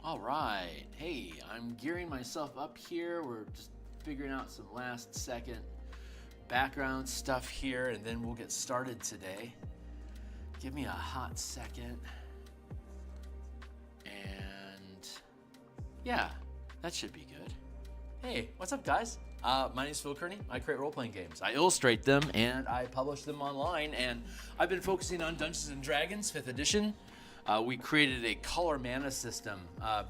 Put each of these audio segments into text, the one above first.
All right. Hey, I'm gearing myself up here. We're just figuring out some last second background stuff here, and then we'll get started today. Give me a hot second. And yeah, that should be good. Hey, what's up, guys? My name is Phil Kearney. I create role-playing games. I illustrate them and I publish them online, and I've been focusing on Dungeons & Dragons 5th edition. We created a color mana system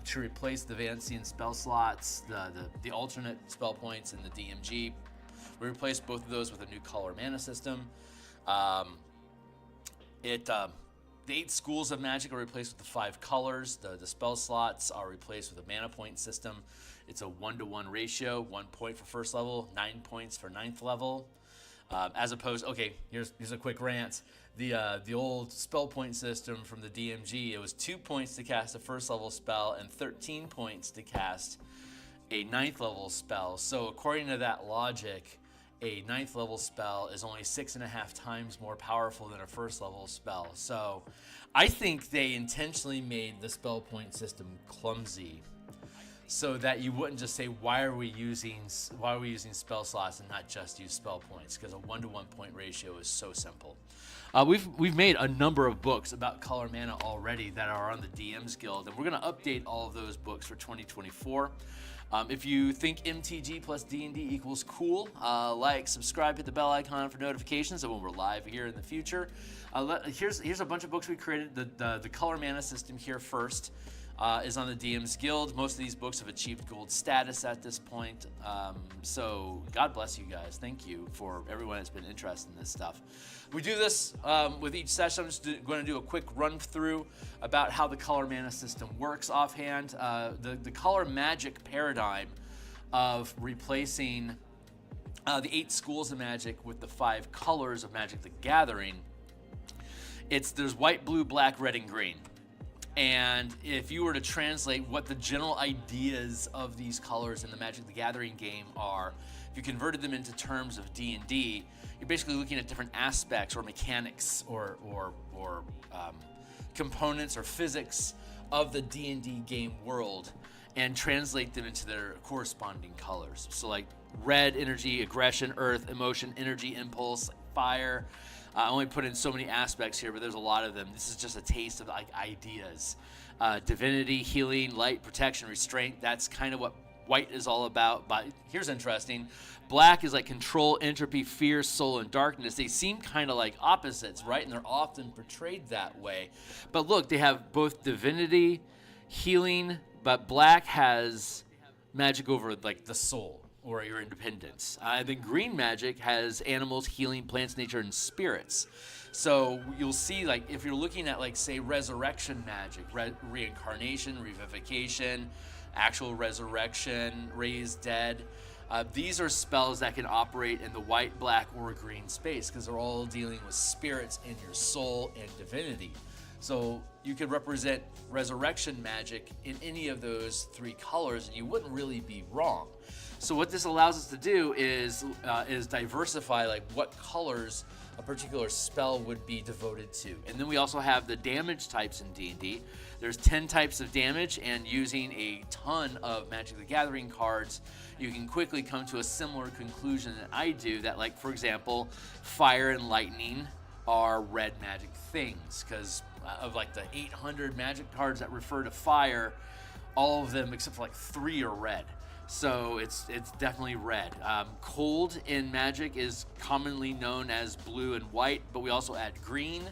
to replace the Vancian spell slots, the alternate spell points in the DMG. We replaced both of those with a new color mana system. The 8 schools of magic are replaced with the 5 colors. The spell slots are replaced with a mana point system. It's a 1-to-1 ratio, 1 point for first level, 9 points for 9th level. As opposed, okay, here's a quick rant. The old spell point system from the DMG, it was 2 points to cast a first level spell and 13 points to cast a 9th level spell. So according to that logic, a 9th level spell is only 6.5 times more powerful than a first level spell. So I think they intentionally made the spell point system clumsy, so that you wouldn't just say, why are we using spell slots and not just use spell points? Because a 1-to-1 point ratio is so simple. We've made a number of books about color mana already that are on the DMsGuild, and we're going to update all of those books for 2024. If you think MTG plus D&D equals cool, like, subscribe, hit the bell icon for notifications of when we're live here in the future. Here's a bunch of books we created. The color mana system here first. Is on the DMsGuild. Most of these books have achieved gold status at this point. So God bless you guys. Thank you for everyone that's been interested in this stuff. We do this with each session. I'm just going to do a quick run through about how the color mana system works offhand. The color magic paradigm of replacing the 8 schools of magic with the 5 colors of Magic the Gathering. There's white, blue, black, red, and green. And if you were to translate what the general ideas of these colors in the Magic the Gathering game are, if you converted them into terms of D&D, you're basically looking at different aspects or mechanics or components or physics of the D&D game world and translate them into their corresponding colors. So like red, energy, aggression, earth, emotion, energy, impulse, fire. I only put in so many aspects here, but there's a lot of them. This is just a taste of like ideas. Divinity, healing, light, protection, restraint. That's kind of what white is all about. But here's interesting. Black is like control, entropy, fear, soul, and darkness. They seem kind of like opposites, right? And they're often portrayed that way. But look, they have both divinity, healing, but black has magic over like the soul or your independence. Then green magic has animals, healing, plants, nature, and spirits. So you'll see, like, if you're looking at, like, say, resurrection magic, reincarnation, revivification, actual resurrection, raise dead, these are spells that can operate in the white, black, or green space because they're all dealing with spirits in your soul and divinity. So you could represent resurrection magic in any of those 3 colors, and you wouldn't really be wrong. So what this allows us to do is diversify like what colors a particular spell would be devoted to. And then we also have the damage types in D&D. There's 10 types of damage, and using a ton of Magic the Gathering cards, you can quickly come to a similar conclusion that I do, that, like, for example, fire and lightning are red magic things, because of like the 800 magic cards that refer to fire, all of them except for like 3 are red. So it's definitely red. Cold in Magic is commonly known as blue and white, but we also add green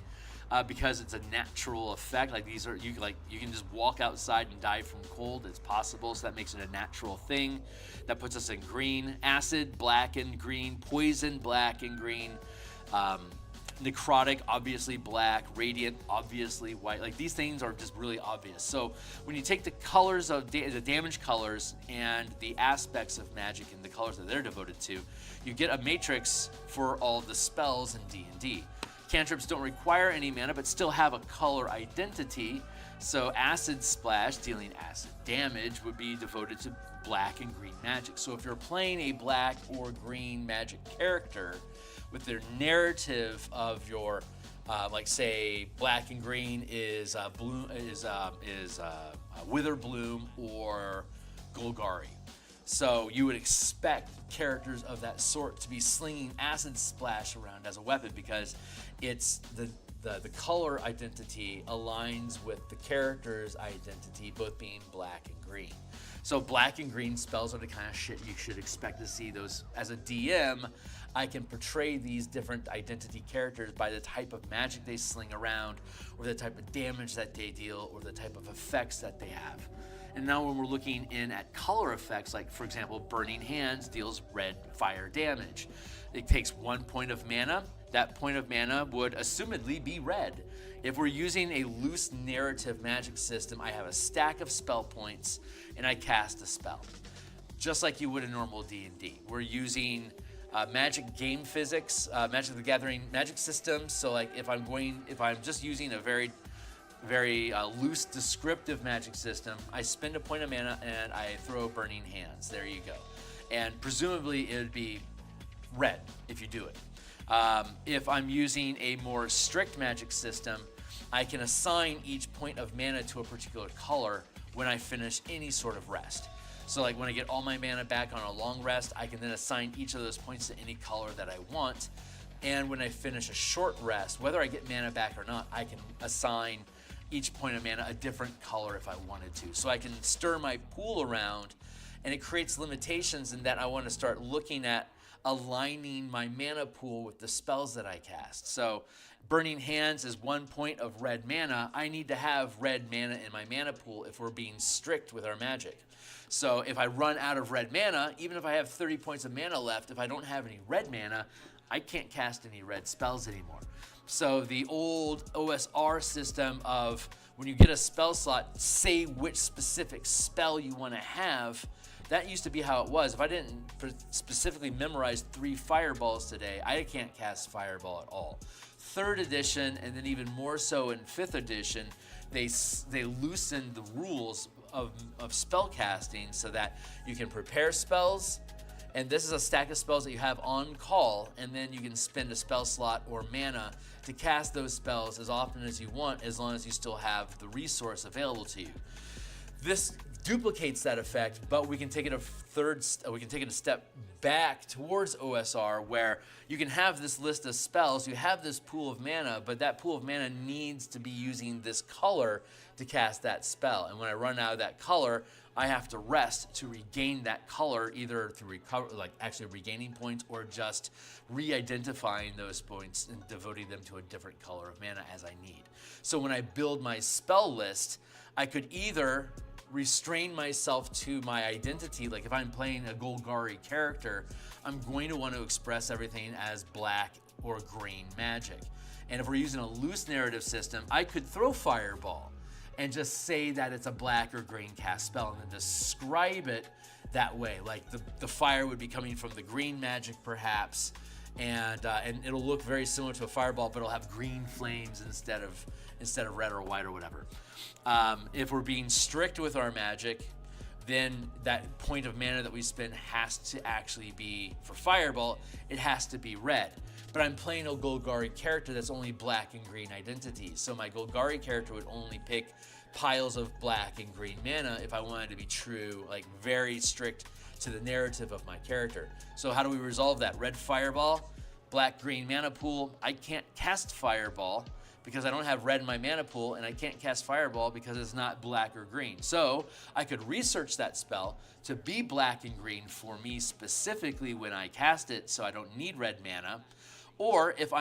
because it's a natural effect. Like these are you can just walk outside and die from cold. It's possible, so that makes it a natural thing. That puts us in green. Acid, black and green. Poison, black and green. Necrotic, obviously black. Radiant, obviously white. Like these things are just really obvious. So when you take the colors of the damage colors and the aspects of magic and the colors that they're devoted to, you get a matrix for all the spells in D&D. Cantrips don't require any mana but still have a color identity. So Acid Splash, dealing acid damage, would be devoted to black and green magic. So if you're playing a black or green magic character with their narrative of your, like say, black and green is Witherbloom or Golgari. So you would expect characters of that sort to be slinging Acid Splash around as a weapon because it's the color identity aligns with the character's identity, both being black and green. So black and green spells are the kind of shit you should expect to see. Those as a DM, I can portray these different identity characters by the type of magic they sling around, or the type of damage that they deal, or the type of effects that they have. And now when we're looking in at color effects, like for example, Burning Hands deals red fire damage. It takes 1 point of mana. That point of mana would assumedly be red. If we're using a loose narrative magic system, I have a stack of spell points and I cast a spell. Just like you would in normal D&D. We're using magic game physics, Magic the Gathering magic systems. So like if I'm just using a very loose descriptive magic system, I spend a point of mana and I throw Burning Hands. There you go. And presumably it would be red if you do it. If I'm using a more strict magic system, I can assign each point of mana to a particular color when I finish any sort of rest. So like when I get all my mana back on a long rest, I can then assign each of those points to any color that I want. And when I finish a short rest, whether I get mana back or not, I can assign each point of mana a different color if I wanted to. So I can stir my pool around, and it creates limitations in that I want to start looking at aligning my mana pool with the spells that I cast. So Burning Hands is 1 point of red mana. I need to have red mana in my mana pool if we're being strict with our magic. So if I run out of red mana, even if I have 30 points of mana left, if I don't have any red mana, I can't cast any red spells anymore. So the old OSR system of when you get a spell slot, say which specific spell you want to have, that used to be how it was. If I didn't specifically memorize 3 fireballs today, I can't cast fireball at all. 3rd edition, and then even more so in 5th edition, they loosened the rules of spell casting so that you can prepare spells, and this is a stack of spells that you have on call, and then you can spend a spell slot or mana to cast those spells as often as you want, as long as you still have the resource available to you. This duplicates that effect, but we can take it a step back towards OSR, where you can have this list of spells, you have this pool of mana, but that pool of mana needs to be using this color to cast that spell. And when I run out of that color, I have to rest to regain that color, either through actually regaining points, or just re-identifying those points and devoting them to a different color of mana as I need. So when I build my spell list, I could either restrain myself to my identity. Like if I'm playing a Golgari character, I'm going to want to express everything as black or green magic. And if we're using a loose narrative system, I could throw Fireball and just say that it's a black or green cast spell and then describe it that way. Like the fire would be coming from the green magic perhaps, and it'll look very similar to a fireball, but it'll have green flames instead of red or white or whatever. If we're being strict with our magic, then that point of mana that we spend has to actually be, for fireball, it has to be red. But I'm playing a Golgari character that's only black and green identities. So my Golgari character would only pick piles of black and green mana if I wanted to be true, like very strict to the narrative of my character. So how do we resolve that? Red fireball, black green mana pool. I can't cast fireball because I don't have red in my mana pool, and I can't cast fireball because it's not black or green. So I could research that spell to be black and green for me specifically when I cast it, so I don't need red mana. Or if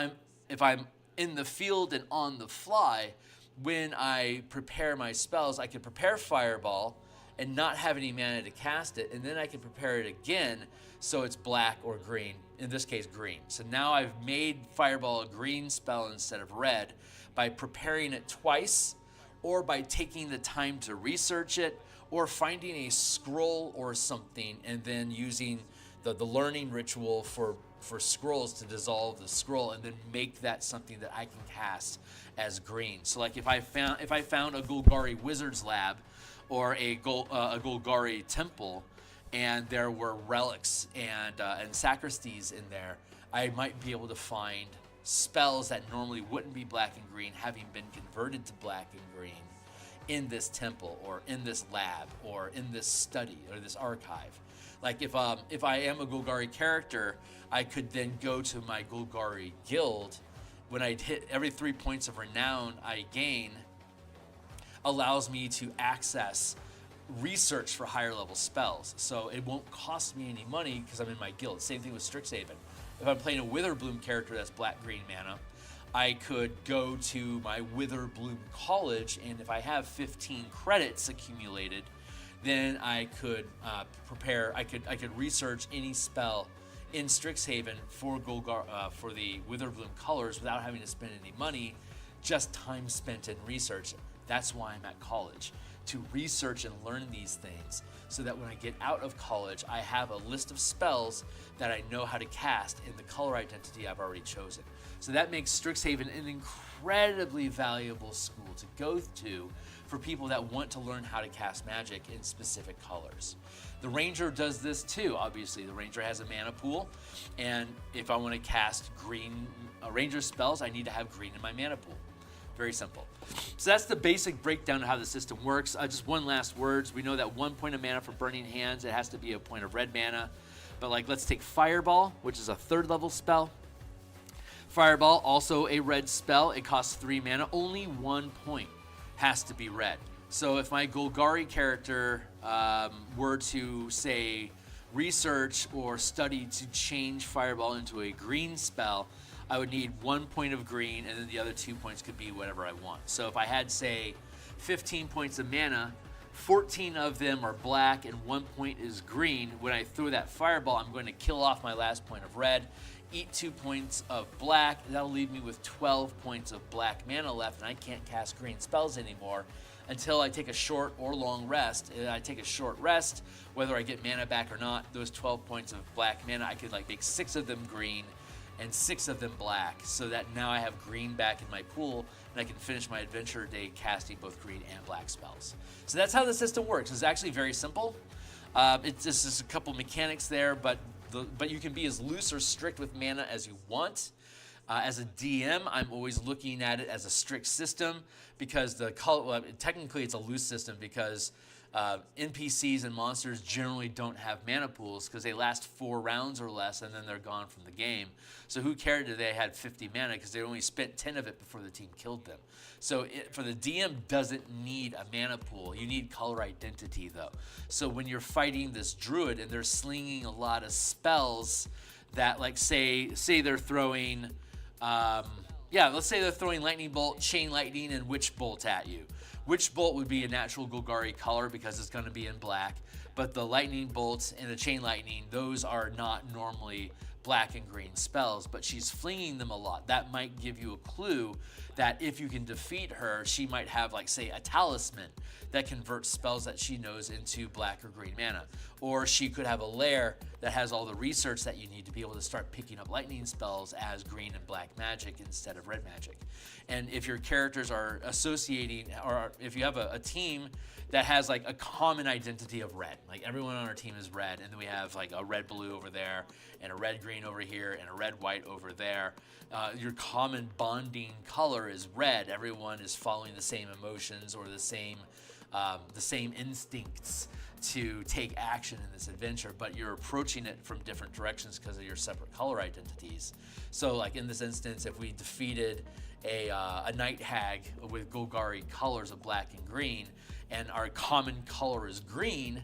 I'm in the field and on the fly, when I prepare my spells, I can prepare fireball and not have any mana to cast it, and then I can prepare it again so it's black or green, in this case green. So now I've made fireball a green spell instead of red by preparing it twice, or by taking the time to research it, or finding a scroll or something and then using the learning ritual for scrolls to dissolve the scroll and then make that something that I can cast as green. So like if I found a Golgari Wizard's Lab or a Golgari Temple, and there were relics and sacristies in there, I might be able to find spells that normally wouldn't be black and green, having been converted to black and green, in this temple or in this lab or in this study or this archive. Like if I am a Golgari character, I could then go to my Golgari guild. When I hit every 3 points of renown I gain, allows me to access research for higher level spells. So it won't cost me any money because I'm in my guild. Same thing with Strixhaven. If I'm playing a Witherbloom character that's black-green mana, I could go to my Witherbloom College, and if I have 15 credits accumulated, then I could I could research any spell in Strixhaven for for the Witherbloom colors without having to spend any money, just time spent in research. That's why I'm at college, to research and learn these things, so that when I get out of college, I have a list of spells that I know how to cast in the color identity I've already chosen. So that makes Strixhaven an incredibly valuable school to go to for people that want to learn how to cast magic in specific colors. The Ranger does this too, obviously. The Ranger has a mana pool, and if I want to cast green Ranger spells, I need to have green in my mana pool. Very simple. So that's the basic breakdown of how the system works. Just one last word. We know that 1 point of mana for Burning Hands, it has to be a point of red mana. But like, let's take Fireball, which is a 3rd level spell. Fireball, also a red spell. It costs 3 mana. Only 1 point has to be red. So if my Golgari character were to, say, research or study to change Fireball into a green spell, I would need 1 point of green, and then the other 2 points could be whatever I want. So if I had, say, 15 points of mana, 14 of them are black and 1 point is green. When I throw that Fireball, I'm going to kill off my last point of red, eat 2 points of black. That'll leave me with 12 points of black mana left, and I can't cast green spells anymore until I take a short or long rest. And I take a short rest, whether I get mana back or not, those 12 points of black mana, I could like make 6 of them green and 6 of them black, so that now I have green back in my pool, and I can finish my adventure day casting both green and black spells. So that's how the system works. It's actually very simple. It's just a couple mechanics there, but you can be as loose or strict with mana as you want. As a DM, I'm always looking at it as a strict system, because technically it's a loose system, because NPCs and monsters generally don't have mana pools because they last 4 rounds or less and then they're gone from the game. So who cared if they had 50 mana, because they only spent 10 of it before the team killed them. So for the DM doesn't need a mana pool. You need color identity though. So when you're fighting this druid and they're slinging a lot of spells that, like, say they're throwing, let's say they're throwing Lightning Bolt, Chain Lightning, and Witch Bolt at you. Witch Bolt would be a natural Golgari color because it's going to be in black, but the Lightning Bolt and the Chain Lightning, those are not normally black and green spells, but she's flinging them a lot. That might give you a clue that if you can defeat her, she might have, like, say, a talisman that converts spells that she knows into black or green mana. Or she could have a lair that has all the research that you need to be able to start picking up lightning spells as green and black magic instead of red magic. And if your characters are associating, or if you have a team that has like a common identity of red, like everyone on our team is red, and then we have like a red blue over there, and a red green over here, and a red white over there. Your common bonding color is red. Everyone is following the same emotions or the same instincts to take action in this adventure, but you're approaching it from different directions because of your separate color identities. So like in this instance, if we defeated a night hag with Golgari colors of black and green, and our common color is green,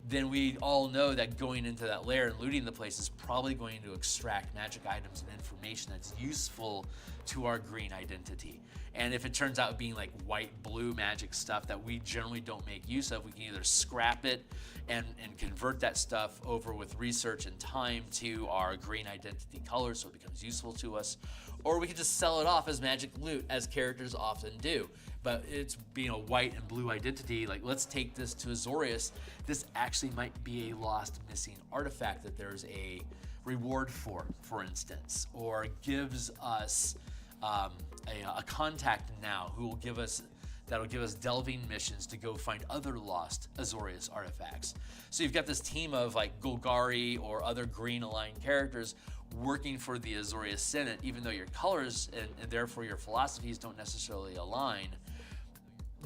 then we all know that going into that lair and looting the place is probably going to extract magic items and information that's useful to our green identity. And if it turns out being like white-blue magic stuff that we generally don't make use of, we can either scrap it and convert that stuff over with research and time to our green identity color so it becomes useful to us, or we can just sell it off as magic loot, as characters often do. But it's being a white and blue identity, like, let's take this to Azorius. This actually might be a lost, missing artifact that there's a reward for instance, or gives us a contact now who will give us delving missions to go find other lost Azorius artifacts. So you've got this team of like Golgari or other green aligned characters working for the Azorius Senate, even though your colors and therefore your philosophies don't necessarily align.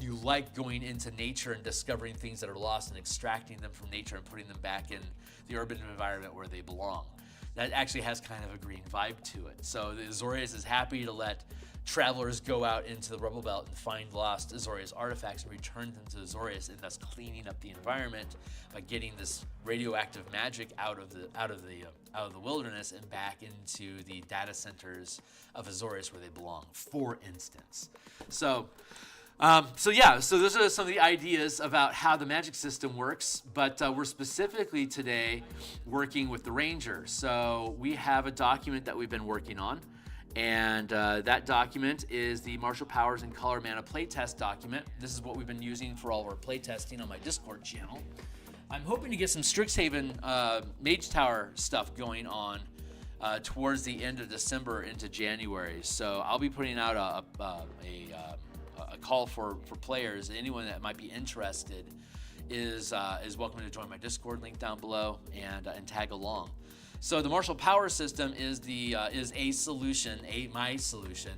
you like going into nature and discovering things that are lost and extracting them from nature and putting them back in the urban environment where they belong. That actually has kind of a green vibe to it. So the Azorius is happy to let travelers go out into the Rubble Belt and find lost Azorius artifacts and return them to Azorius, and thus cleaning up the environment by getting this radioactive magic out of the wilderness and back into the data centers of Azorius where they belong, for instance. So those are some of the ideas about how the magic system works, but we're specifically today working with the Ranger. So we have a document that we've been working on, and that document is the Martial Powers and Color Mana playtest document. This is what we've been using for all of our playtesting on my Discord channel. I'm hoping to get some Strixhaven Mage Tower stuff going on towards the end of December into January. So I'll be putting out a call for players. Anyone that might be interested is welcome to join my Discord, link down below, and tag along. So the Martial Power System is my solution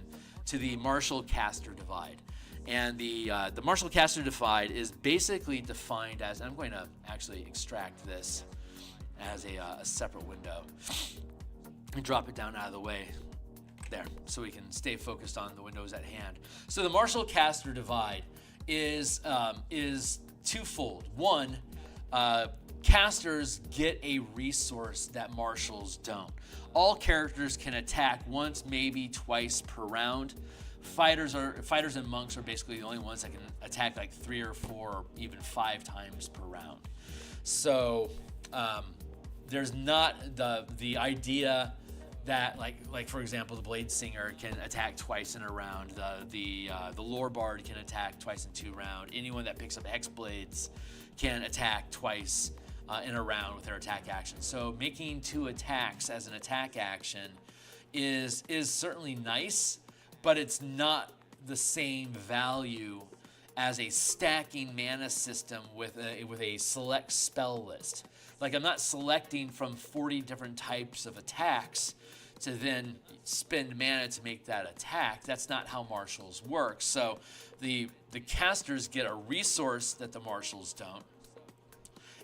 to the Martial Caster Divide. And the Martial Caster Divide is basically defined as, I'm going to actually extract this as a separate window and drop it down out of the way. There, so we can stay focused on the windows at hand. So the Martial Caster Divide is twofold. One, casters get a resource that martials don't. All characters can attack once, maybe twice per round. Fighters and monks are basically the only ones that can attack like 3 or 4 or even 5 times per round. So there's not the idea that like for example, the Blade Singer can attack twice in a round. The Lore Bard can attack twice in 2 rounds. Anyone that picks up Hex Blades can attack twice in a round with their attack action. So making 2 attacks as an attack action is certainly nice, but it's not the same value as a stacking mana system with a select spell list. Like, I'm not selecting from 40 different types of attacks to then spend mana to make that attack. That's not how martials work. So the casters get a resource that the martials don't.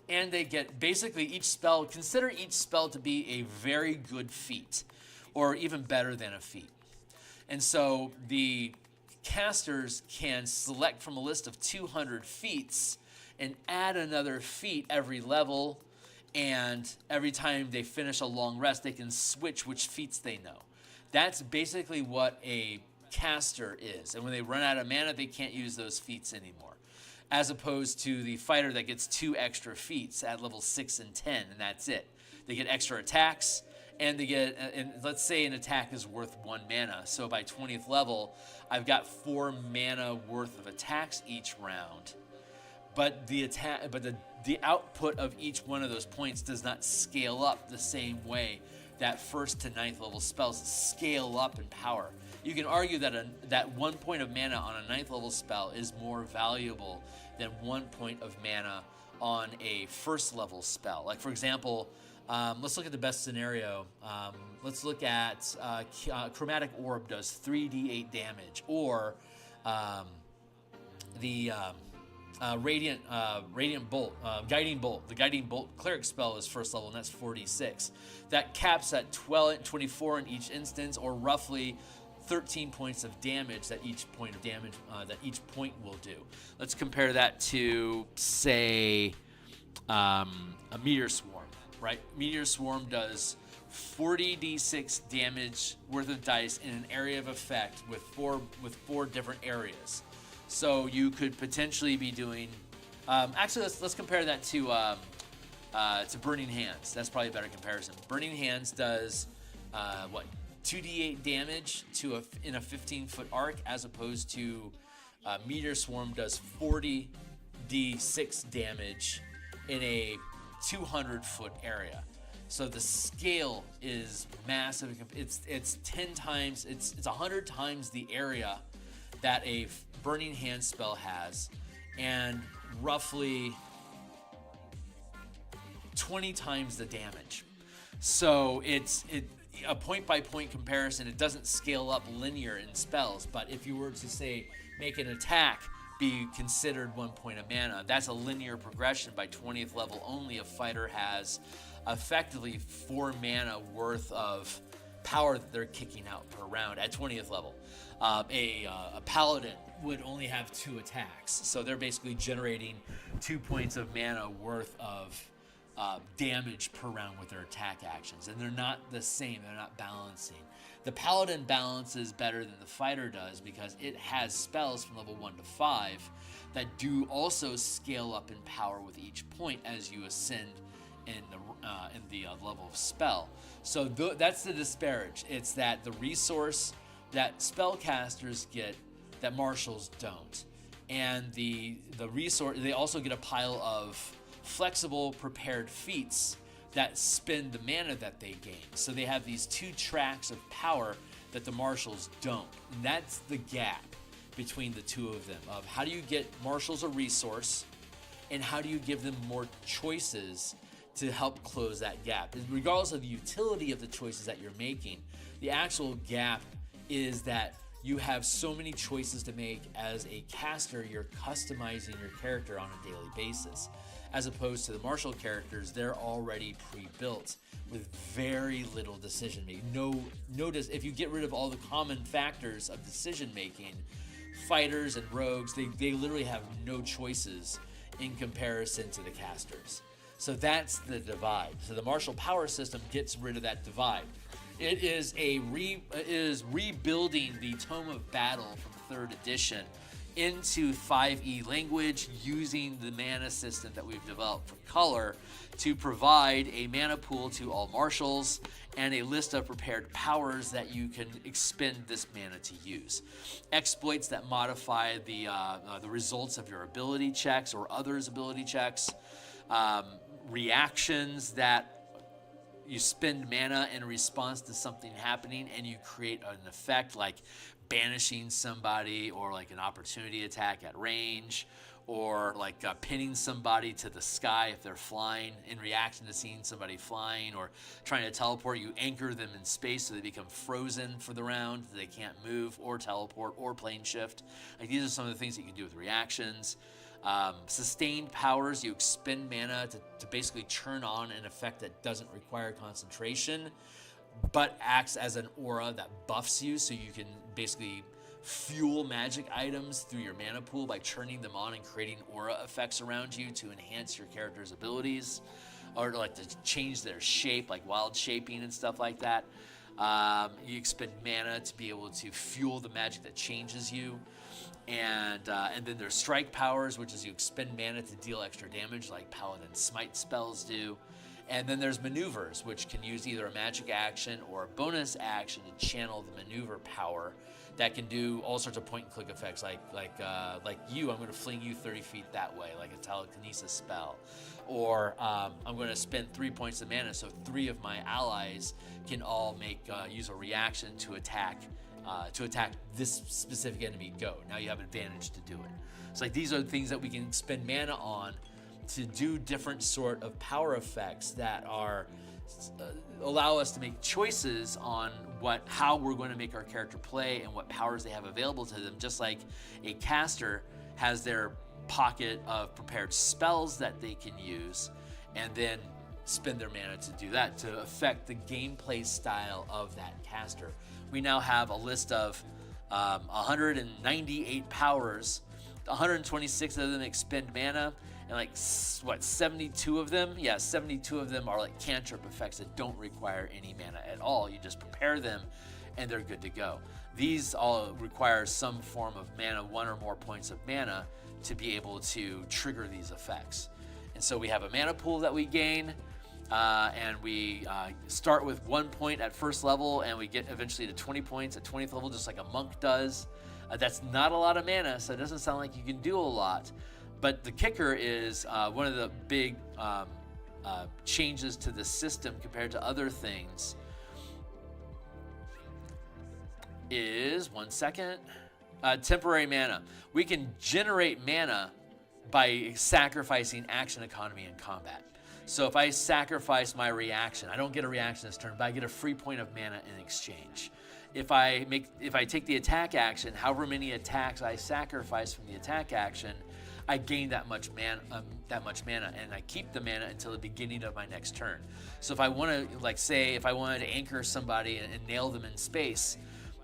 And they get basically consider each spell to be a very good feat, or even better than a feat. And so the casters can select from a list of 200 feats and add another feat every level, and every time they finish a long rest, they can switch which feats they know. That's basically what a caster is. And when they run out of mana, they can't use those feats anymore. As opposed to the fighter that gets 2 extra feats at level 6 and 10, and that's it. They get extra attacks, and they get, and let's say an attack is worth 1 mana. So by 20th level, I've got 4 mana worth of attacks each round. But the output of each one of those points does not scale up the same way that 1st to 9th level spells scale up in power. You can argue that 1 point of mana on a 9th level spell is more valuable than 1 point of mana on a 1st level spell. Like, for example, let's look at the best scenario. Let's look at Chromatic Orb does 3d8 damage, or the Radiant Bolt, Guiding Bolt. The Guiding Bolt cleric spell is 1st level, and that's 46. That caps at 24 in each instance, or roughly 13 points of damage that each point will do. Let's compare that to, say, a Meteor Swarm, right? Meteor Swarm does 40d6 damage worth of dice in an area of effect with four different areas. So you could potentially be doing. Actually, let's compare that to Burning Hands. That's probably a better comparison. Burning Hands does 2d8 damage in a 15-foot arc, as opposed to Meteor Swarm does 40d6 damage in a 200-foot area. So the scale is massive. It's 10 times. It's 100 times the area that a Burning Hand spell has, and roughly 20 times the damage. So it's a point-by-point comparison. It doesn't scale up linear in spells, but if you were to, say, make an attack be considered 1 point of mana. That's a linear progression. By 20th level only, a fighter has effectively 4 mana worth of power that they're kicking out per round at 20th level. A paladin would only have 2 attacks, so they're basically generating 2 points of mana worth of damage per round with their attack actions, and they're not the same. They're not balancing. The paladin balances better than the fighter does because it has spells from level 1 to 5 that do also scale up in power with each point as you ascend in the level of spell. So that's the disparage. It's that the resource that spellcasters get that marshals don't, and the resource, they also get a pile of flexible prepared feats that spend the mana that they gain. So they have these 2 tracks of power that the marshals don't. And that's the gap between the two of them, of how do you get marshals a resource and how do you give them more choices to help close that gap. And regardless of the utility of the choices that you're making, the actual gap is that you have so many choices to make. As a caster, you're customizing your character on a daily basis, as opposed to the martial characters. They're already pre-built with very little decision making. Notice if you get rid of all the common factors of decision making, fighters and rogues, they literally have no choices in comparison to the casters. So that's the divide. So the martial power system gets rid of that divide. It is rebuilding the Tome of Battle from 3rd edition into 5e language, using the mana system that we've developed for color to provide a mana pool to all marshals and a list of prepared powers that you can expend this mana to use. Exploits that modify the results of your ability checks or others' ability checks. Reactions that you spend mana in response to something happening and you create an effect like banishing somebody, or like an opportunity attack at range, or like pinning somebody to the sky if they're flying in reaction to seeing somebody flying, or trying to teleport. You anchor them in space so they become frozen for the round. They can't move or teleport or plane shift. Like, these are some of the things that you can do with reactions. Sustained powers, you expend mana to basically turn on an effect that doesn't require concentration, but acts as an aura that buffs you, so you can basically fuel magic items through your mana pool by turning them on and creating aura effects around you to enhance your character's abilities, or to change their shape, like wild shaping and stuff like that. You expend mana to be able to fuel the magic that changes you. And then there's strike powers, which is you expend mana to deal extra damage, like Paladin Smite spells do. And then there's maneuvers, which can use either a magic action or a bonus action to channel the maneuver power that can do all sorts of point-and-click effects, like you, I'm going to fling you 30 feet that way, like a telekinesis spell. Or I'm going to spend 3 points of mana, so 3 of my allies can all use a reaction to attack this specific enemy. Go. Now you have advantage to do it. So these are the things that we can spend mana on to do different sort of power effects that are allow us to make choices on how we're going to make our character play and what powers they have available to them. Just like a caster has their pocket of prepared spells that they can use, and then spend their mana to do that, to affect the gameplay style of that caster. We now have a list of 198 powers. 126 of them expend mana, and 72 of them? Yeah, 72 of them are like cantrip effects that don't require any mana at all. You just prepare them and they're good to go. These all require some form of mana, 1 or more points of mana, to be able to trigger these effects. And so we have a mana pool that we gain, and we start with 1 point at first level, and we get eventually to 20 points at 20th level, just like a monk does. That's not a lot of mana, so it doesn't sound like you can do a lot. But the kicker is one of the big changes to the system compared to other things is, temporary mana. We can generate mana by sacrificing action economy in combat. So if I sacrifice my reaction, I don't get a reaction this turn, but I get a free point of mana in exchange. If I take the attack action, however many attacks I sacrifice from the attack action, I gain that much mana, and I keep the mana until the beginning of my next turn. So if I want to, like, say, if I wanted to anchor somebody and nail them in space,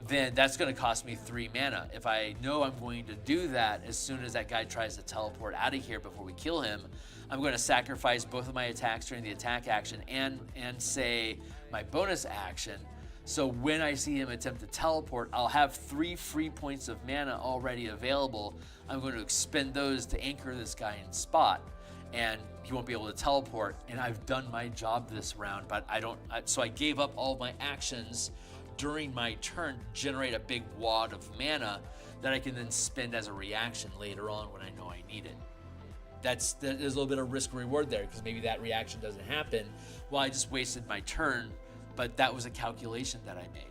then that's going to cost me 3 mana. If I know I'm going to do that as soon as that guy tries to teleport out of here before we kill him, I'm going to sacrifice both of my attacks during the attack action and say my bonus action. So when I see him attempt to teleport, I'll have 3 free points of mana already available. I'm going to expend those to anchor this guy in spot, and he won't be able to teleport. And I've done my job this round, but so I gave up all of my actions during my turn to generate a big wad of mana that I can then spend as a reaction later on when I know I need it. There's a little bit of risk reward there, because maybe that reaction doesn't happen. Well, I just wasted my turn, but that was a calculation that I made.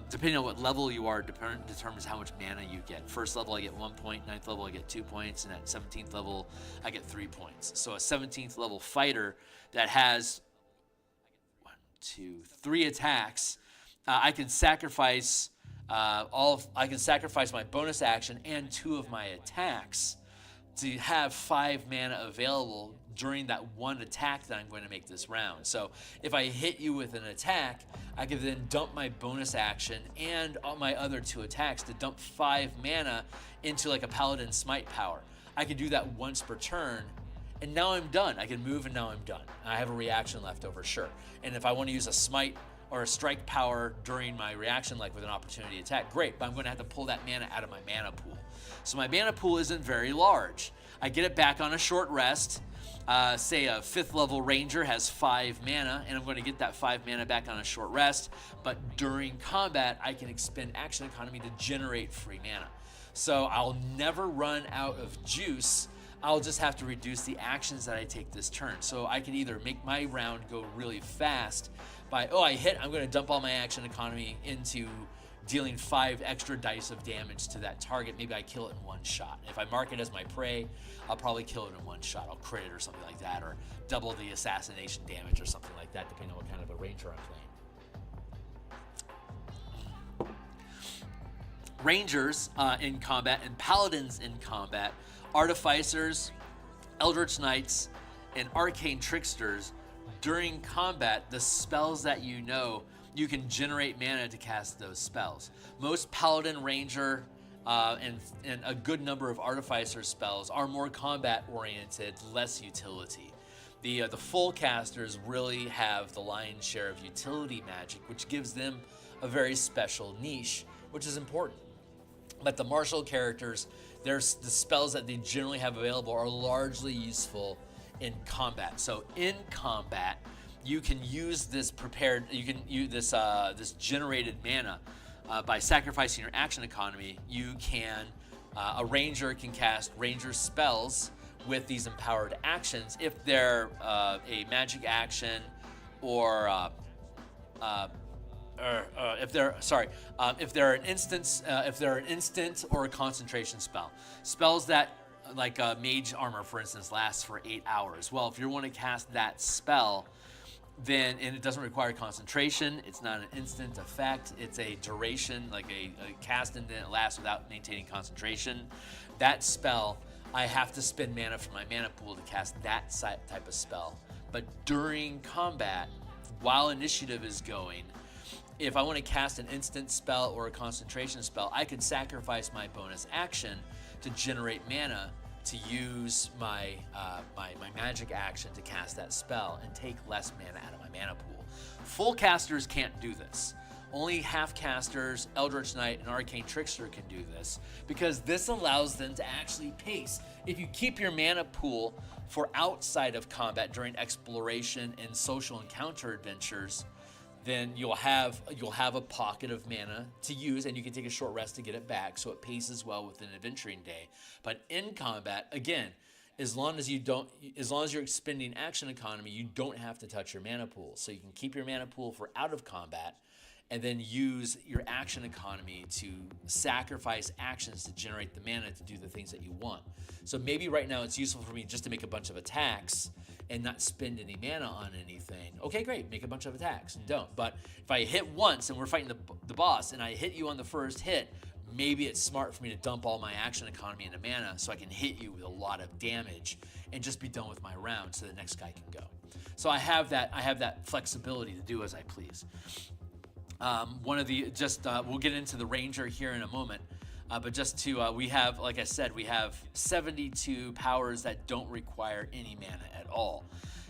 Depending on what level you are, determines how much mana you get. First level, I get 1 point. 9th level, I get 2 points. And at 17th level, I get 3 points. So a 17th level fighter that has 3 attacks, I can sacrifice my bonus action and 2 of my attacks to have 5 mana available during that one attack that I'm going to make this round. So if I hit you with an attack, I can then dump my bonus action and all my other 2 attacks to dump 5 mana into like a paladin smite power. I can do that once per turn, and now I'm done. I can move, and now I'm done. I have a reaction left over, sure. And if I want to use a smite or a strike power during my reaction, like with an opportunity attack, great, but I'm going to have to pull that mana out of my mana pool. So my mana pool isn't very large. I get it back on a short rest. Say a 5th level ranger has 5 mana, and I'm going to get that 5 mana back on a short rest, but during combat, I can expend action economy to generate free mana. So I'll never run out of juice. I'll just have to reduce the actions that I take this turn. So I can either make my round go really fast by, I hit, I'm going to dump all my action economy into dealing 5 extra dice of damage to that target. Maybe I kill it in one shot. If I mark it as my prey, I'll probably kill it in one shot. I'll crit it or something like that, or double the assassination damage or something like that, depending on what kind of a ranger I'm playing. Rangers in combat and paladins in combat, artificers, eldritch knights, and arcane tricksters. During combat, the spells that you know, you can generate mana to cast those spells. Most paladin, ranger, and a good number of artificer spells are more combat oriented, less utility. The full casters really have the lion's share of utility magic, which gives them a very special niche, which is important. But the martial characters, the spells that they generally have available are largely useful in combat. So in combat, you can use this this generated mana by sacrificing your action economy. You can, a ranger can cast ranger spells with these empowered actions if they're a magic action or if they're an instant or a concentration spell. Spells that, like mage armor, for instance, lasts for 8 hours. Well, if you want to cast that spell, then, and it doesn't require concentration, it's not an instant effect, it's a duration, like a cast and then it lasts without maintaining concentration. That spell, I have to spend mana from my mana pool to cast that type of spell. But during combat, while initiative is going, if I want to cast an instant spell or a concentration spell, I could sacrifice my bonus action to generate mana to use my magic action to cast that spell and take less mana out of my mana pool. Full casters can't do this. Only half casters, Eldritch Knight, and Arcane Trickster can do this, because this allows them to actually pace. If you keep your mana pool for outside of combat during exploration and social encounter adventures, then you'll have a pocket of mana to use, and you can take a short rest to get it back, so it paces well with an adventuring day. But in combat, again, as long as you're expending action economy, you don't have to touch your mana pool. So you can keep your mana pool for out of combat, and then use your action economy to sacrifice actions to generate the mana to do the things that you want. So maybe right now it's useful for me just to make a bunch of attacks and not spend any mana on anything. Okay, great, make a bunch of attacks. Don't. But if I hit once and we're fighting the boss and I hit you on the first hit, maybe it's smart for me to dump all my action economy into mana so I can hit you with a lot of damage and just be done with my round so the next guy can go. So I have that flexibility to do as I please. We'll get into the Ranger here in a moment, but just to, we have, like I said, we have 72 powers that don't require any mana at all.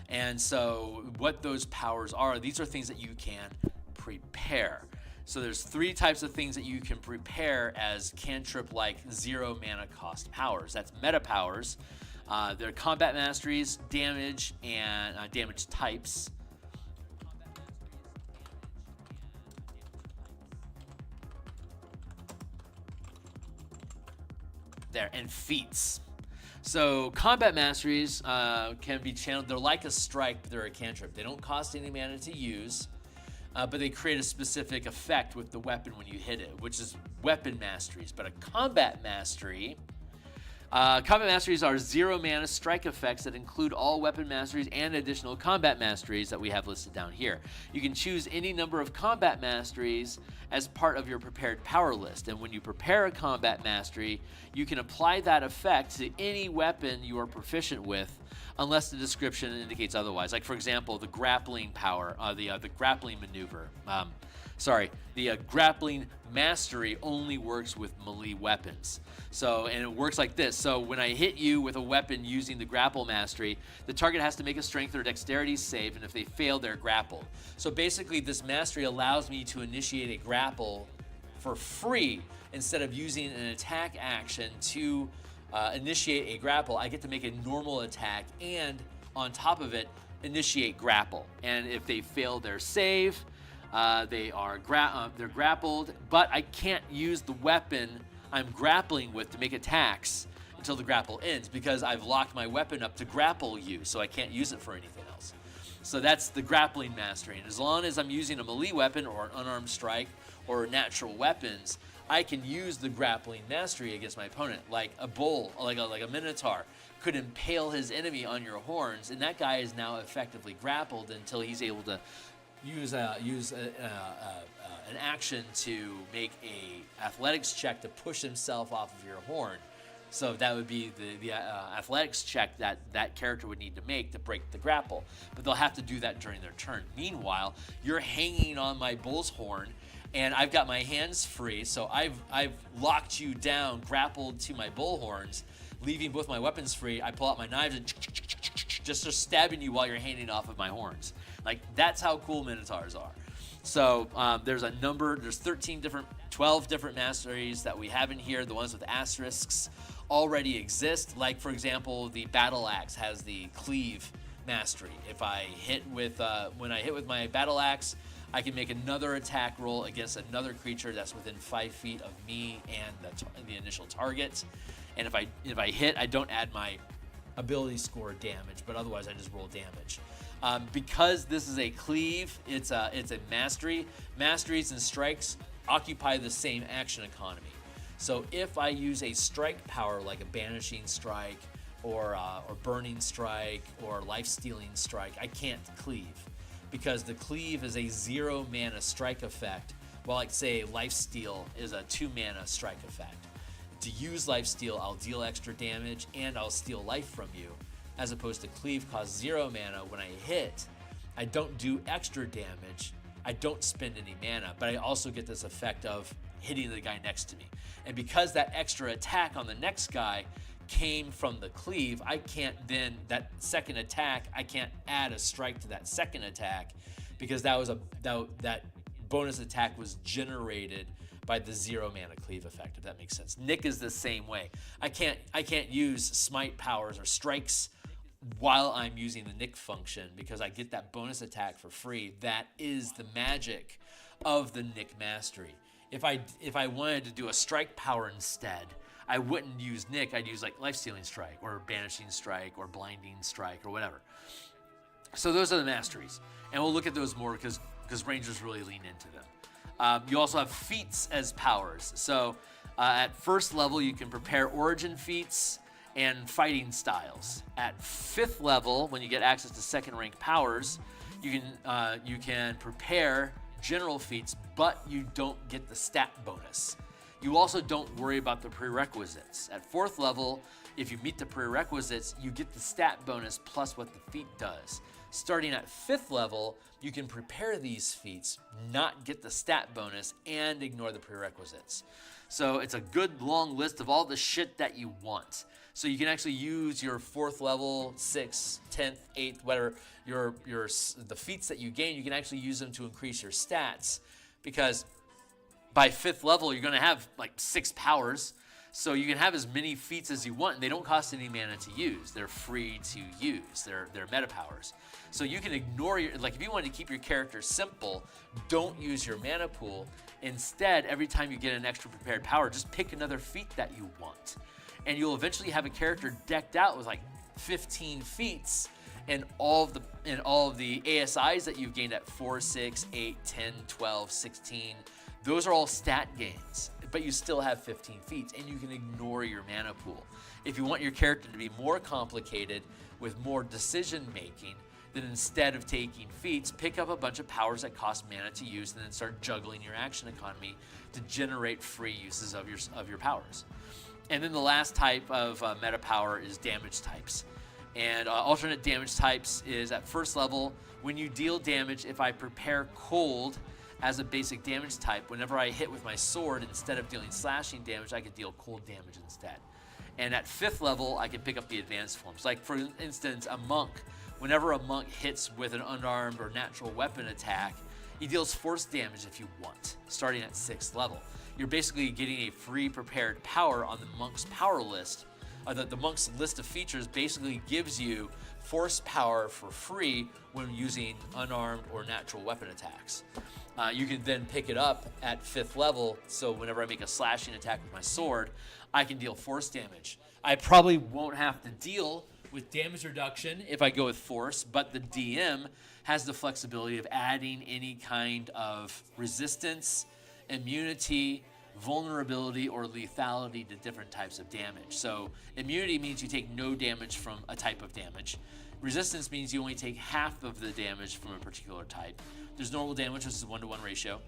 And so what those powers are, these are things that you can prepare. So there's 3 types of things that you can prepare as cantrip-like 0 mana cost powers. That's meta powers. They're combat masteries, damage, and damage types. There, and feats. So combat masteries can be channeled. They're like a strike, but they're a cantrip. They don't cost any mana to use, but they create a specific effect with the weapon when you hit it, which is weapon masteries. But a combat masteries are 0 mana strike effects that include all weapon masteries and additional combat masteries that we have listed down here. You can choose any number of combat masteries as part of your prepared power list, and when you prepare a combat mastery, you can apply that effect to any weapon you are proficient with, unless the description indicates otherwise. Like, for example, the grappling power, the grappling maneuver. The grappling mastery only works with melee weapons. So, and it works like this. So when I hit you with a weapon using the grapple mastery, the target has to make a strength or dexterity save, and if they fail, they're grappled. So basically, this mastery allows me to initiate a grapple for free instead of using an attack action to initiate a grapple. I get to make a normal attack and, on top of it, initiate grapple. And if they fail their save, they're grappled, but I can't use the weapon I'm grappling with to make attacks until the grapple ends because I've locked my weapon up to grapple you, so I can't use it for anything else. So that's the grappling mastery. And as long as I'm using a melee weapon or an unarmed strike or natural weapons, I can use the grappling mastery against my opponent, like a bull, like a minotaur could impale his enemy on your horns, and that guy is now effectively grappled until he's able to use an action to make a athletics check to push himself off of your horn. So that would be the athletics check that character would need to make to break the grapple. But they'll have to do that during their turn. Meanwhile, you're hanging on my bull's horn, and I've got my hands free, so I've locked you down, grappled to my bull horns, leaving both my weapons free. I pull out my knives and just stabbing you while you're hanging off of my horns. Like, that's how cool Minotaurs are. So there's 12 different masteries that we have in here. The ones with asterisks already exist. Like, for example, the Battle Axe has the Cleave mastery. If I hit with, when I hit with my Battle Axe, I can make another attack roll against another creature that's within 5 feet of me and the initial target. And if I hit, I don't add my ability score damage, but otherwise I just roll damage. Because this is a cleave, it's a mastery. Masteries and strikes occupy the same action economy. So if I use a strike power like a banishing strike or burning strike or life-stealing strike, I can't cleave because the cleave is a 0 mana strike effect, while like say lifesteal is a 2 mana strike effect. To use lifesteal, I'll deal extra damage and I'll steal life from you, as opposed to cleave costs 0 mana. When I hit, I don't do extra damage, I don't spend any mana, but I also get this effect of hitting the guy next to me. And because that extra attack on the next guy came from the cleave, I can't then, that second attack, I can't add a strike to that second attack because that bonus attack was generated by the 0 mana cleave effect, if that makes sense. Nick is the same way. I can't use smite powers or strikes while I'm using the Nick function because I get that bonus attack for free. That is the magic of the Nick mastery. If I wanted to do a strike power instead, I wouldn't use Nick. I'd use like life-stealing strike or banishing strike or blinding strike or whatever. So those are the masteries, and we'll look at those more because because Rangers really lean into them. You also have feats as powers. So at first level, you can prepare origin feats and fighting styles. At 5th level, when you get access to second rank powers, you can prepare general feats, but you don't get the stat bonus. You also don't worry about the prerequisites. At 4th level, if you meet the prerequisites, you get the stat bonus plus what the feat does. Starting at 5th level, you can prepare these feats, not get the stat bonus, and ignore the prerequisites. So it's a good long list of all the shit that you want. So you can actually use your 4th level, 6th, 10th, 8th, whatever, the feats that you gain, you can actually use them to increase your stats, because by 5th level, you're going to have like 6 powers. So you can have as many feats as you want, and they don't cost any mana to use. They're free to use. They're meta powers. So you can ignore if you want to keep your character simple, don't use your mana pool. Instead, every time you get an extra prepared power, just pick another feat that you want. And you'll eventually have a character decked out with like 15 feats, and all of the ASIs that you've gained at 4, 6, 8, 10, 12, 16, those are all stat gains, but you still have 15 feats, and you can ignore your mana pool. If you want your character to be more complicated with more decision making, then instead of taking feats, pick up a bunch of powers that cost mana to use, and then start juggling your action economy to generate free uses of your powers. And then the last type of meta power is damage types. And alternate damage types is at 1st level, when you deal damage, if I prepare cold as a basic damage type, whenever I hit with my sword, instead of dealing slashing damage, I could deal cold damage instead. And at 5th level, I can pick up the advanced forms. Like for instance, a monk, whenever a monk hits with an unarmed or natural weapon attack, he deals force damage if you want, starting at 6th level. You're basically getting a free prepared power on the monk's power list. The monk's list of features basically gives you force power for free when using unarmed or natural weapon attacks. You can then pick it up at 5th level, so whenever I make a slashing attack with my sword, I can deal force damage. I probably won't have to deal with damage reduction if I go with force, but the DM has the flexibility of adding any kind of resistance, immunity, vulnerability, or lethality to different types of damage. So immunity means you take no damage from a type of damage. Resistance means you only take half of the damage from a particular type. There's normal damage, which is a 1-to-1 ratio.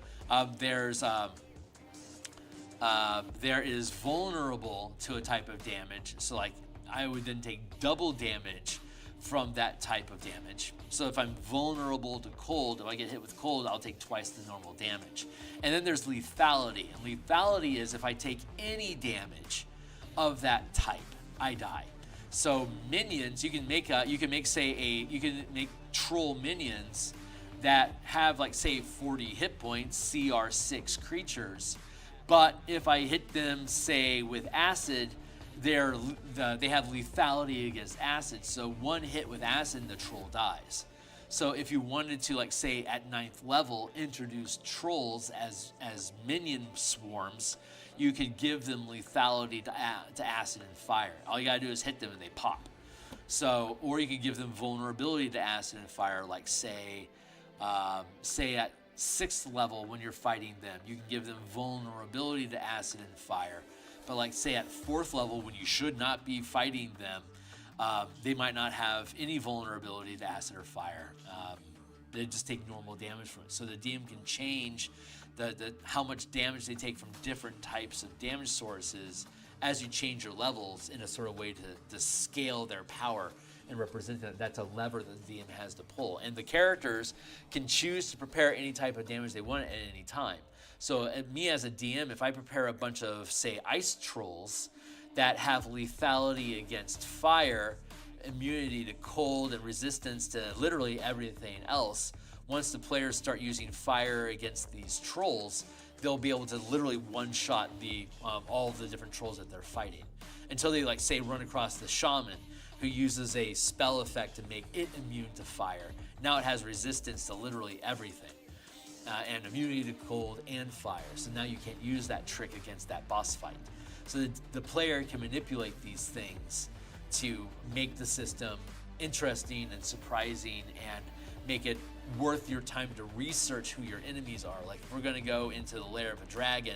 There is vulnerable to a type of damage. So like I would then take double damage from that type of damage. So if I'm vulnerable to cold, if I get hit with cold, I'll take twice the normal damage. And then there's lethality. And lethality is if I take any damage of that type, I die. So minions, you can make troll minions that have like say 40 hit points, CR6 creatures. But if I hit them say with acid, they have lethality against acid, so one hit with acid, the troll dies. So if you wanted to, like say at 9th level, introduce trolls as minion swarms, you could give them lethality to acid and fire. All you gotta do is hit them and they pop. So, or you could give them vulnerability to acid and fire, like say at 6th level when you're fighting them, you can give them vulnerability to acid and fire. But like say at 4th level when you should not be fighting them, they might not have any vulnerability to acid or fire. They just take normal damage from it. So the DM can change how much damage they take from different types of damage sources as you change your levels in a sort of way to scale their power and represent that. That's a lever that the DM has to pull. And the characters can choose to prepare any type of damage they want at any time. So me as a DM, if I prepare a bunch of, say, ice trolls that have lethality against fire, immunity to cold, and resistance to literally everything else, once the players start using fire against these trolls, they'll be able to literally one-shot all of the different trolls that they're fighting. Until they, like, say, run across the shaman, who uses a spell effect to make it immune to fire. Now it has resistance to literally everything. And immunity to cold and fire. So now you can't use that trick against that boss fight. So the player can manipulate these things to make the system interesting and surprising and make it worth your time to research who your enemies are. Like if we're going to go into the lair of a dragon,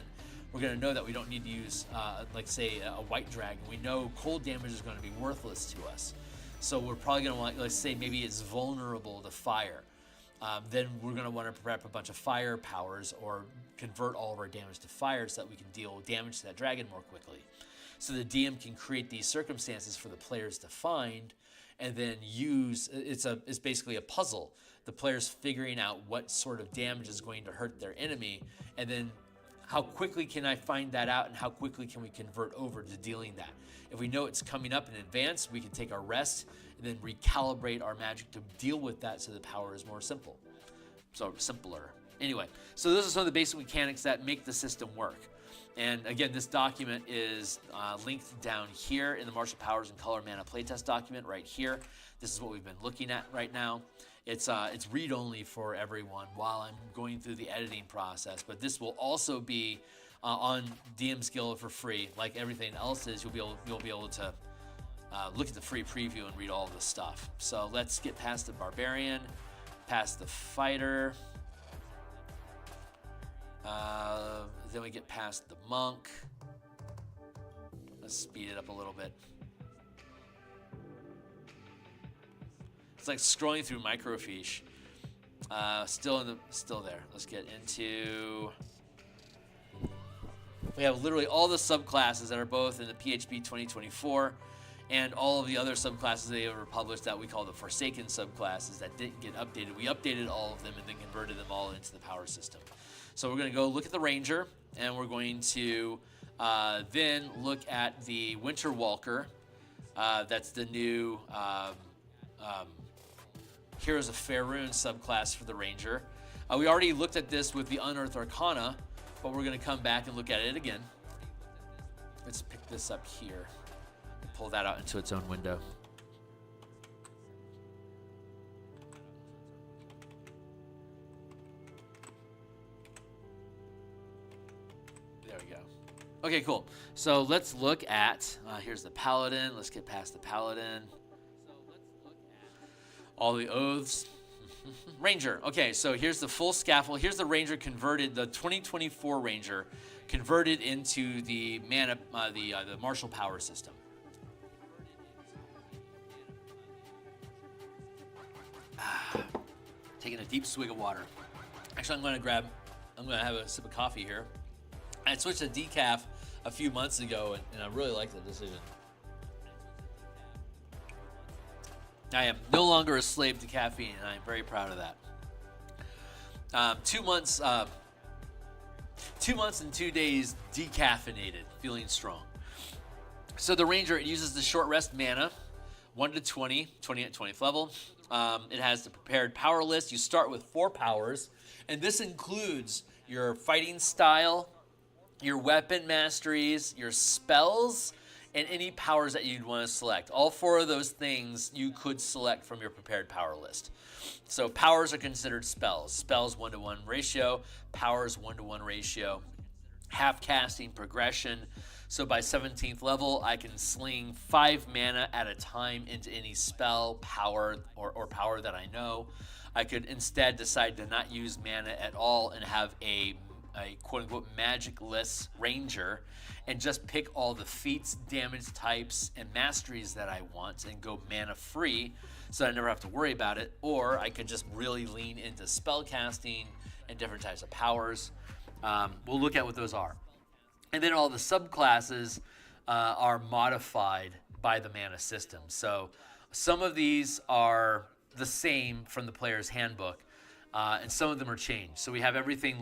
we're going to know that we don't need to use, like say, a white dragon. We know cold damage is going to be worthless to us. So we're probably going to want, let's say maybe it's vulnerable to fire. Then we're going to want to prep a bunch of fire powers or convert all of our damage to fire so that we can deal damage to that dragon more quickly. So the DM can create these circumstances for the players to find and then use. It's basically a puzzle. The players figuring out what sort of damage is going to hurt their enemy, and then how quickly can I find that out and how quickly can we convert over to dealing that. If we know it's coming up in advance, we can take our rest and then recalibrate our magic to deal with that so the power is more simple. So simpler. Anyway, so those are some of the basic mechanics that make the system work. And again, this document is linked down here in the Martial Powers and Color Mana playtest document right here. This is what we've been looking at right now. It's read-only for everyone while I'm going through the editing process, but this will also be on DMsGuild for free. Like everything else is, you'll be able to look at the free preview and read all of this stuff. So let's get past the Barbarian, past the Fighter. Then we get past the Monk. Let's speed it up a little bit. It's like scrolling through microfiche. Still there. Let's get into. We have literally all the subclasses that are both in the PHP 2024 and all of the other subclasses they ever published that we call the Forsaken subclasses that didn't get updated. We updated all of them and then converted them all into the power system. So we're going to go look at the Ranger, and we're going to then look at the Winter Walker. That's the new Heroes of Faerun subclass for the Ranger. We already looked at this with the Unearthed Arcana, but we're going to come back and look at it again. Let's pick this up here and pull that out into its own window. There we go. Okay, cool. So let's look at, here's the Paladin. Let's get past the Paladin. All the oaths. Ranger. Okay, so here's the full scaffold. Here's the Ranger converted, the 2024 Ranger converted into the mana, the martial power system. Taking a deep swig of water. Actually, I'm going to have a sip of coffee here. I switched to decaf a few months ago, and I really like the decision. I am no longer a slave to caffeine, and I'm very proud of that. 2 months, 2 months and 2 days decaffeinated, feeling strong. So the Ranger, it uses the short rest mana, 1 to 20, 20 at 20th level. It has the prepared power list. You start with 4 powers, and this includes your fighting style, your weapon masteries, your spells, and any powers that you'd want to select. All 4 of those things you could select from your prepared power list. So powers are considered spells. Spells 1-to-1 ratio, powers 1-to-1 ratio, half casting progression. So by 17th level, I can sling 5 mana at a time into any spell, power, or power that I know. I could instead decide to not use mana at all and have a quote-unquote magic-less Ranger and just pick all the feats, damage types, and masteries that I want and go mana-free so I never have to worry about it. Or I could just really lean into spell casting and different types of powers. We'll look at what those are. And then all the subclasses are modified by the mana system. So some of these are the same from the player's handbook, and some of them are changed. So we have everything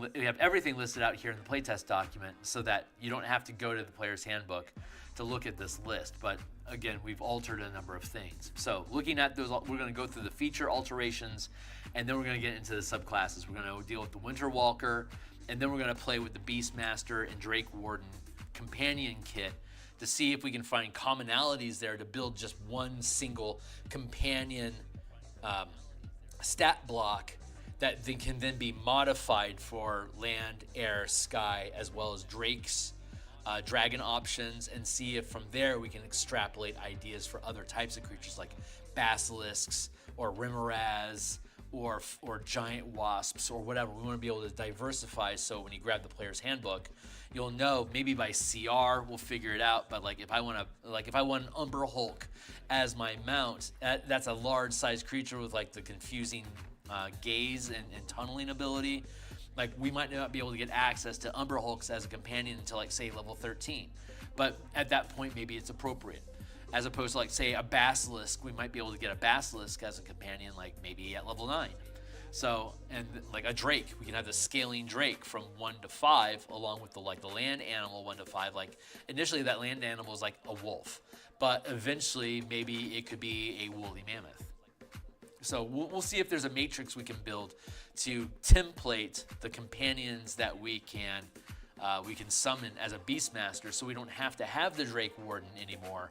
listed out here in the playtest document so that you don't have to go to the player's handbook to look at this list. But again, we've altered a number of things. So looking at those, we're going to go through the feature alterations, and then we're going to get into the subclasses. We're going to deal with the Winter Walker, and then we're going to play with the Beastmaster and Drakewarden companion kit to see if we can find commonalities there to build just one single companion stat block that can then be modified for land, air, sky, as well as drakes, dragon options, and see if from there we can extrapolate ideas for other types of creatures like basilisks or rimaraz or giant wasps or whatever. We want to be able to diversify, so when you grab the player's handbook, you'll know maybe by CR we'll figure it out. But like if I want an Umber Hulk as my mount, that's a large sized creature with like the confusing gaze and tunneling ability. Like we might not be able to get access to Umber Hulks as a companion until like say level 13, but at that point maybe it's appropriate. As opposed to like say a Basilisk, we might be able to get a Basilisk as a companion like maybe at level 9. So, and like a Drake, we can have the scaling Drake from 1 to 5 along with the land animal 1 to 5. Like initially that land animal is like a wolf, but eventually maybe it could be a woolly mammoth. So we'll see if there's a matrix we can build to template the companions that we can summon as a beastmaster, so we don't have to have the drakewarden anymore.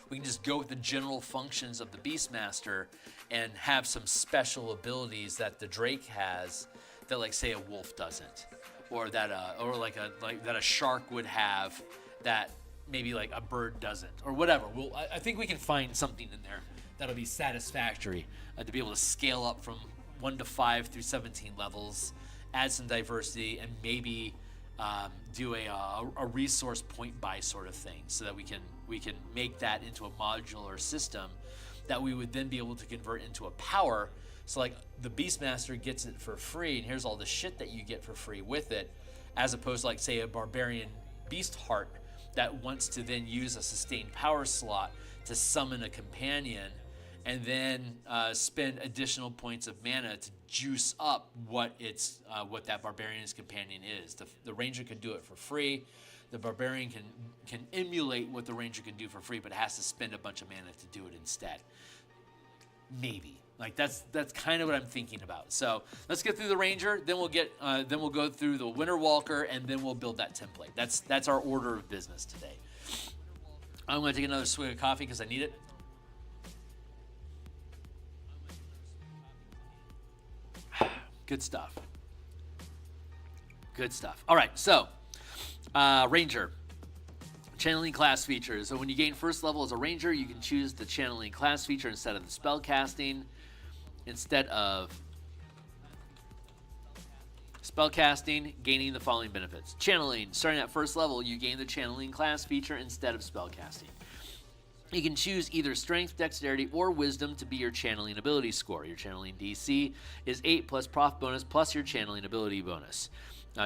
We can just go with the general functions of the beastmaster and have some special abilities that the drake has that, like, say a wolf doesn't, or that a shark would have that maybe like a bird doesn't, or whatever. I think we can find something in there that'll be satisfactory to be able to scale up from 1 to 5 through 17 levels, add some diversity, and maybe do a resource point buy sort of thing, so that we can make that into a modular system that we would then be able to convert into a power. So like the Beastmaster gets it for free, and here's all the shit that you get for free with it, as opposed to like say a Barbarian Beast Heart that wants to then use a sustained power slot to summon a companion, and then spend additional points of mana to juice up what that Barbarian's companion is. The Ranger can do it for free. The Barbarian can emulate what the Ranger can do for free, but has to spend a bunch of mana to do it instead. Maybe. Like that's kind of what I'm thinking about. So let's get through the Ranger, then we'll go through the Winter Walker, and then we'll build that template. That's our order of business today. I'm going to take another swig of coffee because I need it. Good stuff. Good stuff. All right, so Ranger. Channeling class features. So when you gain first level as a Ranger, you can choose the channeling class feature instead of the spell casting. Instead of spellcasting, gaining the following benefits. Channeling. Starting at first level, you gain the channeling class feature instead of spellcasting. You can choose either strength, dexterity, or wisdom to be your channeling ability score. Your channeling DC is 8 plus prof bonus plus your channeling ability bonus.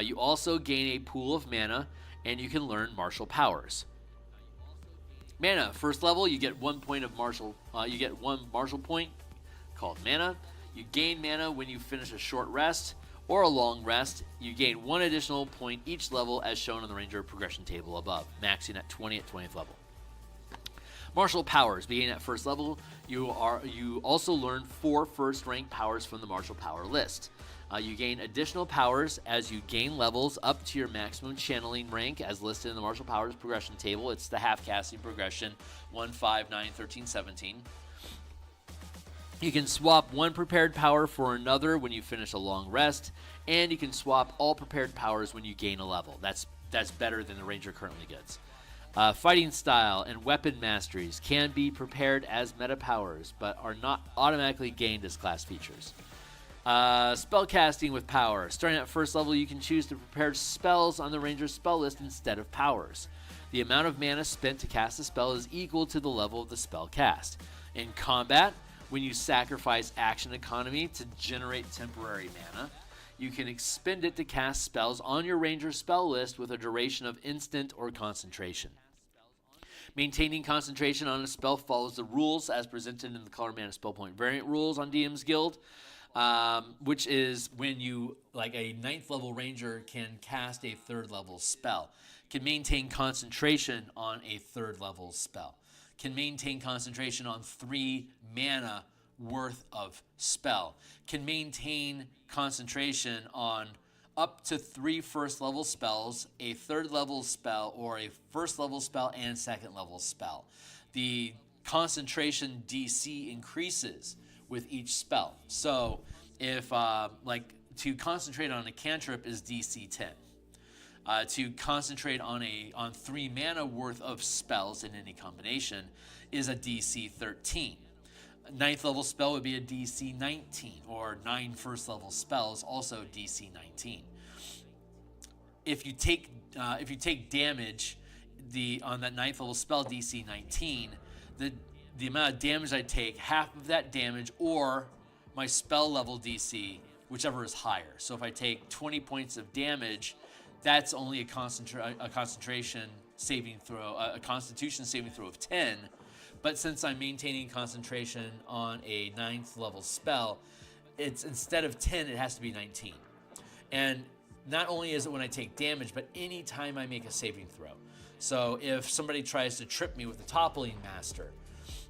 You also gain a pool of mana, and you can learn martial powers. Mana. First level, you get 1 point of martial. You get 1 martial point called mana. You gain mana when you finish a short rest or a long rest. You gain 1 additional point each level, as shown on the Ranger progression table above, maxing at 20 at 20th level. Martial powers. Beginning at first level, you also learn 4 first rank powers from the martial power list. You gain additional powers as you gain levels up to your maximum channeling rank, as listed in the martial powers progression table. It's the half casting progression 1, 5, 9, 13, 17. You can swap 1 prepared power for another when you finish a long rest, and you can swap all prepared powers when you gain a level. That's better than the Ranger currently gets. Fighting style and weapon masteries can be prepared as meta powers, but are not automatically gained as class features. Spellcasting with power. Starting at first level, you can choose to prepare spells on the Ranger's spell list instead of powers. The amount of mana spent to cast a spell is equal to the level of the spell cast. In combat, when you sacrifice action economy to generate temporary mana, you can expend it to cast spells on your Ranger's spell list with a duration of instant or concentration. Maintaining concentration on a spell follows the rules as presented in the color mana spell point variant rules on DMsGuild, which is when you, like a 9th level Ranger, can cast a 3rd level spell, can maintain concentration on a 3rd level spell, can maintain concentration on 3 mana worth of spell, can maintain concentration on up to 3 first level spells, a 3rd level spell, or a 1st level spell and 2nd level spell. The concentration DC increases with each spell. So if to concentrate on a cantrip is DC 10. To concentrate on 3 mana worth of spells in any combination is a DC 13. Ninth level spell would be a DC 19, or 9 first level spells also DC 19. If you take damage on that ninth level spell DC 19, the amount of damage I take, half of that damage or my spell level DC, whichever is higher. So if I take 20 points of damage, that's only a concentration saving throw, a Constitution saving throw of 10. But since I'm maintaining concentration on a 9th level spell, it's instead of 10, it has to be 19. And not only is it when I take damage, but any time I make a saving throw. So if somebody tries to trip me with the toppling mastery,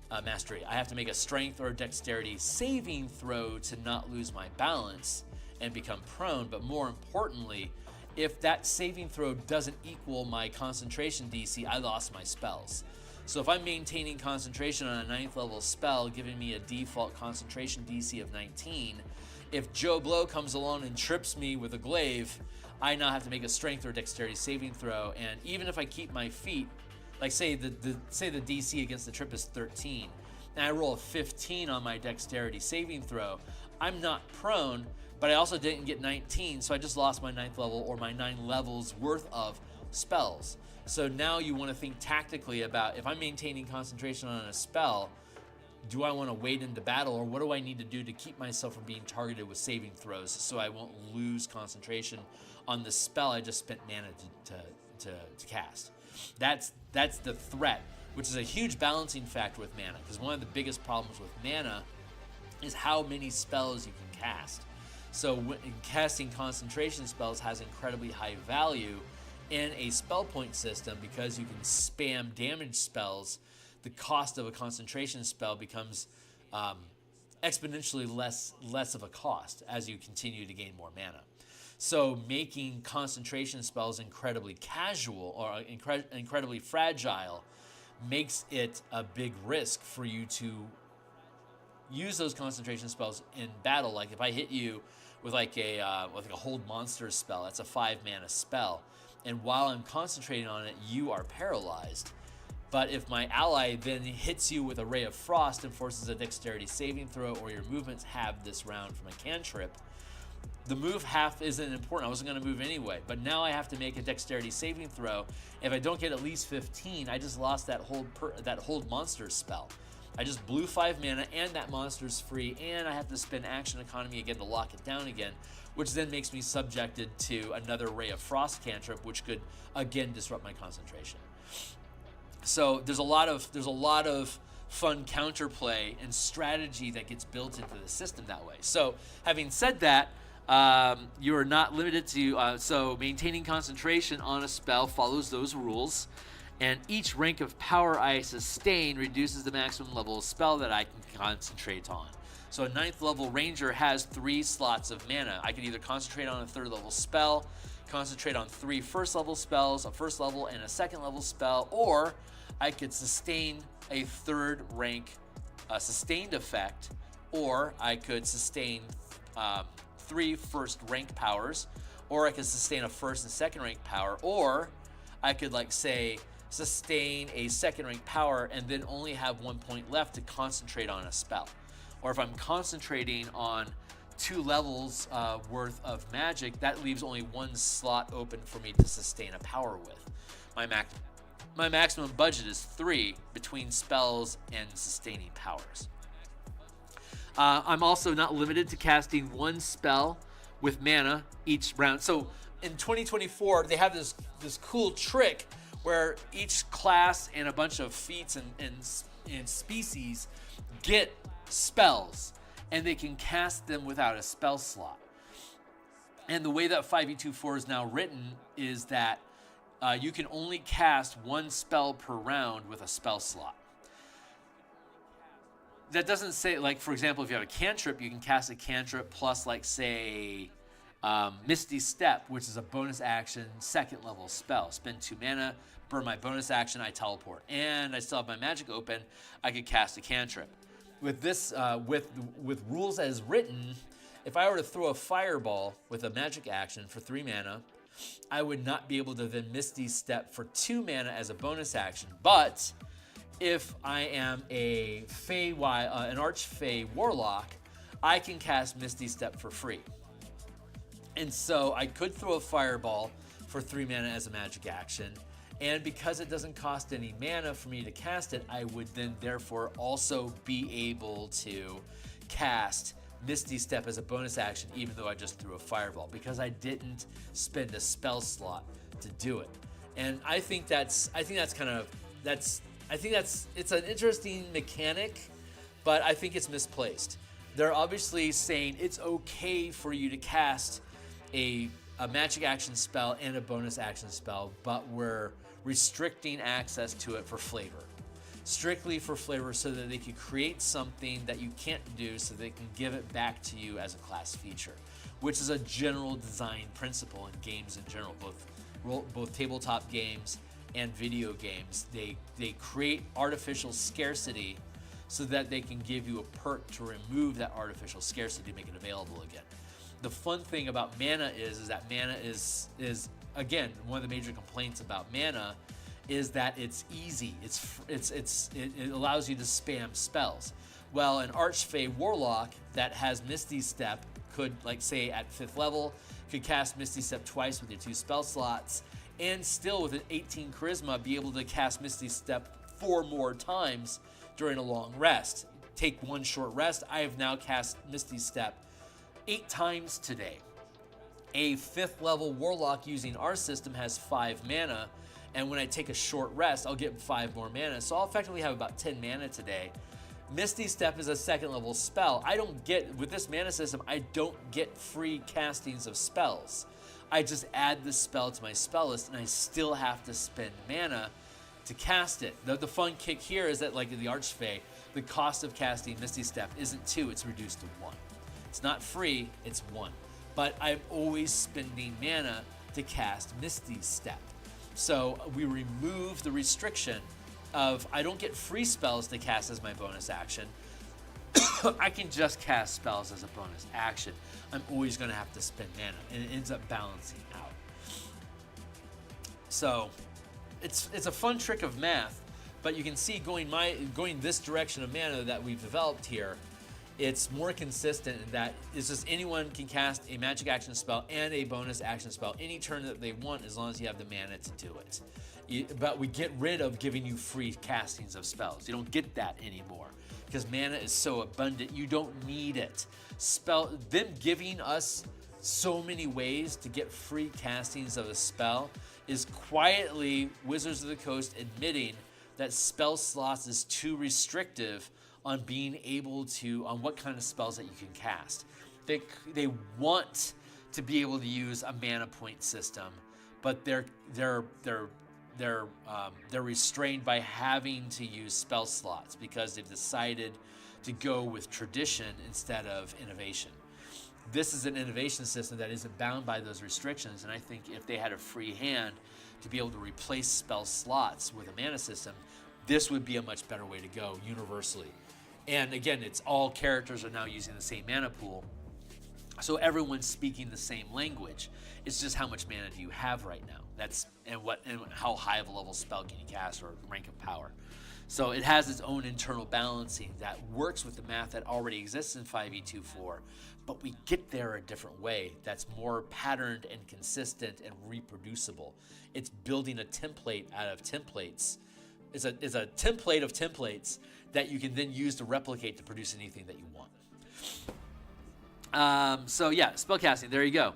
I have to make a strength or a dexterity saving throw to not lose my balance and become prone. But more importantly, if that saving throw doesn't equal my concentration DC, I lost my spells. So if I'm maintaining concentration on a 9th level spell, giving me a default concentration DC of 19, if Joe Blow comes along and trips me with a glaive, I now have to make a strength or dexterity saving throw. And even if I keep my feet, like say the DC against the trip is 13, and I roll a 15 on my dexterity saving throw, I'm not prone, but I also didn't get 19, so I just lost my 9th level or my 9 levels worth of spells. So now you want to think tactically about, if I'm maintaining concentration on a spell, do I want to wade into battle, or what do I need to do to keep myself from being targeted with saving throws so I won't lose concentration on the spell I just spent mana to cast? That's the threat, which is a huge balancing factor with mana, because one of the biggest problems with mana is how many spells you can cast. So casting concentration spells has incredibly high value in a spell point system, because you can spam damage spells. The cost of a concentration spell becomes exponentially less of a cost as you continue to gain more mana. So making concentration spells incredibly casual or incredibly fragile makes it a big risk for you to use those concentration spells in battle. Like if I hit you with like a hold monster spell, that's a 5 mana spell, and while I'm concentrating on it, you are paralyzed. But if my ally then hits you with a Ray of Frost and forces a dexterity saving throw, or your movements have this round from a cantrip, the move half isn't important. I wasn't going to move anyway, but now I have to make a dexterity saving throw. If I don't get at least 15, I just lost that hold monster spell. I just blew 5 mana, and that monster's free, and I have to spend action economy again to lock it down again, which then makes me subjected to another Ray of Frost cantrip, which could again disrupt my concentration. So there's a lot of fun counterplay and strategy that gets built into the system that way. So having said that, you are not limited to, so maintaining concentration on a spell follows those rules, and each rank of power I sustain reduces the maximum level of spell that I can concentrate on. So a 9th level ranger has 3 slots of mana. I can either concentrate on a 3rd level spell, concentrate on 3 first level spells, a 1st level and a 2nd level spell, or I could sustain a 3rd rank sustained effect, or I could sustain 3 first rank powers, or I could sustain a 1st and 2nd rank power, or I could, like, say, sustain a 2nd rank power and then only have 1 point left to concentrate on a spell. Or if I'm concentrating on 2 levels worth of magic, that leaves only 1 slot open for me to sustain a power with. My maximum budget is 3 between spells and sustaining powers. I'm also not limited to casting 1 spell with mana each round. So in 2024, they have this cool trick where each class and a bunch of feats and species get spells, and they can cast them without a spell slot. And the way that 5e24 is now written is that you can only cast 1 spell per round with a spell slot. That doesn't say, like, for example, if you have a cantrip, you can cast a cantrip plus, like, say, Misty Step, which is a bonus action 2nd level spell. Spend 2 mana, burn my bonus action, I teleport. And I still have my magic open, I could cast a cantrip. With this, with rules as written, if I were to throw a fireball with a magic action for 3 mana, I would not be able to then Misty Step for 2 mana as a bonus action. But if I am an Archfey Warlock, I can cast Misty Step for free. And so I could throw a Fireball for 3 mana as a magic action. And because it doesn't cost any mana for me to cast it, I would then therefore also be able to cast Misty Step as a bonus action, even though I just threw a Fireball, because I didn't spend a spell slot to do it. And I think it's an interesting mechanic, but I think it's misplaced. They're obviously saying it's okay for you to cast a magic action spell and a bonus action spell, but we're restricting access to it for flavor. Strictly for flavor, so that they can create something that you can't do, so they can give it back to you as a class feature, which is a general design principle in games in general, both tabletop games and video games. They create artificial scarcity so that they can give you a perk to remove that artificial scarcity to make it available again. The fun thing about mana is that mana is again, one of the major complaints about mana is that it's easy. It allows you to spam spells. Well, an Archfey Warlock that has Misty Step could, like say at 5th level, could cast Misty Step twice with your 2 spell slots, and still with an 18 charisma be able to cast Misty Step 4 more times during a long rest. Take 1 short rest. I have now cast Misty Step 8 times today. A 5th level Warlock using our system has 5 mana, and when I take a short rest, I'll get 5 more mana. So I'll effectively have about 10 mana today. Misty Step is a 2nd level spell. With this mana system, I don't get free castings of spells. I just add the spell to my spell list, and I still have to spend mana to cast it. The fun kick here is that, like in the Archfey, the cost of casting Misty Step isn't 2, it's reduced to 1. It's not free, it's 1. But I'm always spending mana to cast Misty Step. So we remove the restriction of I don't get free spells to cast as my bonus action. I can just cast spells as a bonus action. I'm always going to have to spend mana, and it ends up balancing out. So it's a fun trick of math, but you can see going this direction of mana that we've developed here, it's more consistent in that it's just anyone can cast a magic action spell and a bonus action spell any turn that they want, as long as you have the mana to do it. But we get rid of giving you free castings of spells. You don't get that anymore because mana is so abundant. You don't need it. Them giving us so many ways to get free castings of a spell is quietly Wizards of the Coast admitting that spell slots is too restrictive on being able to, on what kind of spells that you can cast. They want to be able to use a mana point system, but they're restrained by having to use spell slots because they've decided to go with tradition instead of innovation. This is an innovation system that isn't bound by those restrictions, and I think if they had a free hand to be able to replace spell slots with a mana system, this would be a much better way to go universally. And again, it's all characters are now using the same mana pool, so everyone's speaking the same language. It's just how much mana do you have right now? And how high of a level spell can you cast, or rank of power. So it has its own internal balancing that works with the math that already exists in 5e24, but we get there a different way that's more patterned and consistent and reproducible. It's building a template out of templates. It's a template of templates that you can then use to replicate to produce anything that you want. So yeah, spellcasting, there you go.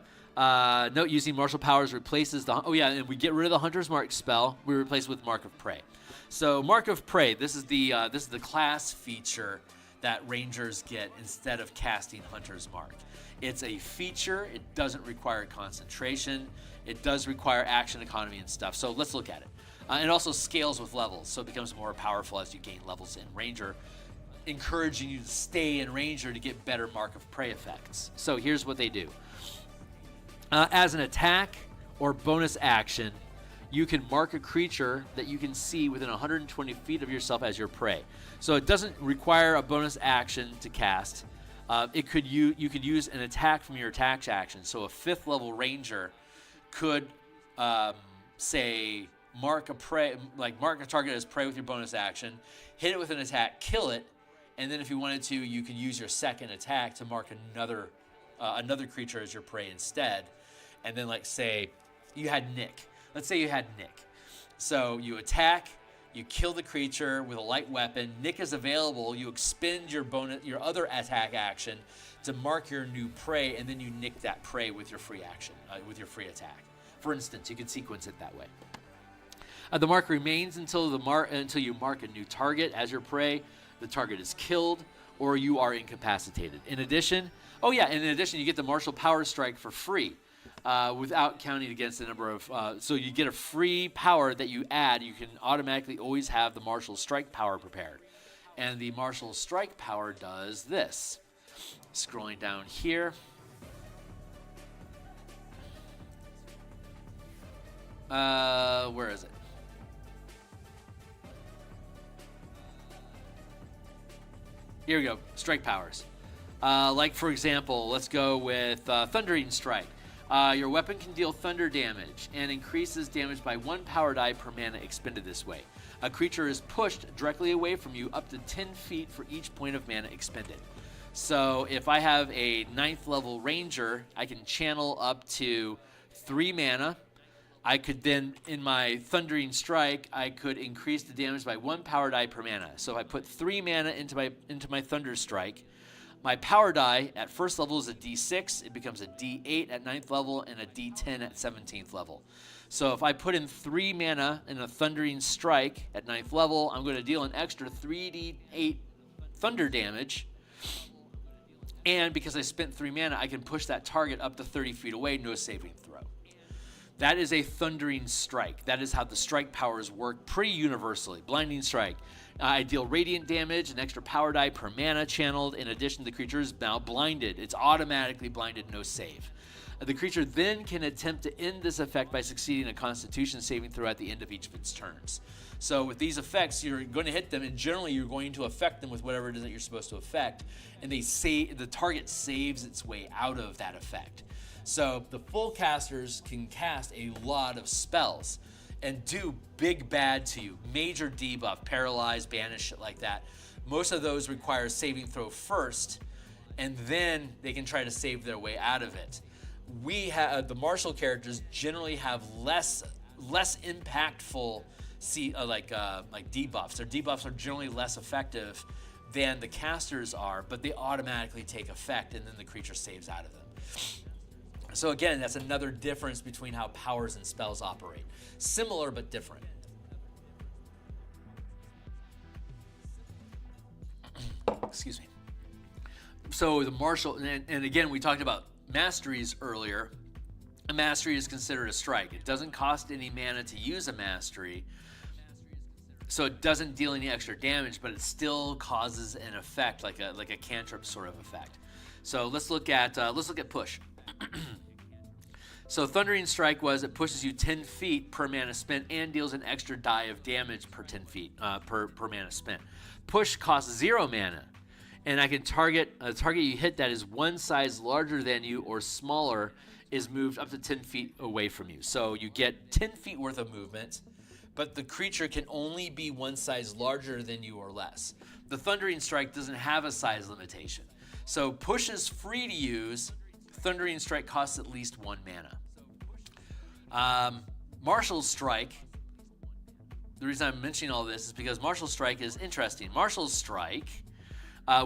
Note, using martial powers replaces and we get rid of the Hunter's Mark spell. We replace it with Mark of Prey. So Mark of Prey, this is the class feature that Rangers get instead of casting Hunter's Mark. It's a feature. It doesn't require concentration. It does require action economy and stuff. So let's look at it. It also scales with levels, so it becomes more powerful as you gain levels in Ranger, encouraging you to stay in Ranger to get better Mark of Prey effects. So here's what they do. As an attack or bonus action, you can mark a creature that you can see within 120 feet of yourself as your prey. So it doesn't require a bonus action to cast. You could use an attack from your attack action. So a 5th level Ranger could say mark a prey, like mark a target as prey with your bonus action, hit it with an attack, kill it, and then if you wanted to, you could use your second attack to mark another creature as your prey instead. And then, like, say you had Nick. Let's say you had Nick. So you attack, you kill the creature with a light weapon. Nick is available. You expend your other attack action to mark your new prey, and then you nick that prey with your free action, with your free attack. For instance, you could sequence it that way. The mark remains until you mark a new target as your prey. The target is killed, or you are incapacitated. In addition, you get the martial power strike for free, without counting against the number of. So you get a free power that you add. You can automatically always have the martial strike power prepared, and the martial strike power does this. Scrolling down here. Where is it? Here we go, strike powers. Like, for example, let's go with Thundering Strike. Your weapon can deal thunder damage and increases damage by 1 power die per mana expended this way. A creature is pushed directly away from you up to 10 feet for each point of mana expended. So if I have a 9th level ranger, I can channel up to 3 mana. I could then, in my Thundering Strike, I could increase the damage by 1 power die per mana. So if I put 3 mana into my Thunder Strike, my power die at first level is a D6, it becomes a D8 at 9th level, and a D10 at 17th level. So if I put in 3 mana in a Thundering Strike at 9th level, I'm going to deal an extra 3d8 thunder damage. And because I spent 3 mana, I can push that target up to 30 feet away, no saving throw. That is a Thundering Strike. That is how the strike powers work pretty universally. Blinding Strike. I deal radiant damage, an extra power die per mana channeled. In addition, the creature is now blinded. It's automatically blinded, no save. The creature then can attempt to end this effect by succeeding a Constitution saving throw at the end of each of its turns. So with these effects, you're going to hit them, and generally you're going to affect them with whatever it is that you're supposed to affect, and the target saves its way out of that effect. So the full casters can cast a lot of spells and do big bad to you. Major debuff, paralyze, banish, shit like that. Most of those require saving throw first, and then they can try to save their way out of it. We have the martial characters generally have less impactful debuffs. Their debuffs are generally less effective than the casters are, but they automatically take effect, and then the creature saves out of them. So again, that's another difference between how powers and spells operate. Similar but different. Excuse me. So the martial, and again, we talked about masteries earlier. A mastery is considered a strike. It doesn't cost any mana to use a mastery, so it doesn't deal any extra damage, but it still causes an effect, like a cantrip sort of effect. So let's look at push. So Thundering Strike it pushes you 10 feet per mana spent and deals an extra die of damage per 10 feet per mana spent. Push costs 0 mana, and I can target a target you hit that is one size larger than you or smaller is moved up to 10 feet away from you. So you get 10 feet worth of movement, but the creature can only be one size larger than you or less. The Thundering Strike doesn't have a size limitation. So push is free to use. Thundering Strike costs at least 1 mana. Martial Strike, the reason I'm mentioning all this is because Martial Strike is interesting. Martial Strike,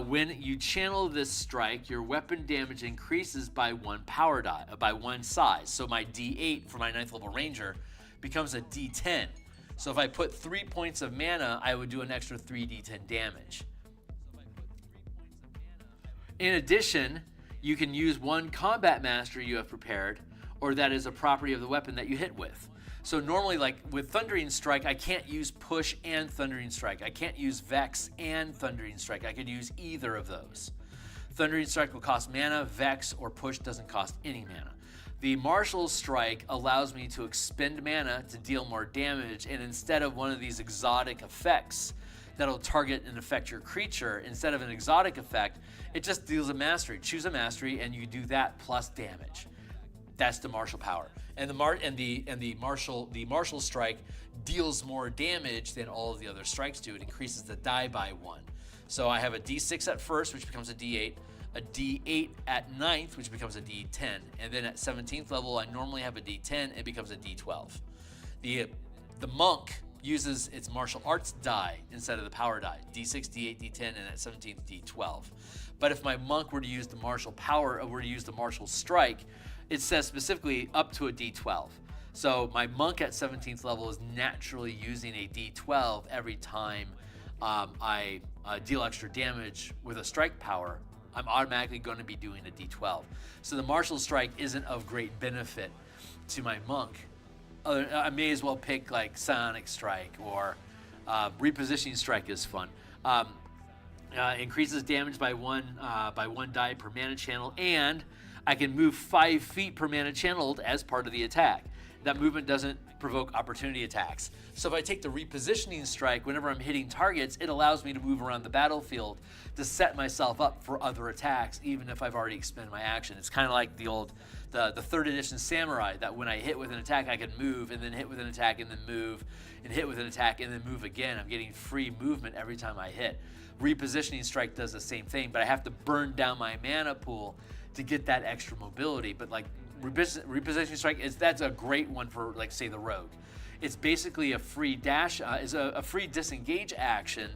when you channel this strike, your weapon damage increases by 1 power die, by 1 size. So my D8 for my 9th level ranger becomes a D10. So if I put 3 points of mana, I would do an extra 3d10 damage. In addition, you can use 1 combat mastery you have prepared, or that is a property of the weapon that you hit with. So normally, like with Thundering Strike, I can't use Push and Thundering Strike. I can't use Vex and Thundering Strike. I could use either of those. Thundering Strike will cost mana, Vex or Push doesn't cost any mana. The Martial Strike allows me to expend mana to deal more damage, and instead of one of these exotic effects that'll target and affect your creature, instead of an exotic effect, it just deals a mastery. Choose a mastery and you do that plus damage. That's the martial power. And the martial strike deals more damage than all of the other strikes do. It increases the die by 1. So I have a D6 at first, which becomes a D8, a D8 at 9th, which becomes a D10, and then at 17th level, I normally have a D10, it becomes a D12. The monk uses its martial arts die instead of the power die, D6, D8, D10, and at 17th, D12. But if my monk were to use the martial power, or were to use the martial strike, it says specifically up to a D12. So my monk at 17th level is naturally using a D12 every time I deal extra damage with a strike power. I'm automatically going to be doing a D12. So the martial strike isn't of great benefit to my monk. I may as well pick like Psionic Strike, or Repositioning Strike is fun. Increases damage by one die per mana channel, and I can move 5 feet per mana channeled as part of the attack. That movement doesn't provoke opportunity attacks. So if I take the Repositioning Strike, whenever I'm hitting targets, it allows me to move around the battlefield to set myself up for other attacks, even if I've already expended my action. It's kind of like the old, the 3rd edition Samurai, that when I hit with an attack, I can move, and then hit with an attack, and then move, and hit with an attack, and then move again. I'm getting free movement every time I hit. Repositioning Strike does the same thing, but I have to burn down my mana pool to get that extra mobility. But like Repositioning Strike, that's a great one for, like, say, the rogue. It's basically a free dash, is a free disengage action,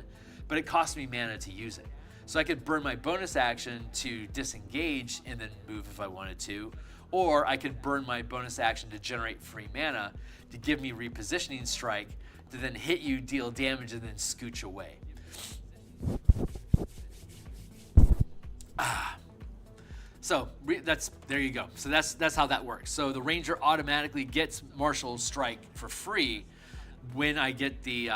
but it costs me mana to use it. So I could burn my bonus action to disengage and then move if I wanted to, or I could burn my bonus action to generate free mana to give me Repositioning Strike to then hit you, deal damage, and then scooch away. So there you go. So that's how that works. So the ranger automatically gets martial strike for free when I get the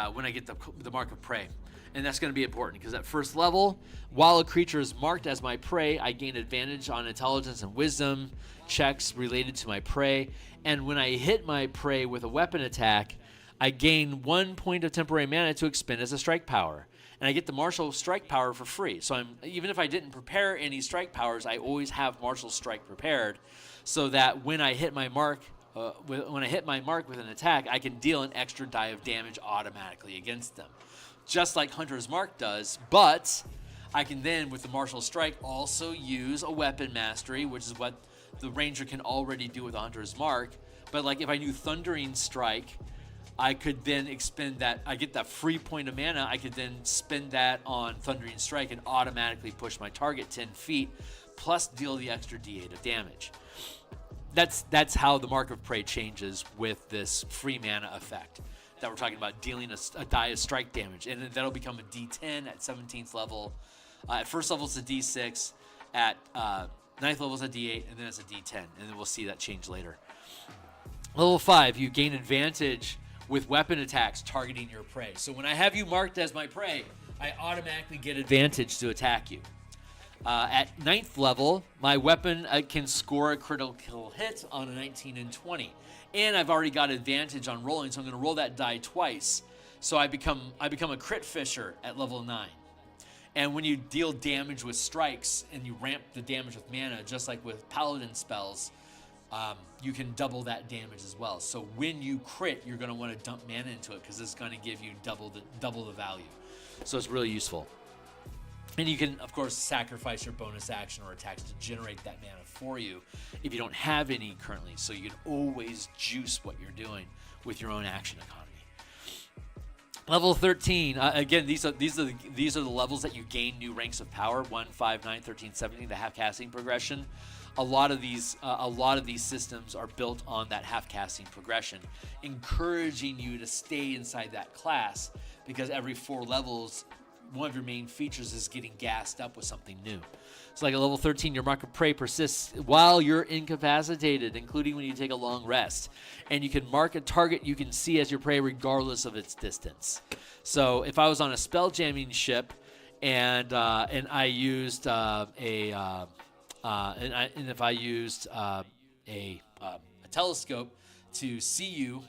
mark of prey, and that's going to be important because at first level, while a creature is marked as my prey, I gain advantage on intelligence and wisdom checks related to my prey, and when I hit my prey with a weapon attack, I gain 1 point of temporary mana to expend as a strike power. And I get the martial strike power for free. So even if I didn't prepare any strike powers, I always have martial strike prepared, so that when I hit my mark, with an attack, I can deal an extra die of damage automatically against them, just like Hunter's Mark does. But I can then, with the martial strike, also use a weapon mastery, which is what the ranger can already do with a Hunter's Mark. But like if I knew Thundering Strike, I could then expend that. I get that free point of mana. I could then spend that on Thundering Strike and automatically push my target 10 feet, plus deal the extra D8 of damage. That's how the Mark of Prey changes with this free mana effect that we're talking about, dealing a die of strike damage. And then that'll become a D10 at 17th level. At first level, it's a D6. At 9th level, it's a D8, and then it's a D10. And then we'll see that change later. Level 5, you gain advantage with weapon attacks targeting your prey. So when I have you marked as my prey, I automatically get advantage to attack you. At 9th level, my weapon can score a critical hit on a 19 and 20. And I've already got advantage on rolling, so I'm going to roll that die twice. So I become a crit fisher at level 9. And when you deal damage with strikes and you ramp the damage with mana, just like with paladin spells, you can double that damage as well. So when you crit, you're going to want to dump mana into it because it's going to give you double the value. So it's really useful. And you can, of course, sacrifice your bonus action or attacks to generate that mana for you if you don't have any currently. So you can always juice what you're doing with your own action economy. Level 13. Again, these are the levels that you gain new ranks of power. 1, 5, 9, 13, 17. The half casting progression. A lot of these systems are built on that half casting progression, encouraging you to stay inside that class because every 4 levels, one of your main features is getting gassed up with something new. So like at level 13, your Mark of Prey persists while you're incapacitated, including when you take a long rest. And you can mark a target you can see as your prey regardless of its distance. So if I was on a spelljamming ship and I used if I used a telescope to see you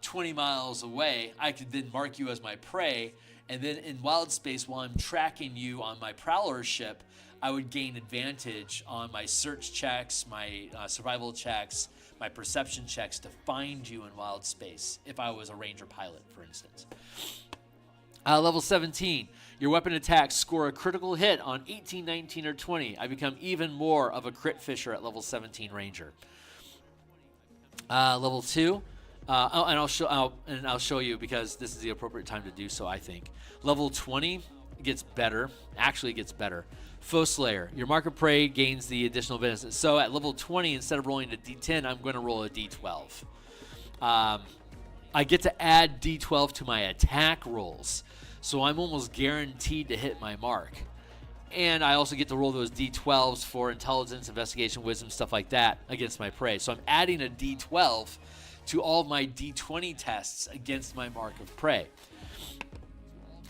20 miles away, I could then mark you as my prey, and then in wild space, while I'm tracking you on my prowler ship, I would gain advantage on my search checks, my survival checks, my perception checks to find you in wild space if I was a ranger pilot, for instance. Level 17, your weapon attacks score a critical hit on 18, 19, or 20. I become even more of a crit fisher at level 17 ranger. Level 2, I'll show you because this is the appropriate time to do so, I think. Level 20 gets better, actually gets better. Foe Slayer, your mark of prey gains the additional benefits. So at level 20, instead of rolling a d10, I'm going to roll a d12. I get to add d12 to my attack rolls, so I'm almost guaranteed to hit my mark. And I also get to roll those d12s for intelligence, investigation, wisdom, stuff like that against my prey. So I'm adding a d12 to all of my d20 tests against my mark of prey.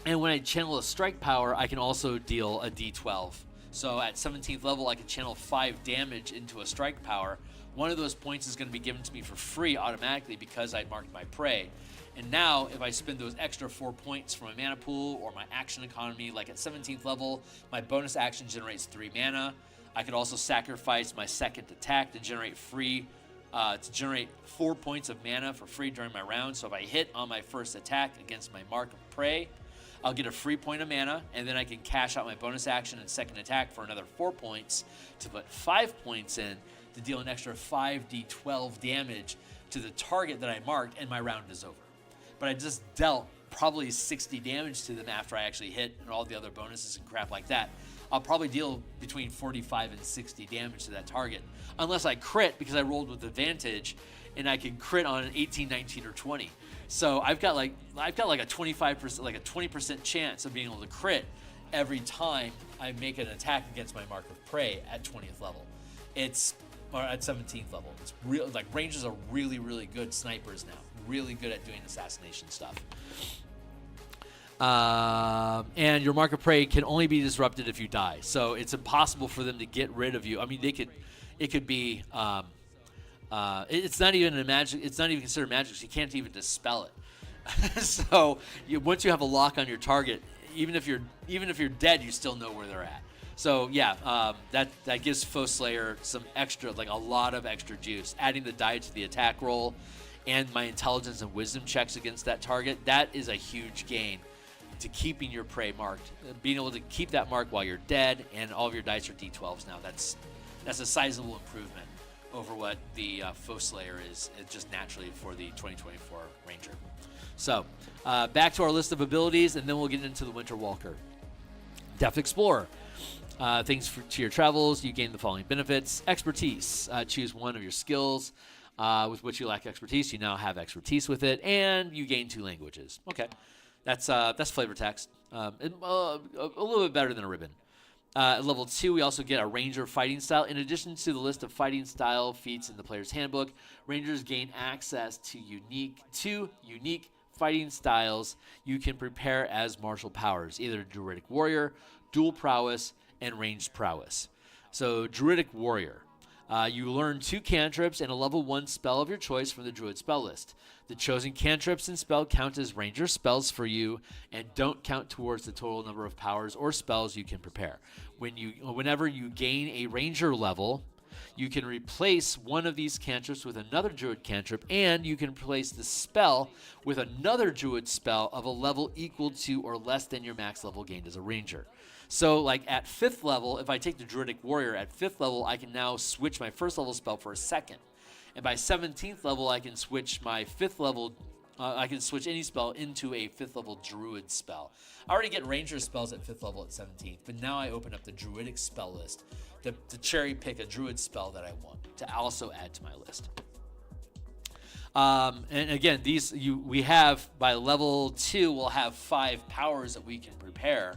And when I channel a strike power, I can also deal a d12. So at 17th level, I can channel 5 damage into a strike power. One of those points is going to be given to me for free automatically because I marked my prey. And now, if I spend those extra 4 points from my mana pool or my action economy, like at 17th level, my bonus action generates 3 mana. I could also sacrifice my second attack to generate 4 points of mana for free during my round. So if I hit on my first attack against my mark of prey, I'll get a free point of mana, and then I can cash out my bonus action and second attack for another 4 points to put 5 points in to deal an extra 5d12 damage to the target that I marked, and my round is over. But I just dealt probably 60 damage to them after I actually hit and all the other bonuses and crap like that. I'll probably deal between 45 and 60 damage to that target, unless I crit because I rolled with advantage, and I can crit on an 18, 19, or 20. So I've got like a 25%, like a 20% chance of being able to crit every time I make an attack against my mark of prey at 20th level. Or at 17th level. It's real. Like rangers are really, really good snipers now. Really good at doing assassination stuff. And your mark of prey can only be disrupted if you die. So it's impossible for them to get rid of you. I mean, it could be. It's not even a magic. It's not even considered magic. So you can't even dispel it. So once you have a lock on your target, even if you're dead, you still know where they're at. So yeah, that gives Foe Slayer some extra, like a lot of extra juice. Adding the die to the attack roll, and my intelligence and wisdom checks against that target. That is a huge gain to keeping your prey marked. Being able to keep that mark while you're dead, and all of your dice are d12s now. That's a sizable improvement over what the Foe Slayer is just naturally for the 2024 Ranger. So, back to our list of abilities, and then we'll get into the Winter Walker. Depth Explorer. Things to your travels, you gain the following benefits. Expertise. Choose one of your skills with which you lack expertise. You now have expertise with it, and you gain 2 languages. Okay, that's flavor text. A little bit better than a ribbon. At level 2, we also get a Ranger fighting style. In addition to the list of fighting style feats in the player's handbook, Rangers gain access to unique fighting styles you can prepare as martial powers, either Druidic Warrior, Dual Prowess, and Ranged Prowess. So, Druidic Warrior. You learn 2 cantrips and a level 1 spell of your choice from the Druid spell list. The chosen cantrips and spell count as Ranger spells for you and don't count towards the total number of powers or spells you can prepare. Whenever you gain a Ranger level, you can replace one of these cantrips with another Druid cantrip, and you can replace the spell with another Druid spell of a level equal to or less than your max level gained as a Ranger. So, like at 5th level, if I take the Druidic Warrior at 5th level, I can now switch my 1st level spell for a 2nd. And by 17th level, I can switch my 5th level. I can switch any spell into a 5th level Druid spell. I already get Ranger spells at 5th level at 17th, but now I open up the Druidic spell list to cherry pick a Druid spell that I want to also add to my list. And again, we have by level 2, we'll have 5 powers that we can prepare.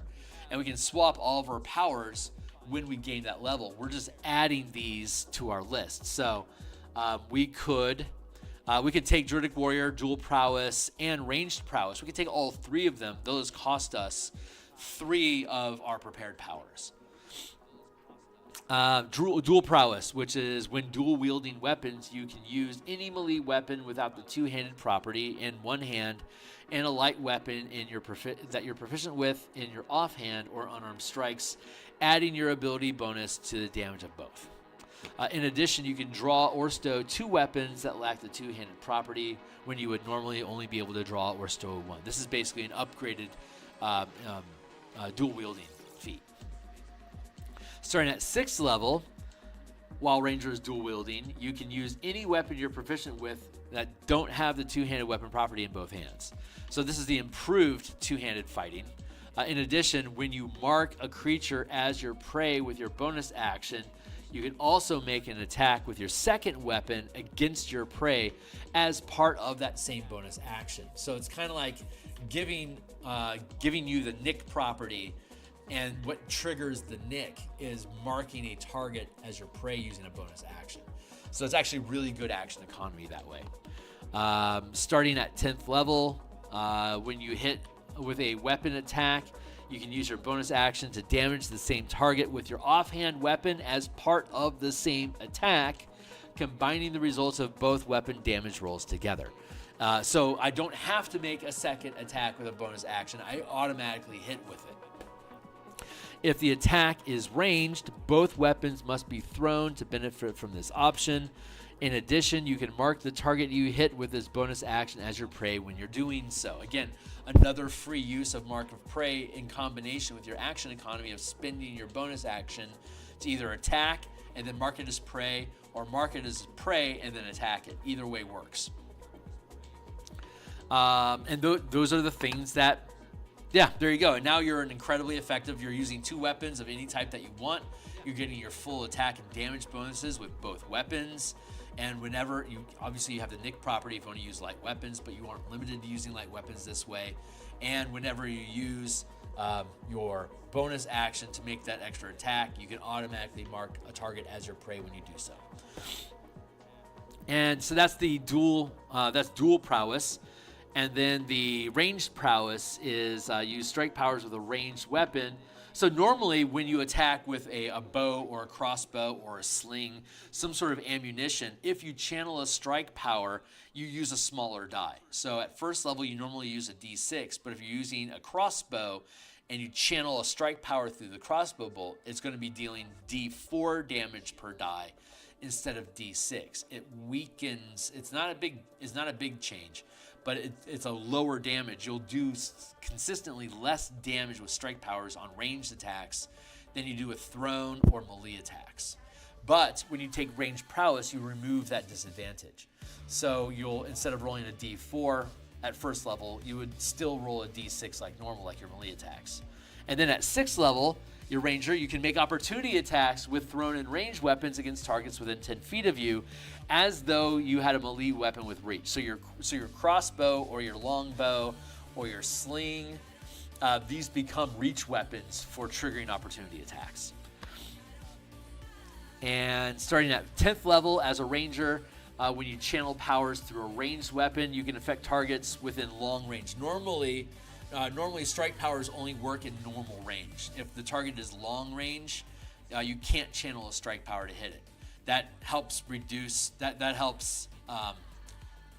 And we can swap all of our powers when we gain that level. We're just adding these to our list. So we could take Druidic Warrior, Dual Prowess, and Ranged Prowess. We could take all 3 of them. Those cost us 3 of our prepared powers. Dual prowess, which is when dual wielding weapons, you can use any melee weapon without the two-handed property in one hand, and a light weapon in your that you're proficient with in your offhand or unarmed strikes, adding your ability bonus to the damage of both. In addition, you can draw or stow two weapons that lack the two-handed property when you would normally only be able to draw or stow one. This is basically an upgraded dual wielding feat. Starting at 6th level, while Ranger is dual wielding, you can use any weapon you're proficient with that don't have the two-handed weapon property in both hands. So this is the improved two-handed fighting. In addition, when you mark a creature as your prey with your bonus action, you can also make an attack with your second weapon against your prey as part of that same bonus action. So it's kind of like giving you the nick property, and what triggers the nick is marking a target as your prey using a bonus action. So it's actually really good action economy that way. Starting at 10th level, when you hit with a weapon attack, you can use your bonus action to damage the same target with your offhand weapon as part of the same attack, combining the results of both weapon damage rolls together. So I don't have to make a second attack with a bonus action. I automatically hit with it. If the attack is ranged, both weapons must be thrown to benefit from this option. In addition, you can mark the target you hit with this bonus action as your prey when you're doing so. Again, another free use of Mark of Prey in combination with your action economy of spending your bonus action to either attack and then mark it as prey, or mark it as prey and then attack it. Either way works. And those are the things that, yeah, there you go. And now you're incredibly effective. You're using two weapons of any type that you want. You're getting your full attack and damage bonuses with both weapons. And whenever you have the nick property if you want to use light weapons, but you aren't limited to using light weapons this way. And whenever you use your bonus action to make that extra attack, you can automatically mark a target as your prey when you do so. And so that's the dual prowess. And then the ranged prowess is use strike powers with a ranged weapon. So normally when you attack with a bow or a crossbow or a sling, some sort of ammunition, if you channel a strike power, you use a smaller die. So at first level, you normally use a D6, but if you're using a crossbow and you channel a strike power through the crossbow bolt, it's going to be dealing D4 damage per die instead of D6. It weakens. It's not a big change, but it's a lower damage. You'll do consistently less damage with strike powers on ranged attacks than you do with thrown or melee attacks. But when you take ranged prowess, you remove that disadvantage. So you'll, instead of rolling a D4 at first level, you would still roll a D6 like normal, like your melee attacks. And then at 6th level, your ranger, you can make opportunity attacks with thrown and ranged weapons against targets within 10 feet of you, as though you had a melee weapon with reach. So your crossbow or your longbow or your sling, these become reach weapons for triggering opportunity attacks. And starting at 10th level as a ranger, when you channel powers through a ranged weapon, you can affect targets within long range. Normally strike powers only work in normal range. If the target is long range, you can't channel a strike power to hit it. That helps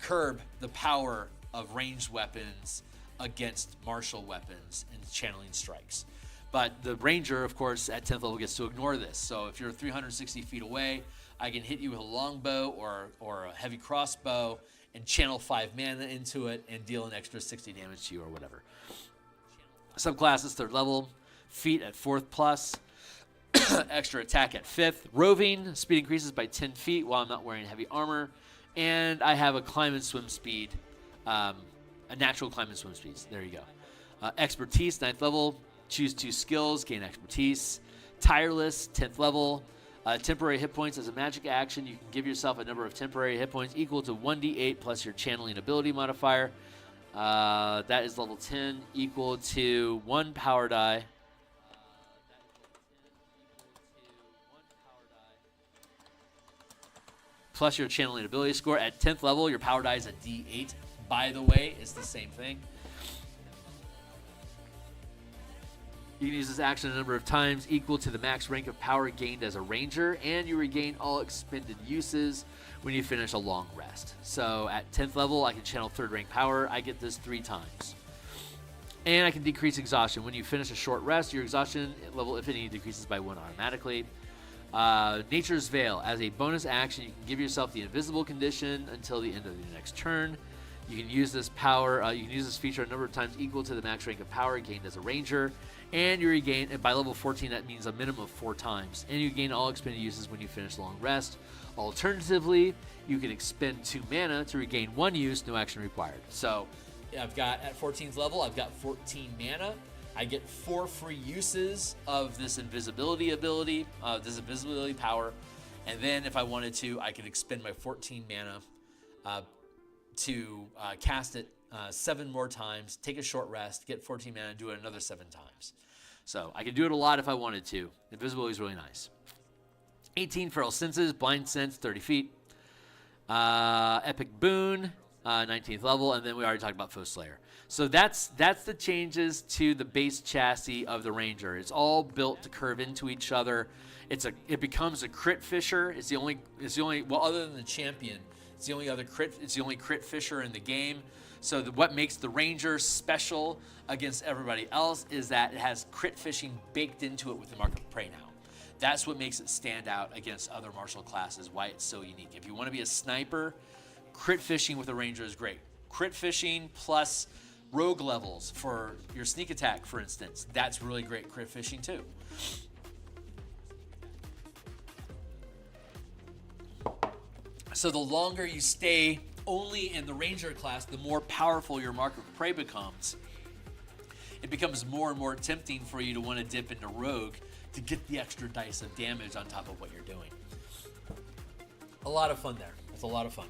curb the power of ranged weapons against martial weapons and channeling strikes. But the ranger, of course, at 10th level gets to ignore this. So if you're 360 feet away, I can hit you with a longbow or a heavy crossbow and channel 5 mana into it and deal an extra 60 damage to you or whatever. Subclasses, 3rd level. Feet at 4th plus. Extra attack at 5th. Roving, speed increases by 10 feet while I'm not wearing heavy armor. And I have a climb and swim speed, a natural climb and swim speeds. There you go. Expertise, 9th level. Choose 2 skills, gain expertise. Tireless, 10th level. Temporary hit points as a magic action. You can give yourself a number of temporary hit points equal to 1d8 plus your channeling ability modifier. That is level 10, equal to 1 power die. Plus your channeling ability score. At 10th level, your power die is a d8. By the way, it's the same thing. You can use this action a number of times equal to the max rank of power gained as a ranger, and you regain all expended uses when you finish a long rest. So at 10th level, I can channel 3rd rank power. I get this 3 times. And I can decrease exhaustion. When you finish a short rest, your exhaustion level, if any, decreases by 1 automatically. Nature's Veil. As a bonus action, you can give yourself the invisible condition until the end of the next turn. You can use this power. You can use this feature a number of times equal to the max rank of power gained as a ranger, and you regain. And by level 14, that means a minimum of 4 times. And you gain all expended uses when you finish a long rest. Alternatively, you can expend 2 mana to regain 1 use, no action required. So, I've got at 14th level, I've got 14 mana. I get 4 free uses of this invisibility ability, this invisibility power, and then if I wanted to, I could expend my 14 mana to cast it 7 more times, take a short rest, get 14 mana, and do it another 7 times. So I could do it a lot if I wanted to. Invisibility is really nice. 18 Feral Senses, Blind Sense, 30 feet. Epic Boon, 19th level, and then we already talked about Foe Slayer. So that's the changes to the base chassis of the Ranger. It's all built to curve into each other. It becomes a crit fisher. It's the only well, other than the champion, it's the only crit fisher in the game. So what makes the Ranger special against everybody else is that it has crit fishing baked into it with the Mark of Prey now. That's what makes it stand out against other martial classes, why it's so unique. If you want to be a sniper, crit fishing with a Ranger is great. Crit fishing plus rogue levels for your sneak attack, for instance. That's really great crit fishing too. So the longer you stay only in the Ranger class, the more powerful your Mark of Prey becomes. It becomes more and more tempting for you to want to dip into Rogue to get the extra dice of damage on top of what you're doing. A lot of fun there. It's a lot of fun.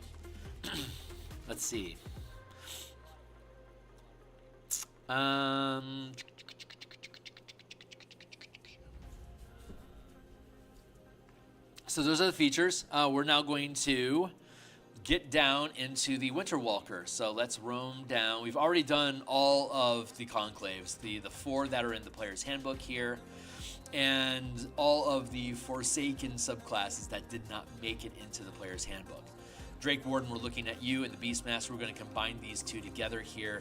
Let's see. So those are the features. We're now going to get down into the Winter Walker. So let's roam down. We've already done all of the conclaves, the 4 that are in the player's handbook here, and all of the Forsaken subclasses that did not make it into the player's handbook. Drakewarden, we're looking at you, and the Beastmaster, we're going to combine these 2 together here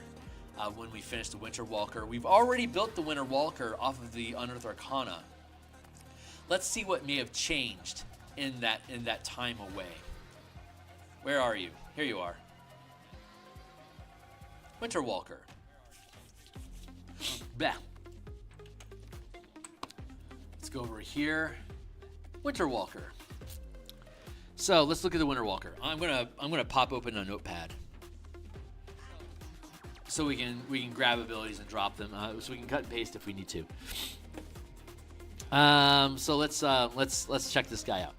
when we finish the Winter Walker. We've already built the Winter Walker off of the Unearthed Arcana. Let's see what may have changed in that time away. Where are you? Here you are. Winter Walker. Bah. Let's go over here. Winter Walker. So let's look at the Winter Walker. I'm gonna pop open a notepad so we can grab abilities and drop them. So we can cut and paste if we need to. So let's check this guy out.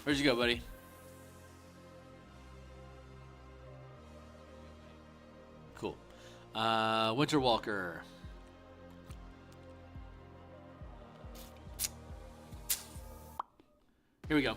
Where'd you go, buddy? Cool. Winter Walker. Here we go.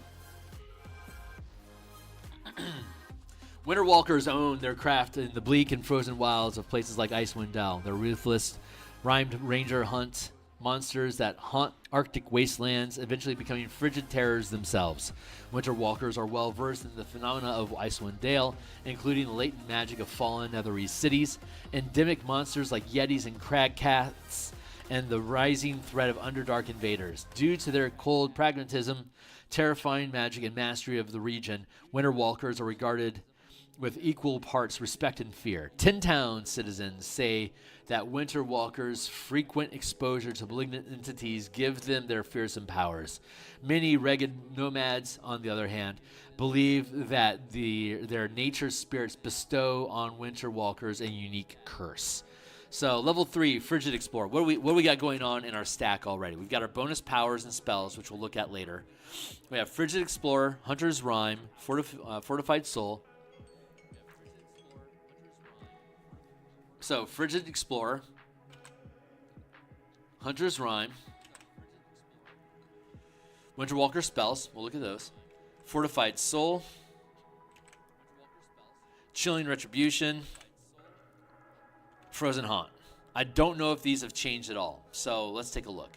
Winter Walkers own their craft in the bleak and frozen wilds of places like Icewind Dale. Their ruthless, rhymed ranger hunt monsters that haunt Arctic wastelands, eventually becoming frigid terrors themselves. Winter Walkers are well versed in the phenomena of Icewind Dale, including the latent magic of fallen Netherese cities, endemic monsters like yetis and crag cats, and the rising threat of Underdark invaders. Due to their cold pragmatism, terrifying magic, and mastery of the region, Winter Walkers are regarded with equal parts respect and fear. Tin Town citizens say that Winter Walkers' frequent exposure to malignant entities give them their fearsome powers. Many ragged nomads, on the other hand, believe that their nature spirits bestow on Winter Walkers a unique curse. So, level 3, Frigid Explorer. What do we got going on in our stack already? We've got our bonus powers and spells, which we'll look at later. We have Frigid Explorer, Hunter's Rhyme, Fortified Soul. So, Frigid Explorer, Hunter's Rhyme, Winter Walker spells. We'll look at those. Fortified Soul, Chilling Retribution, Frozen Haunt. I don't know if these have changed at all. So let's take a look.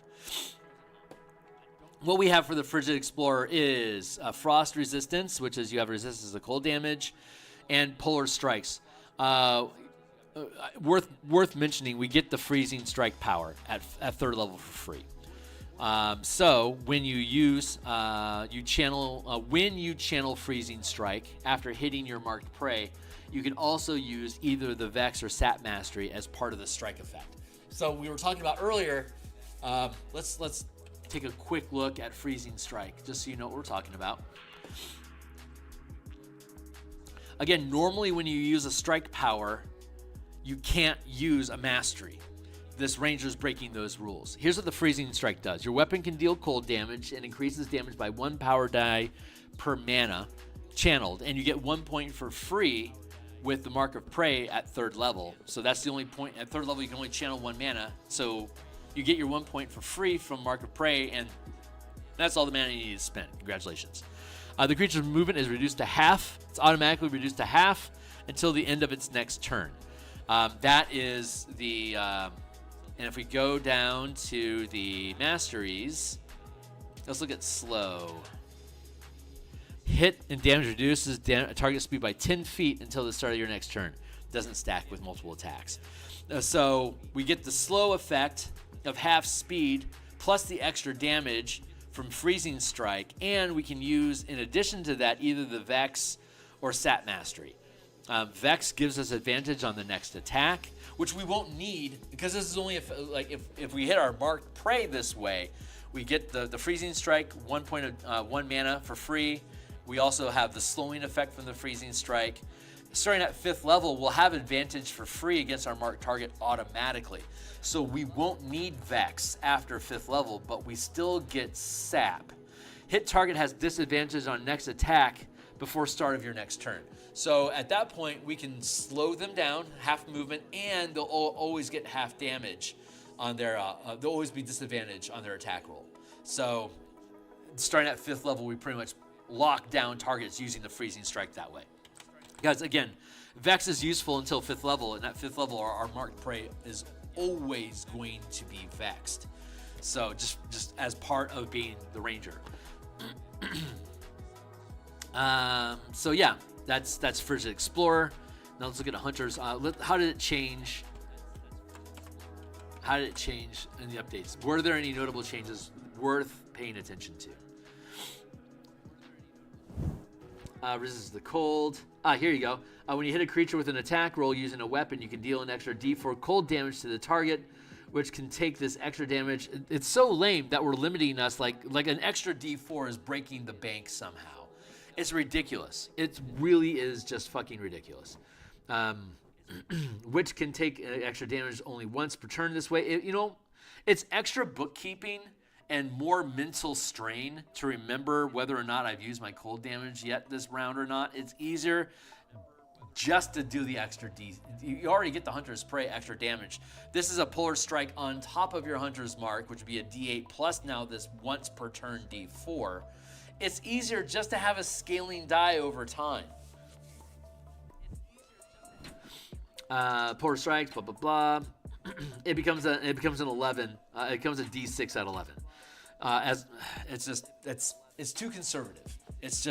What we have for the Frigid Explorer is Frost Resistance, which is you have resistance to cold damage, and Polar Strikes. Worth mentioning, we get the Freezing Strike power at 3rd level for free. So when you use when you channel Freezing Strike after hitting your marked prey, you can also use either the Vex or Sap Mastery as part of the strike effect. So we were talking about earlier. Let's take a quick look at Freezing Strike, just so you know what we're talking about. Again, normally when you use a strike power, you can't use a mastery. This ranger is breaking those rules. Here's what the Freezing Strike does. Your weapon can deal cold damage and increases damage by 1 power die per mana channeled, and you get 1 point for free with the Mark of Prey at 3rd level. So that's the only point. At 3rd level, you can only channel 1 mana. So you get your 1 point for free from Mark of Prey, and that's all the mana you need to spend. Congratulations. The creature's movement is reduced to half. It's automatically reduced to half until the end of its next turn. That is the... and if we go down to the masteries, let's look at slow. Hit and damage reduces target speed by 10 feet until the start of your next turn. Doesn't stack with multiple attacks. So we get the slow effect of half speed plus the extra damage from Freezing Strike, and we can use, in addition to that, either the Vex or Sap Mastery. Vex gives us advantage on the next attack, which we won't need because this is only if we hit our marked prey this way, we get the Freezing Strike, 1 point of 1 mana for free. We also have the slowing effect from the Freezing Strike. Starting at 5th level, we'll have advantage for free against our marked target automatically. So we won't need Vex after 5th level, but we still get Sap. Hit target has disadvantage on next attack before start of your next turn. So at that point, we can slow them down, half movement, and they'll always get half damage on their, they'll always be disadvantaged on their attack roll. So starting at 5th level, we pretty much lock down targets using the Freezing Strike that way. Guys, again, Vex is useful until 5th level, and at 5th level, our marked prey is always going to be vexed. So just as part of being the ranger. So yeah, that's Frigid Explorer. Now let's look at Hunters. How did it change? How did it change in the updates? Were there any notable changes worth paying attention to? Resist the cold. Here you go. When you hit a creature with an attack roll using a weapon, you can deal an extra D4 cold damage to the target, which can take this extra damage. It's so lame that we're limiting us. Like an extra D4 is breaking the bank somehow. It's ridiculous. It really is just fucking ridiculous. Which can take extra damage only once per turn this way. It's extra bookkeeping and more mental strain to remember whether or not I've used my cold damage yet this round or not. It's easier just to do the extra D. You already get the Hunter's Prey extra damage. This is a Polar Strike on top of your Hunter's Mark, which would be a D8 plus now this once per turn D4. It's easier just to have a scaling die over time. Polar Strikes, blah, blah, blah. It becomes an 11. It becomes a D6 at 11. It's too conservative. It's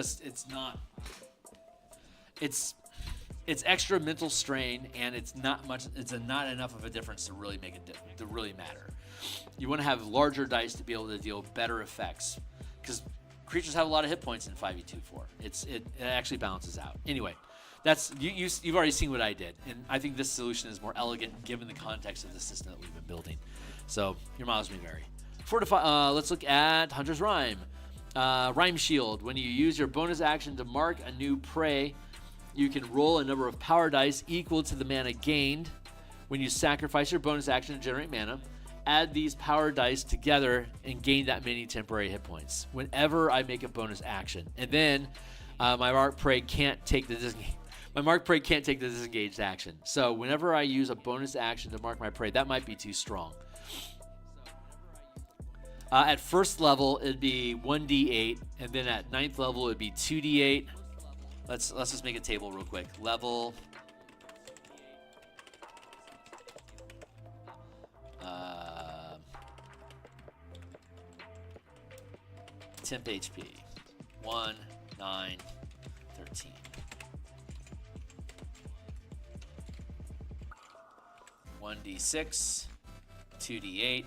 extra mental strain, and it's not enough of a difference to really make to really matter. You want to have larger dice to be able to deal better effects, because creatures have a lot of hit points in 5e24. It actually balances out. Anyway, you've already seen what I did, and I think this solution is more elegant given the context of the system that we've been building. So your mileage may vary. Let's look at Hunter's Rhyme. Rhyme Shield. When you use your bonus action to mark a new prey, you can roll a number of power dice equal to the mana gained. When you sacrifice your bonus action to generate mana, add these power dice together and gain that many temporary hit points whenever I make a bonus action. And then my marked prey can't take the disengaged action. So whenever I use a bonus action to mark my prey, that might be too strong. At 1st level, it'd be 1d8, and then at 9th level, it'd be 2d8. Let's just make a table real quick. Level temp HP. 1, 9, 13. 1d6, 2d8,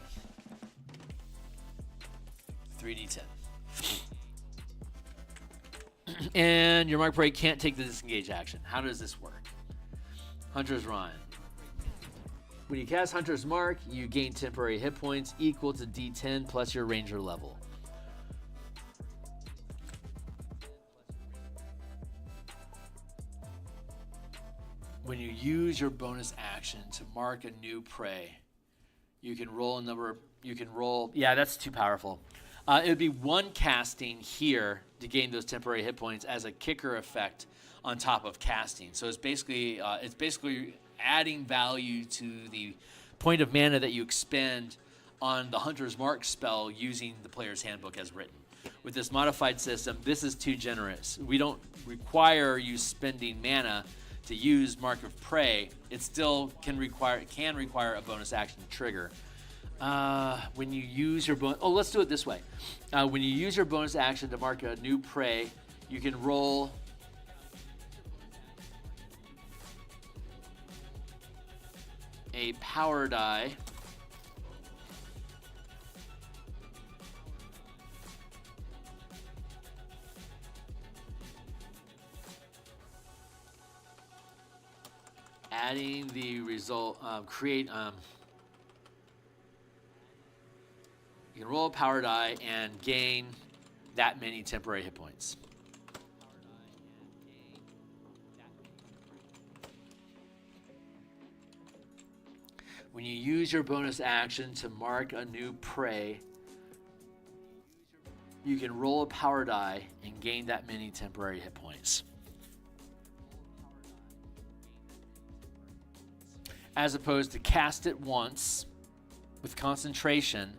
3d10. And your Mark Prey can't take the disengage action. How does this work? Hunter's Rhyme. When you cast Hunter's Mark, you gain temporary hit points equal to D10 plus your Ranger level. When you use your bonus action to mark a new prey, you can roll a number. Yeah, that's too powerful. It would be one casting here to gain those temporary hit points as a kicker effect on top of casting. So it's basically adding value to the point of mana that you expend on the Hunter's Mark spell using the player's handbook as written. With this modified system, this is too generous. We don't require you spending mana to use Mark of Prey. It still can require a bonus action trigger. When you use your bonus, let's do it this way. When you use your bonus action to mark a new prey, you can roll a power die. Adding the result, you can roll a power die and gain that many temporary hit points. When you use your bonus action to mark a new prey, you can roll a power die and gain that many temporary hit points. As opposed to cast it once with concentration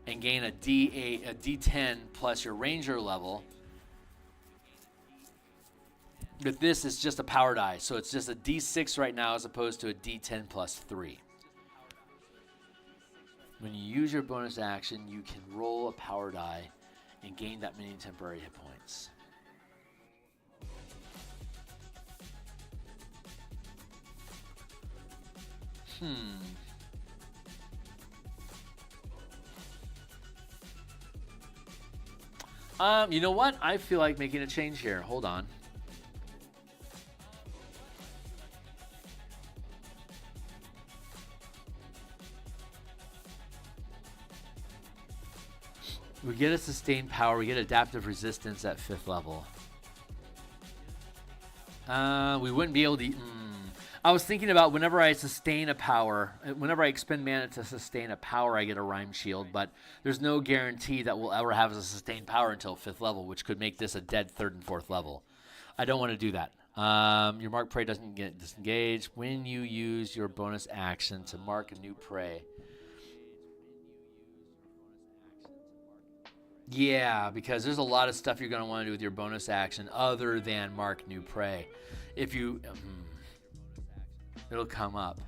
and gain a D8, a D10 plus your Ranger level. But this is just a power die, so it's just a D6 right now as opposed to a D10 plus 3. When you use your bonus action, you can roll a power die and gain that many temporary hit points. You know what? I feel like making a change here. Hold on. We get a sustained power. We get adaptive resistance at 5th level. We wouldn't be able to... I was thinking about whenever I sustain a power, whenever I expend mana to sustain a power, I get a Rhyme Shield, but there's no guarantee that we'll ever have a sustained power until 5th level, which could make this a dead 3rd and 4th level. I don't want to do that. Your Mark Prey doesn't get disengaged. When you use your bonus action to mark a new prey. Yeah, because there's a lot of stuff you're going to want to do with your bonus action other than mark new prey. If you... it'll come up.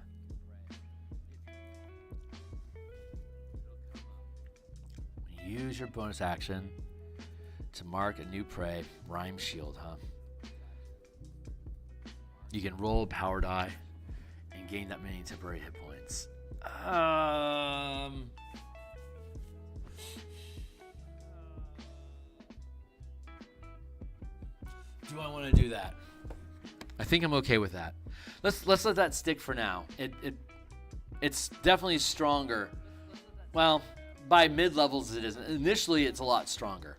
When you use your bonus action to mark a new prey, Rhyme Shield, huh? You can roll a power die and gain that many temporary hit points. Do I want to do that? I think I'm okay with that. Let's let that stick for now. It's definitely stronger. Well, by mid levels it isn't. Initially it's a lot stronger.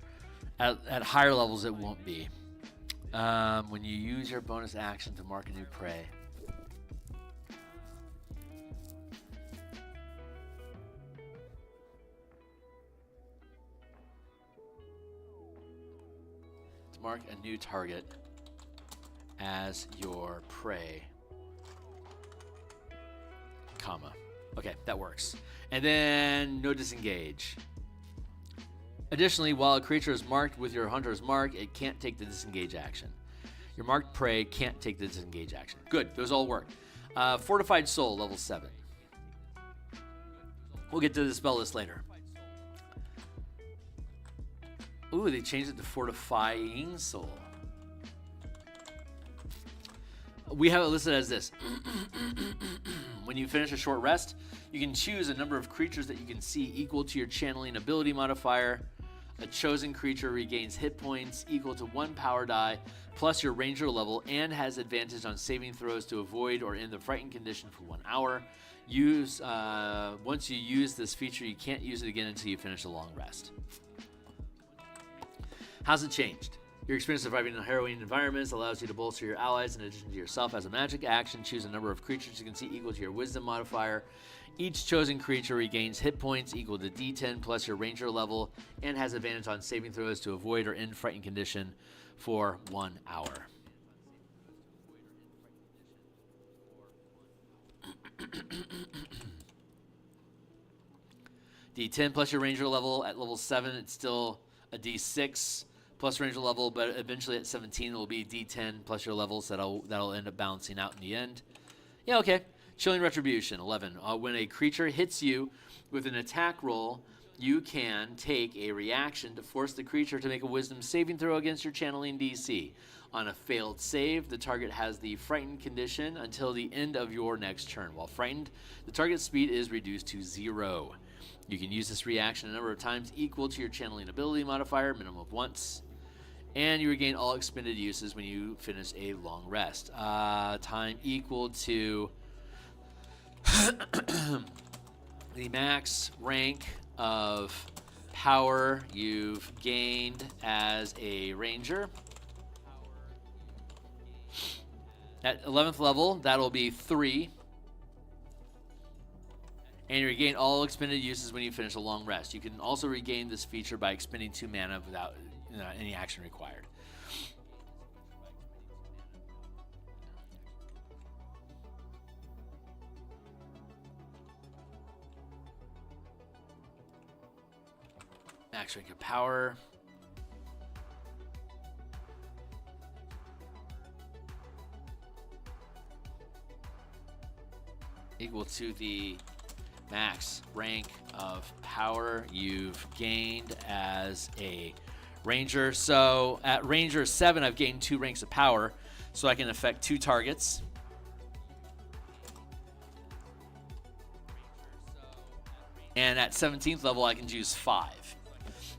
At higher levels it won't be. When you use your bonus action to mark a new prey. To mark a new target as your prey. Comma. Okay, that works. And then no disengage. Additionally, while a creature is marked with your Hunter's Mark, it can't take the disengage action. Your marked prey can't take the disengage action. Good, those all work. Fortified Soul, level 7. We'll get to the spell list later. Ooh, they changed it to Fortifying Soul. We have it listed as this. When you finish a short rest, you can choose a number of creatures that you can see equal to your channeling ability modifier. A chosen creature regains hit points equal to 1 power die plus your ranger level and has advantage on saving throws to avoid or end the frightened condition for 1 hour. Once you use this feature, you can't use it again until you finish a long rest. How's it changed? Your experience surviving in harrowing environments allows you to bolster your allies in addition to yourself. As a magic action, choose a number of creatures you can see equal to your wisdom modifier. Each chosen creature regains hit points equal to D10 plus your ranger level and has advantage on saving throws to avoid or end frightened condition for 1 hour. D10 plus your ranger level. At level 7, it's still a D6 plus ranger level, but eventually at 17 it will be D10 plus your levels. That'll end up balancing out in the end. Yeah, okay. Chilling Retribution, 11. When a creature hits you with an attack roll, you can take a reaction to force the creature to make a wisdom saving throw against your channeling DC. On a failed save, the target has the frightened condition until the end of your next turn. While frightened, the target's speed is reduced to 0. You can use this reaction a number of times equal to your channeling ability modifier, minimum of once. And you regain all expended uses when you finish a long rest. Time equal to the max rank of power you've gained as a ranger. At 11th level, that'll be 3. And you regain all expended uses when you finish a long rest. You can also regain this feature by expending 2 mana without any action required. Max rank of power. Equal to the max rank of power you've gained as a ranger. So at ranger 7, I've gained 2 ranks of power, so I can affect 2 targets. And at 17th level, I can choose 5.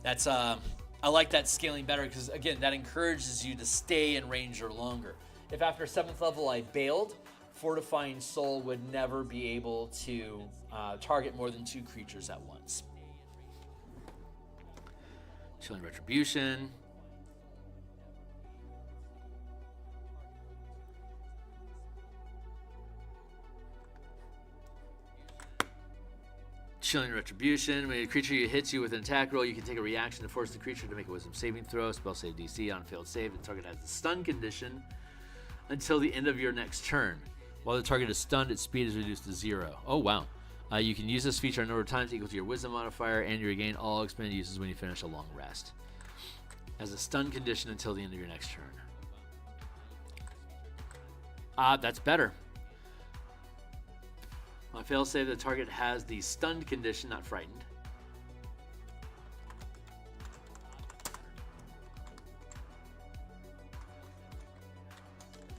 That's I like that scaling better because, again, that encourages you to stay in ranger longer. If after 7th level I bailed, Fortifying Soul would never be able to target more than 2 creatures at once. Chilling Retribution. Chilling Retribution. When a creature hits you with an attack roll, you can take a reaction to force the creature to make a wisdom saving throw. Spell save DC on failed save. The target has the stun condition until the end of your next turn. While the target is stunned, its speed is reduced to 0. Oh, wow. You can use this feature a number of times equal to your wisdom modifier, and you regain all expended uses when you finish a long rest. As a stun condition until the end of your next turn. That's better. On fail save, the target has the stunned condition, not frightened.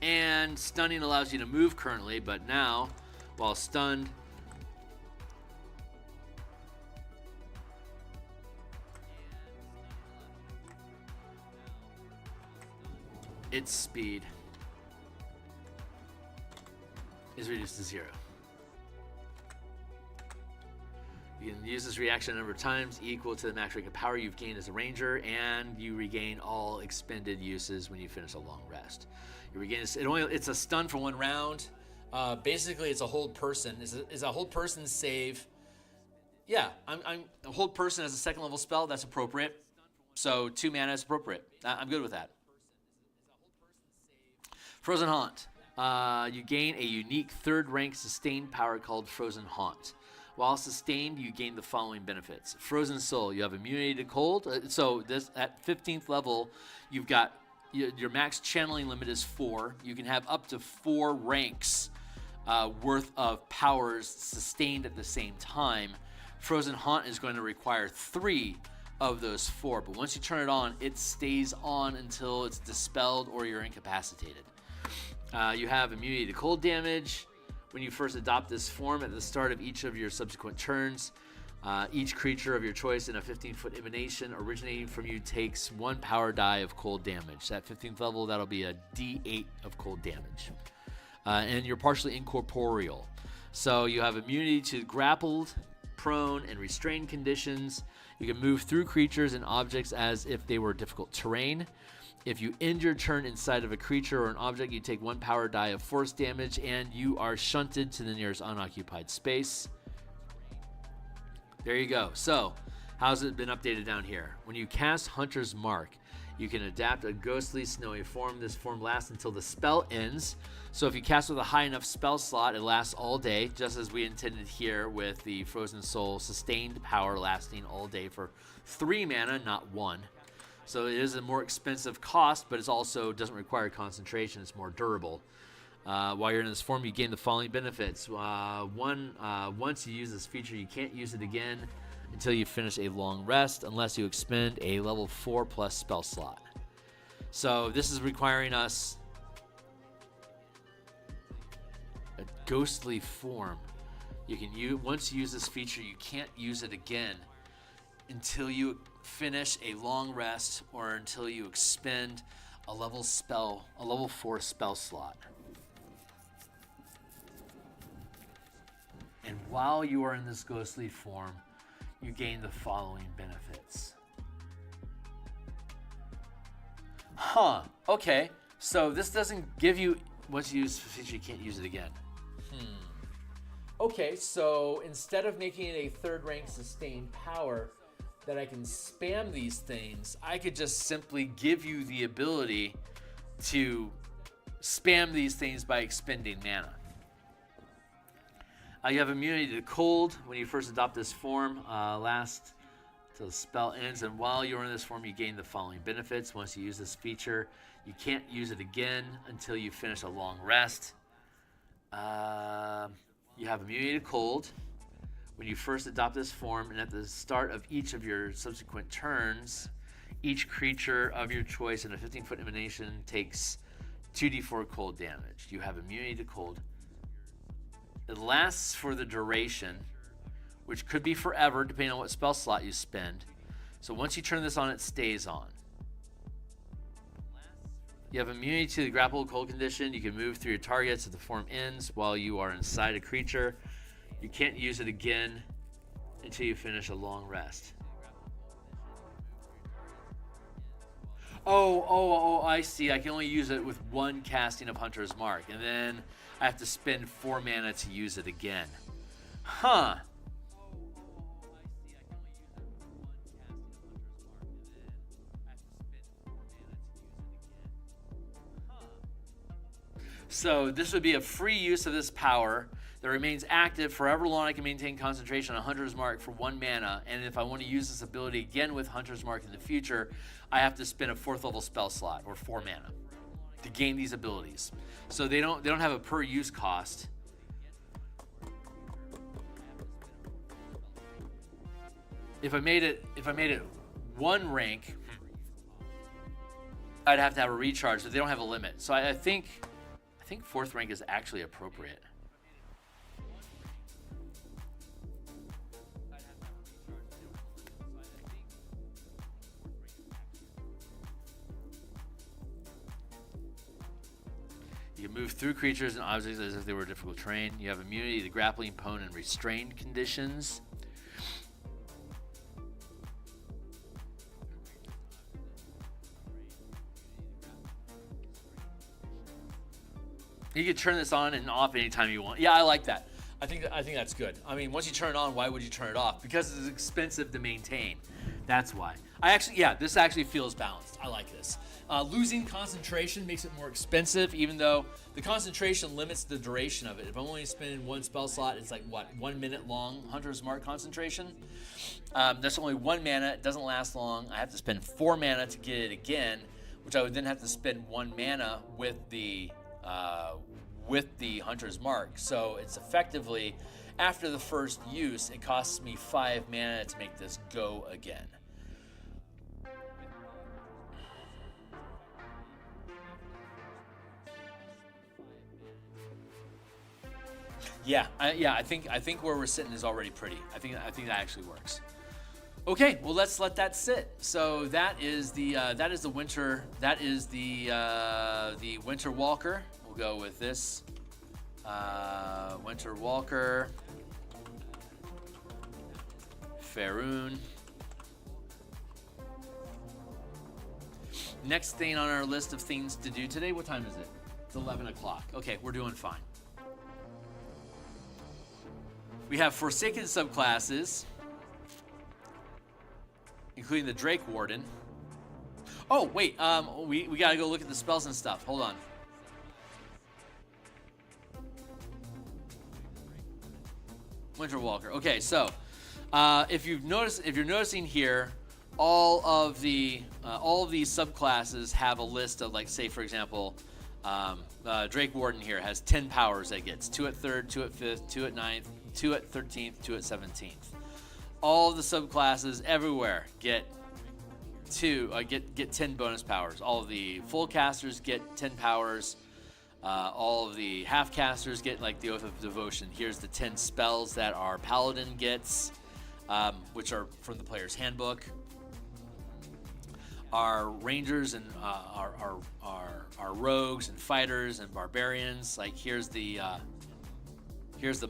And stunning allows you to move currently, but now, while stunned, its speed is reduced to 0. You can use this reaction a number of times equal to the max rank of power you've gained as a ranger, and you regain all expended uses when you finish a long rest. You regain it's a stun for 1 round. Basically, it's a hold person. Is a hold person save? Yeah, I'm a hold person as a 2nd level spell. That's appropriate. So 2 mana is appropriate. I'm good with that. Frozen Haunt. You gain a unique 3rd rank sustained power called Frozen Haunt. While sustained, you gain the following benefits. Frozen Soul, you have immunity to cold. So this at 15th level, you've got your max channeling limit is 4. You can have up to 4 ranks worth of powers sustained at the same time. Frozen Haunt is going to require 3 of those 4. But once you turn it on, it stays on until it's dispelled or you're incapacitated. You have immunity to cold damage. When you first adopt this form at the start of each of your subsequent turns, each creature of your choice in a 15-foot emanation originating from you takes 1 power die of cold damage. At 15th level, that'll be a D8 of cold damage. And you're partially incorporeal. So you have immunity to grappled, prone, and restrained conditions. You can move through creatures and objects as if they were difficult terrain. If you end your turn inside of a creature or an object, you take 1 power die of force damage, and you are shunted to the nearest unoccupied space. There you go. So, how's it been updated down here? When you cast Hunter's Mark, you can adapt a ghostly snowy form. This form lasts until the spell ends. So if you cast with a high enough spell slot, it lasts all day, just as we intended here with the Frozen Soul sustained power lasting all day for 3 mana, not 1. So it is a more expensive cost, but it also doesn't require concentration. It's more durable. While you're in this form, you gain the following benefits. Once you use this feature, you can't use it again until you finish a long rest, unless you expend a level 4+ spell slot. So this is requiring us a ghostly form. You can once you use this feature, you can't use it again until you finish a long rest or until you expend a level 4 spell slot. And while you are in this ghostly form, you gain the following benefits. Okay. So this doesn't give you, once you use the feature, you can't use it again. Okay, so instead of making it a 3rd rank sustained power that I can spam these things, I could just simply give you the ability to spam these things by expending mana. You have immunity to cold when you first adopt this form, lasts till the spell ends, and while you're in this form, you gain the following benefits. Once you use this feature, you can't use it again until you finish a long rest. You have immunity to cold when you first adopt this form, and at the start of each of your subsequent turns, each creature of your choice in a 15-foot emanation takes 2d4 cold damage. You have immunity to cold. It lasts for the duration, which could be forever depending on what spell slot you spend. So once you turn this on, it stays on. You have immunity to the grapple cold condition. You can move through your targets if the form ends while you are inside a creature. You can't use it again until you finish a long rest. Oh, I see. I can only use it with 1 casting of Hunter's Mark, and then I have to spend 4 mana to use it again. So this would be a free use of this power that remains active for however long I can maintain concentration on Hunter's Mark for 1 mana, and if I want to use this ability again with Hunter's Mark in the future, I have to spend a 4th level spell slot, or 4 mana, to gain these abilities. So they don't have a per use cost. If I made it 1 rank, I'd have to have a recharge, but they don't have a limit. So I think 4th rank is actually appropriate. You can move through creatures and objects as if they were difficult terrain. You have immunity to grappling, prone, and restrained conditions. You can turn this on and off anytime you want. Yeah, I like that. I think that's good. I mean, once you turn it on, why would you turn it off? Because it's expensive to maintain. That's why. This actually feels balanced. I like this. Losing concentration makes it more expensive, even though the concentration limits the duration of it. If I'm only spending 1 spell slot, it's like, 1 minute long Hunter's Mark concentration? That's only 1 mana. It doesn't last long. I have to spend 4 mana to get it again, which I would then have to spend 1 mana with the Hunter's Mark. So it's effectively, after the first use, it costs me 5 mana to make this go again. Yeah, I think where we're sitting is already pretty. I think that actually works. Okay, well let's let that sit. So that is the winter winter walker. We'll go with this winter walker Faerun. Next thing on our list of things to do today. What time is it? It's 11 o'clock. Okay, we're doing fine. We have Forsaken subclasses, including the Drakewarden. Oh, wait, we gotta go look at the spells and stuff. Hold on. Winter Walker. Okay, so if you're noticing here, all of these subclasses have a list of, like, say for example, Drakewarden here has 10 powers that gets 2 at 3rd, 2 at 5th, 2 at 9th, 2 at 13th, 2 at 17th. All of the subclasses everywhere get 10 bonus powers. All of the full casters get 10 powers. All of the half casters get, like, the Oath of Devotion. Here's the 10 spells that our paladin gets, which are from the player's handbook. Our rangers and our rogues and fighters and barbarians. Like, here's the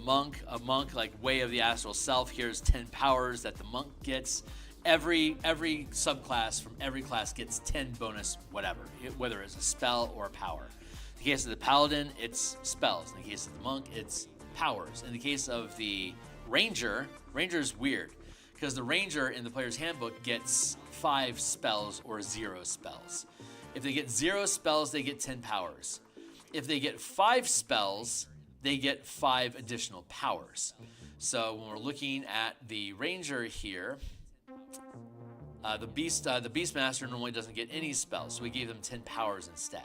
monk. A monk, like Way of the Astral Self. Here's 10 powers that the monk gets. Every subclass from every class gets 10 bonus whatever, whether it's a spell or a power. In the case of the paladin, it's spells. In the case of the monk, it's powers. In the case of the ranger is weird, because the ranger in the player's handbook gets 5 spells or 0 spells. If they get 0 spells, they get 10 powers. If they get 5 spells, they get 5 additional powers. So when we're looking at the ranger here, the beastmaster normally doesn't get any spells, so we gave them 10 powers instead.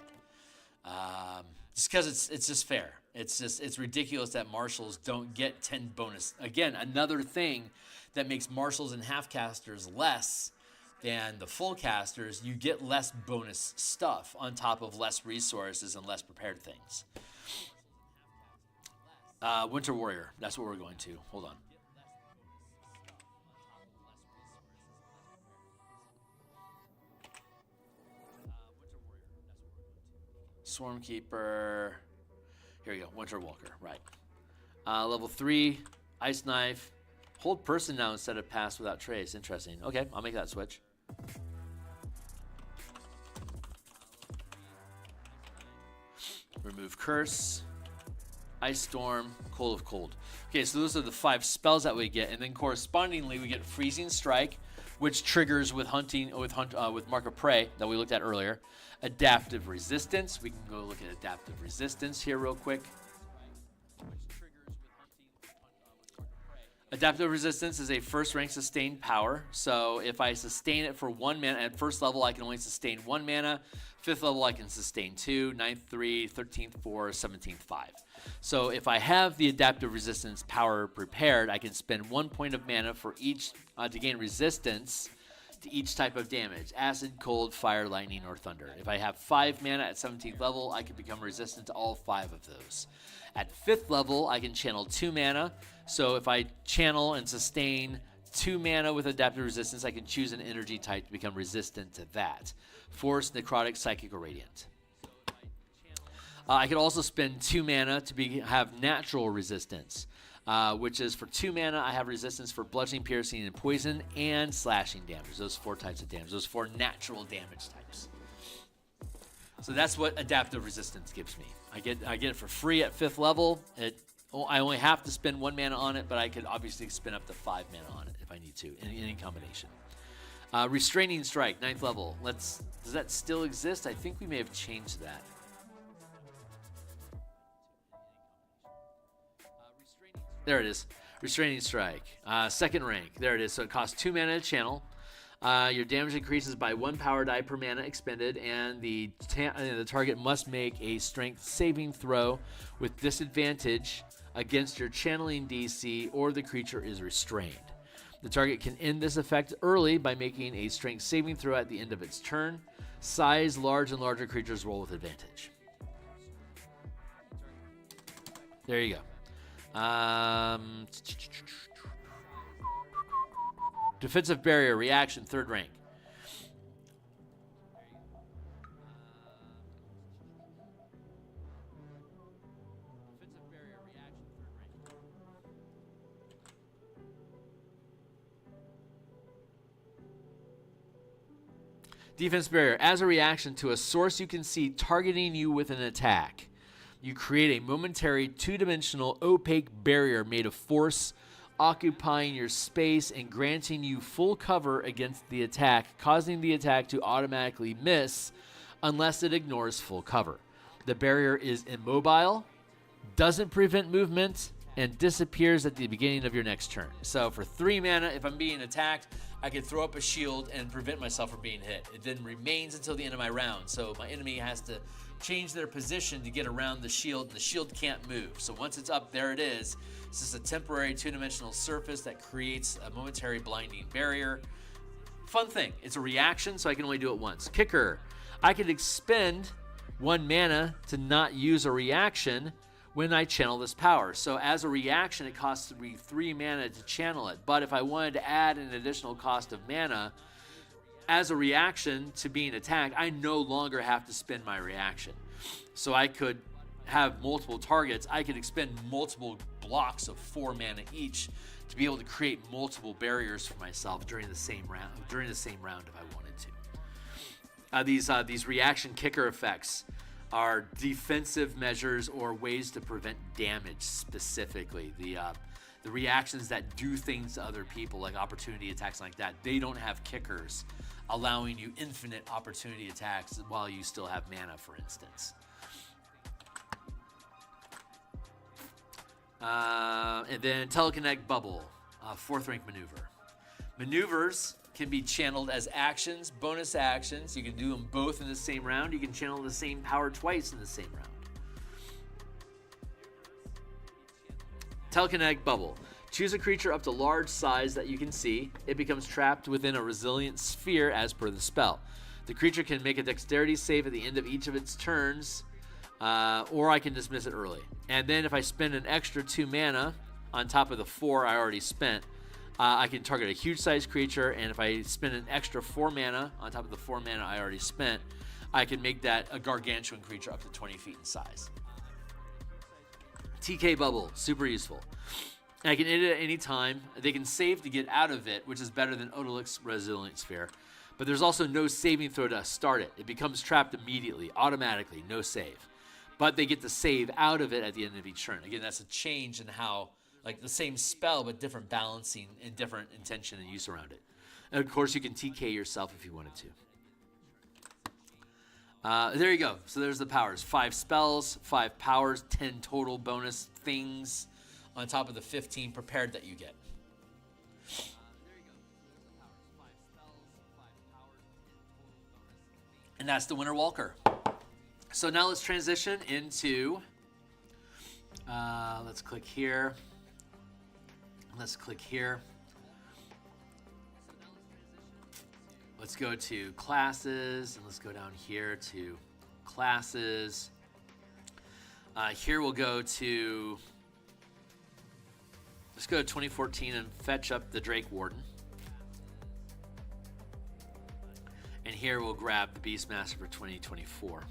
Just because it's just fair. It's ridiculous that marshals don't get 10 bonus. Again, another thing that makes marshals and half casters less than the full casters. You get less bonus stuff on top of less resources and less prepared things. Winter Warrior, that's what we're going to. Hold on. Swarmkeeper. Here we go. Winter Walker. Right. Level 3. Ice Knife. Hold person now instead of pass without trace. Interesting. Okay, I'll make that switch. Remove Curse. Ice Storm. Cold of Cold. Okay, so those are the 5 spells that we get, and then correspondingly we get Freezing Strike, which triggers with Mark of Prey that we looked at earlier. Adaptive Resistance. We can go look at Adaptive Resistance here real quick. Adaptive Resistance is a first rank sustained power. So if I sustain it for 1 mana, at first level I can only sustain 1 mana. 5th level I can sustain 2, 9th 3, 13th 4, 17th 5. So if I have the Adaptive Resistance power prepared, I can spend 1 point of mana for each to gain resistance to each type of damage: acid, cold, fire, lightning, or thunder. If I have 5 mana at 17th level, I can become resistant to all 5 of those. At 5th level, I can channel 2 mana. So if I channel and sustain 2 mana with Adaptive Resistance, I can choose an energy type to become resistant to that. Force, Necrotic, Psychic, or Radiant. I could also spend 2 mana to have Natural Resistance, which is for 2 mana, I have resistance for bludgeoning, piercing, and poison, and slashing damage. Those 4 types of damage. Those 4 natural damage types. So that's what Adaptive Resistance gives me. I get it for free at 5th level. I only have to spend 1 mana on it, but I could obviously spend up to 5 mana on it if I need to, in any combination. Restraining Strike, 9th level. Does that still exist? I think we may have changed that. There it is. Restraining Strike. 2nd rank. There it is. So it costs 2 mana to channel. Your damage increases by 1 power die per mana expended, and the target must make a strength saving throw with disadvantage against your channeling DC, or the creature is restrained. The target can end this effect early by making a strength saving throw at the end of its turn. Size: large and larger creatures roll with advantage. There you go. Defensive barrier, reaction, 3rd rank. Defense barrier. As a reaction to a source you can see targeting you with an attack, you create a momentary 2-dimensional opaque barrier made of force, occupying your space and granting you full cover against the attack, causing the attack to automatically miss unless it ignores full cover. The barrier is immobile, doesn't prevent movement, and disappears at the beginning of your next turn. So for 3 mana, if I'm being attacked, I can throw up a shield and prevent myself from being hit. It then remains until the end of my round, so my enemy has to change their position to get around the shield, and the shield can't move. So once it's up, there it is. It's just a temporary 2-dimensional surface that creates a momentary blinding barrier. Fun thing, it's a reaction, so I can only do it once. Kicker, I can expend 1 mana to not use a reaction when I channel this power. So as a reaction, it costs me 3 mana to channel it. But if I wanted to add an additional cost of mana, as a reaction to being attacked, I no longer have to spend my reaction. So I could have multiple targets. I could expend multiple blocks of 4 mana each to be able to create multiple barriers for myself during the same round if I wanted to. These reaction kicker effects are defensive measures or ways to prevent damage specifically. The reactions that do things to other people, like opportunity attacks like that, they don't have kickers allowing you infinite opportunity attacks while you still have mana, for instance. And then Telekinetic Bubble, 4th rank maneuver. Maneuvers can be channeled as actions, bonus actions. You can do them both in the same round. You can channel the same power twice in the same round. Telekinetic Bubble. Choose a creature up to large size that you can see. It becomes trapped within a resilient sphere as per the spell. The creature can make a dexterity save at the end of each of its turns, or I can dismiss it early. And then if I spend an extra 2 mana on top of the 4 I already spent, I can target a huge size creature, and if I spend an extra 4 mana on top of the 4 mana I already spent, I can make that a gargantuan creature up to 20 feet in size. TK Bubble, super useful. And I can end it at any time. They can save to get out of it, which is better than Odalisque's Resilient Sphere. But there's also no saving throw to start it. It becomes trapped immediately, automatically, no save. But they get to save out of it at the end of each turn. Again, that's a change in how, like the same spell, but different balancing and different intention and use around it. And of course, you can TK yourself if you wanted to. There you go. So there's the powers. 5 spells, 5 powers, 10 total bonus things on top of the 15 prepared that you get. And that's the Winter Walker. So now let's transition into, let's click here. Let's click here. Let's go to classes, and let's go down here to classes. Here we'll go to, let's go to 2014 and fetch up the Drakewarden. And here we'll grab the Beastmaster for 2024.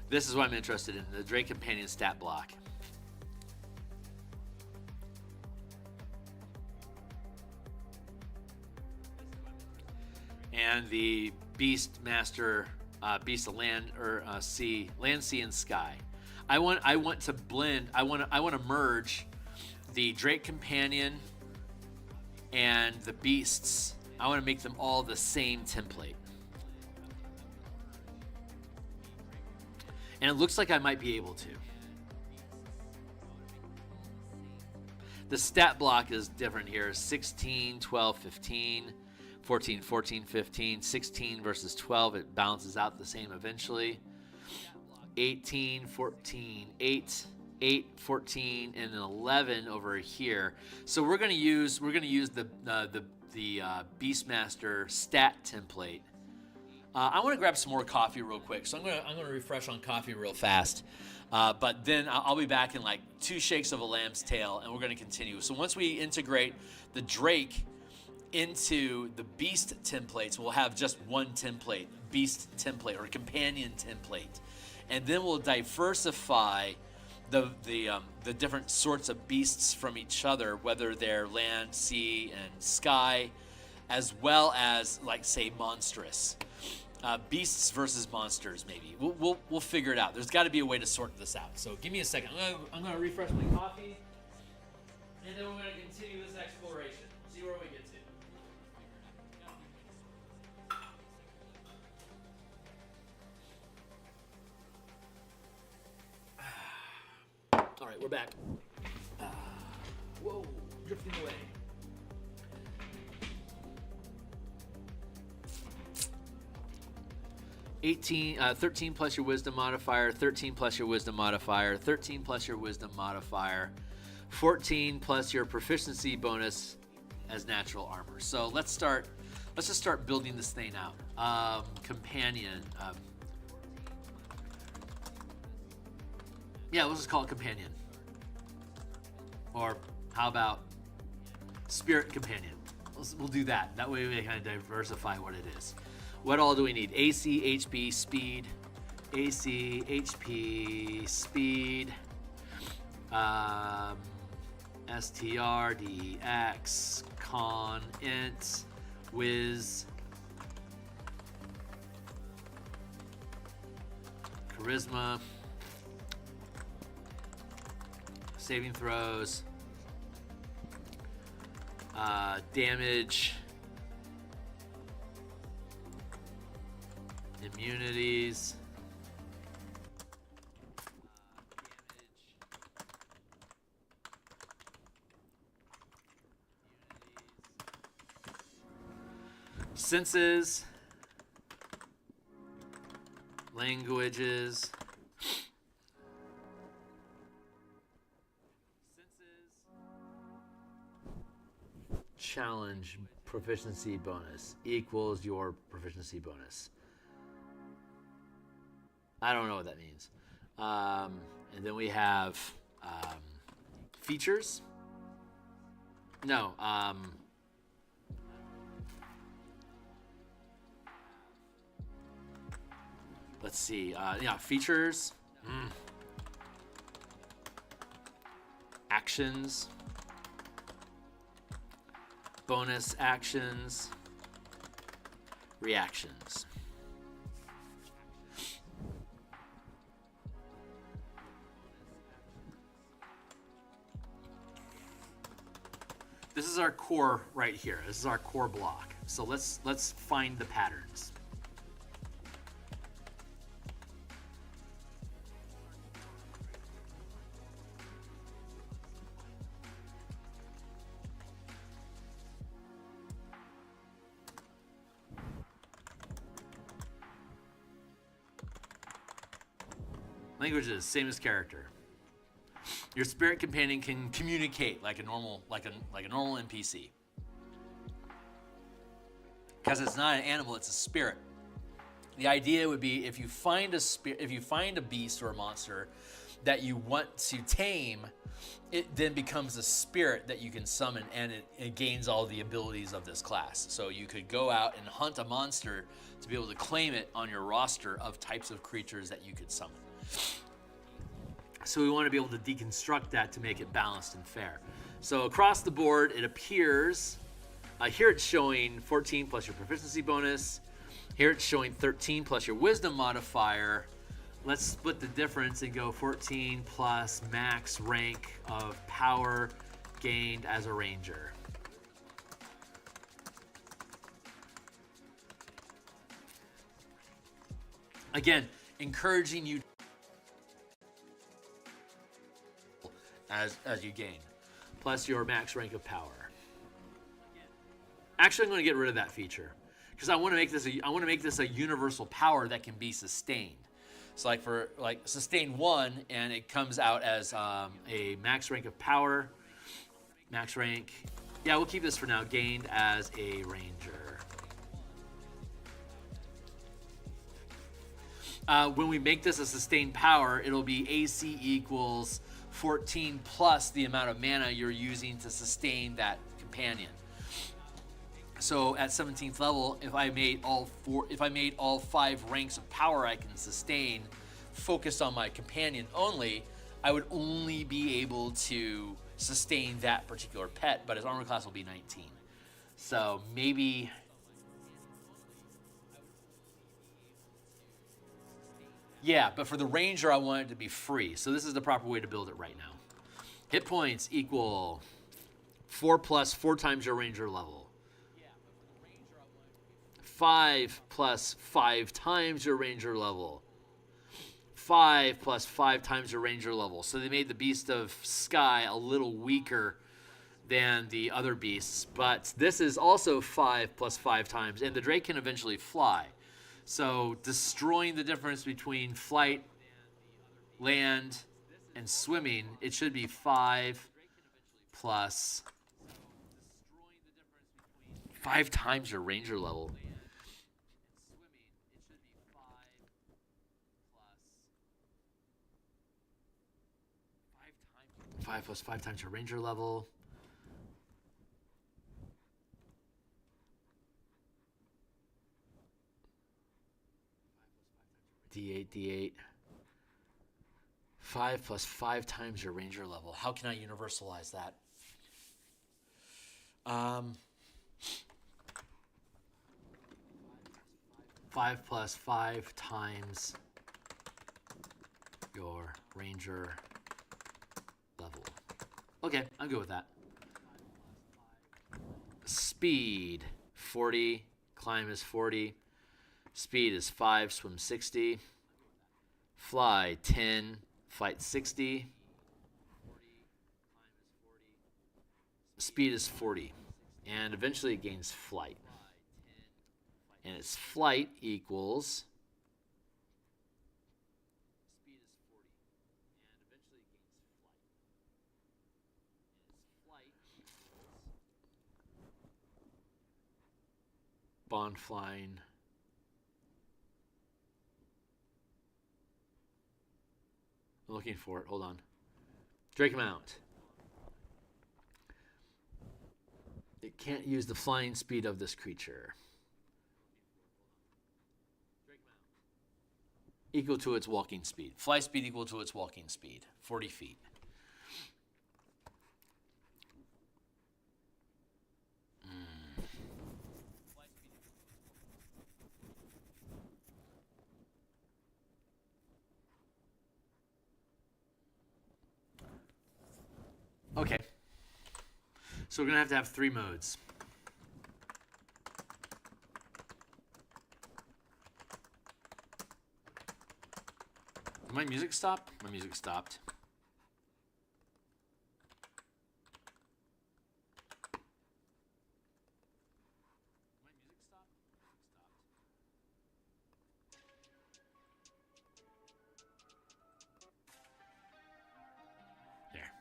This is what I'm interested in, the Drake Companion stat block. And the Beastmaster, Beast of Land or Sea, Land, Sea, and Sky. I want to blend. I want to merge the Drake Companion and the Beasts. I want to make them all the same template. And it looks like I might be able to. The stat block is different here. 16, 12, 15, 14, 14, 15, 16 versus 12. It balances out the same eventually. 18, 14, 8, 8, 14, and then 11 over here. So we're going to use the Beastmaster stat template I want to grab some more coffee real quick, so I'm gonna refresh on coffee real fast. But then I'll be back in like 2 shakes of a lamb's tail, and we're gonna continue. So once we integrate the Drake into the Beast templates, we'll have just one template, Beast template or companion template, and then we'll diversify the different sorts of beasts from each other, whether they're land, sea, and sky, as well as like say monstrous. Beasts versus monsters, maybe. We'll figure it out. There's got to be a way to sort this out. So give me a second. I'm gonna refresh my coffee, and then we're gonna continue this exploration. See where we get to. All right, we're back. Whoa, drifting away. 13 plus your wisdom modifier, 13 plus your wisdom modifier, 13 plus your wisdom modifier, 14 plus your proficiency bonus as natural armor. So let's just start building this thing out. Companion. Yeah, let's just call it companion. Or how about spirit companion? We'll do that. That way we kind of diversify what it is. What all do we need? AC, HP, speed. AC, HP, speed. STR, DX, con, int, whiz. Charisma. Saving throws. Damage. Immunities. Senses. Languages. Challenge proficiency bonus equals your proficiency bonus. I don't know what that means. And then we have features. No. Let's see. Yeah, features. Actions. Bonus actions. Reactions. This is our core right here. This is our core block. So let's find the patterns. Languages, same as character. Your spirit companion can communicate like a normal NPC. Because it's not an animal, it's a spirit. The idea would be if you find a beast or a monster that you want to tame, it then becomes a spirit that you can summon, and it gains all the abilities of this class. So you could go out and hunt a monster to be able to claim it on your roster of types of creatures that you could summon. So we want to be able to deconstruct that to make it balanced and fair. So across the board, it appears, here it's showing 14 plus your proficiency bonus. Here it's showing 13 plus your wisdom modifier. Let's split the difference and go 14 plus max rank of power gained as a ranger. Again, encouraging you as you gain, plus your max rank of power. Actually, I'm going to get rid of that feature because I want to make this a universal power that can be sustained. So like sustain 1, and it comes out as a max rank of power, max rank. Yeah, we'll keep this for now. Gained as a ranger. When we make this a sustained power, it'll be AC equals 14 plus the amount of mana you're using to sustain that companion. So at 17th level, if I made all 5 ranks of power I can sustain, focused on my companion only, I would only be able to sustain that particular pet, but his armor class will be 19. So maybe. Yeah, but for the ranger, I want it to be free. So this is the proper way to build it right now. Hit points equal 4 plus 4 times your ranger level. 5 plus 5 times your ranger level. 5 plus 5 times your ranger level. So they made the Beast of Sky a little weaker than the other beasts. But this is also 5 plus 5 times. And the Drake can eventually fly. So destroying the difference between flight, land, and swimming, it should be 5 plus 5 times your ranger level. 5 plus 5 times your ranger level. D8, D8. 5 plus 5 times your ranger level. How can I universalize that? 5 plus 5 times your ranger level. Okay, I'm good with that. Speed 40, climb is 40. Speed is 5, swim 60. Fly 10, flight 60. Speed is 40. And eventually it gains flight. And its flight equals bond flying. I'm looking for it. Hold on. Drake amount. It can't use the flying speed of this creature. Equal to its walking speed. Fly speed equal to its walking speed. 40 feet. Okay. So we're going to have 3 modes. Did my music stop? My music stopped. There.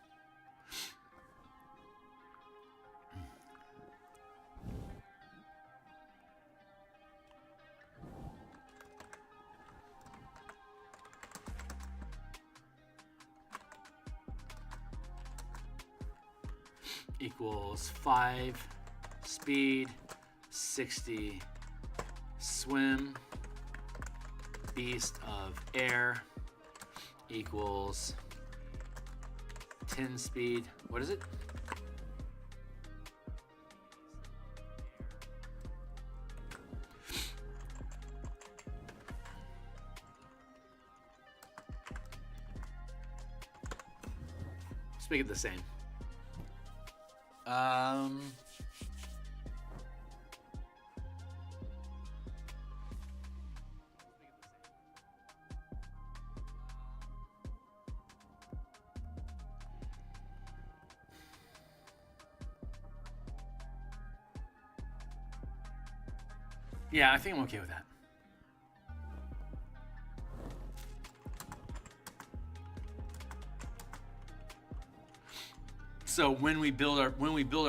Equals 5 speed, 60 swim, beast of air equals 10 speed. What is it? Let's make it the same. Yeah, I think I'm okay with that. So when we build our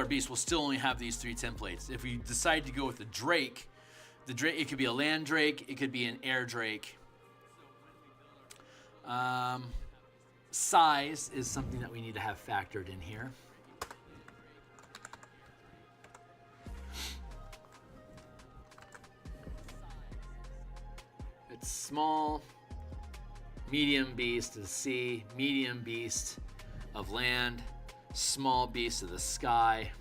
beast, we'll still only have these 3 templates. If we decide to go with the Drake, it could be a land Drake, it could be an air Drake, Size is something that we need to have factored in here. It's small, medium beast of the sea, medium beast of land, small beast of the sky,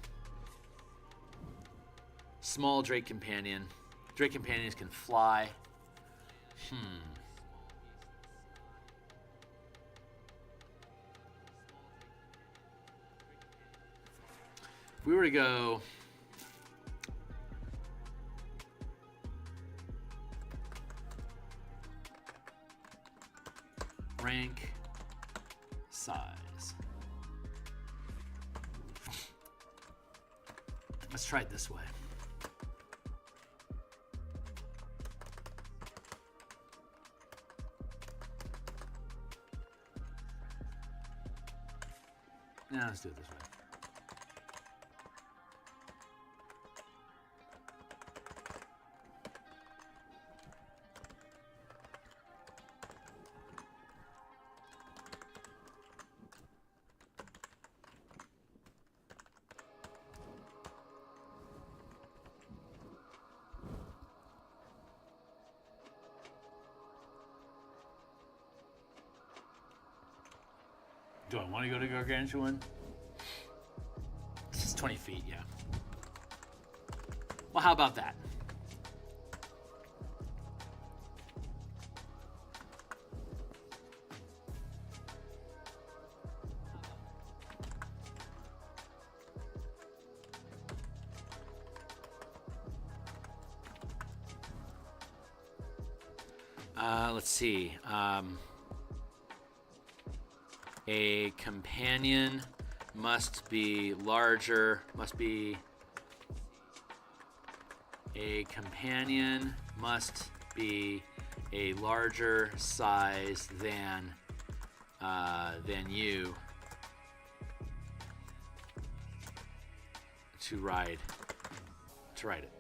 small Drake Companion. Drake Companions can fly. If we were to go rank, size. Let's try it this way. Now let's do it this way. Do I want to go to Gargantuan? It's 20 feet, yeah. Well, how about that? Let's see. A companion must be larger, a companion must be a larger size than you to ride it.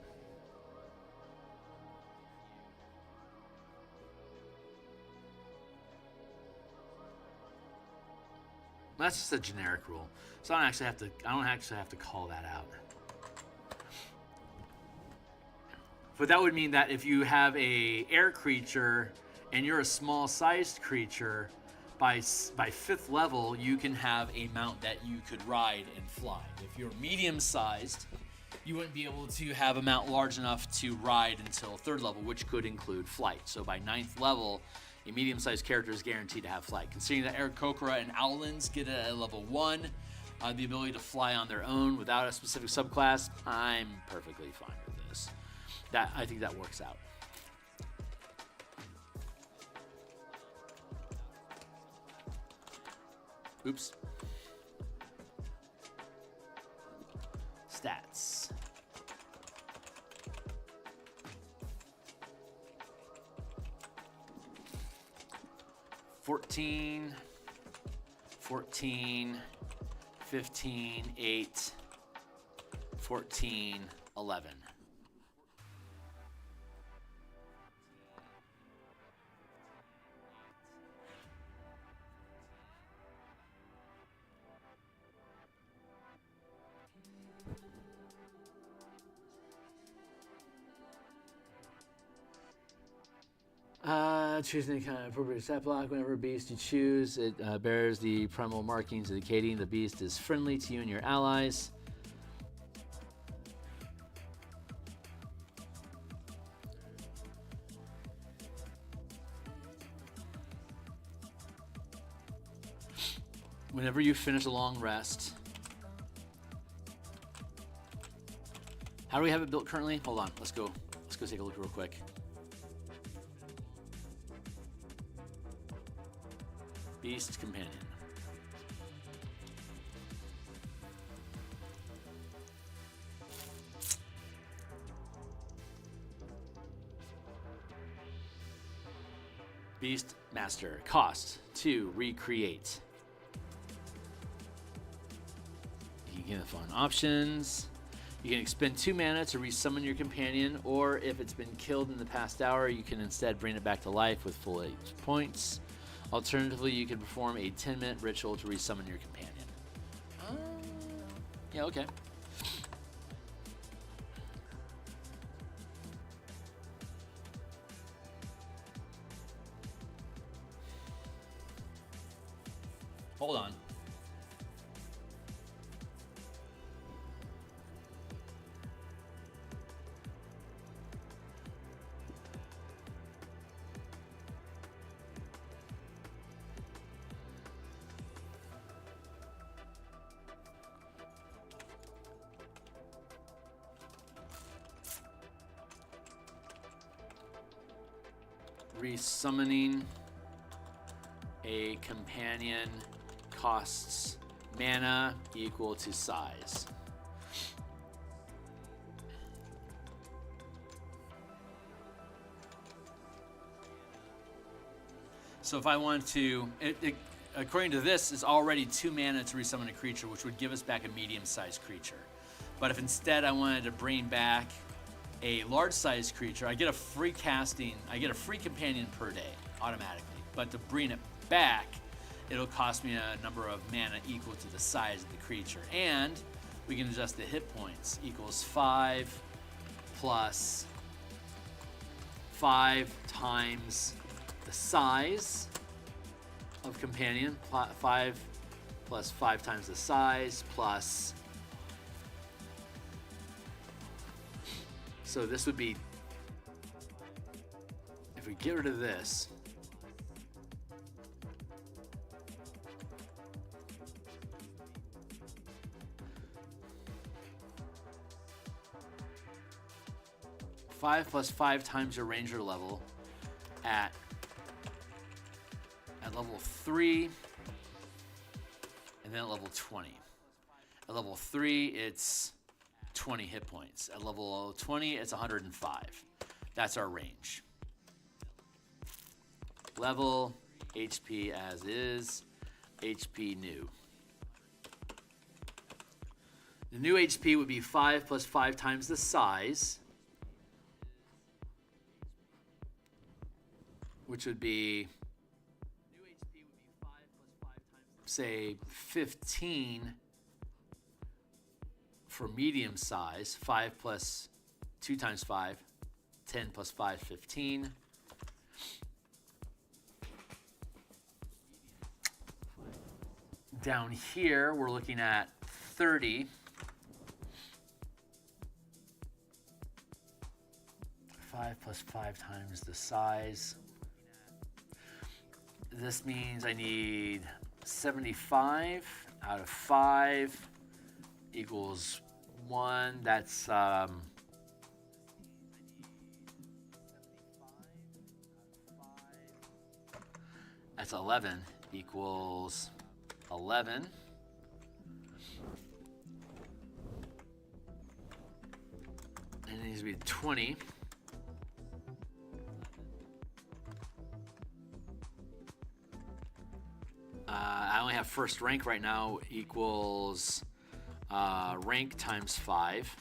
That's just a generic rule, so I don't actually have to call that out. But that would mean that if you have a air creature and you're a small-sized creature, by 5th level you can have a mount that you could ride and fly. If you're medium-sized, you wouldn't be able to have a mount large enough to ride until 3rd level, which could include flight. So by 9th level, a medium-sized character is guaranteed to have flight. Considering that Aarakocra and Owlins get it at level 1, the ability to fly on their own without a specific subclass, I'm perfectly fine with this. I think that works out. Oops. Stats. $14, 15, 8, 14, 11. Choose any kind of appropriate stat block. Whenever a beast you choose, it bears the primal markings indicating the beast is friendly to you and your allies. Whenever you finish a long rest. How do we have it built currently? Hold on, let's go take a look real quick. Beast Companion. Beastmaster. Cost to recreate. You can get the following options. You can expend 2 mana to resummon your companion, or if it's been killed in the past hour, you can instead bring it back to life with full 8 points. Alternatively, you can perform a 10-minute ritual to resummon your companion. Yeah, okay. Hold on. Resummoning a companion costs mana equal to size. So if I want to, according to this, it's already 2 mana to resummon a creature, which would give us back a medium-sized creature. But if instead I wanted to bring back a large-sized creature, I get a free companion per day automatically. But to bring it back, it'll cost me a number of mana equal to the size of the creature. And we can adjust the hit points. Equals 5 plus 5 times the size of companion. 5 plus 5 times the size plus... So this would be, if we get rid of this, five plus 5 times your ranger level at level 3, and then at level 20. At level 3, it's 20 hit points. At level 20, it's 105. That's our range. Level, HP as is, HP new. The new HP would be 5 plus 5 times the size, which would be, say, 15 for medium size. 5 plus 2 times 5, 10 plus 5, 15. Down here, we're looking at 30. 5 plus 5 times the size. This means I need 75 out of 5 equals 1. That's 11 equals 11. And it needs to be 20. I only have first rank right now equals rank times 5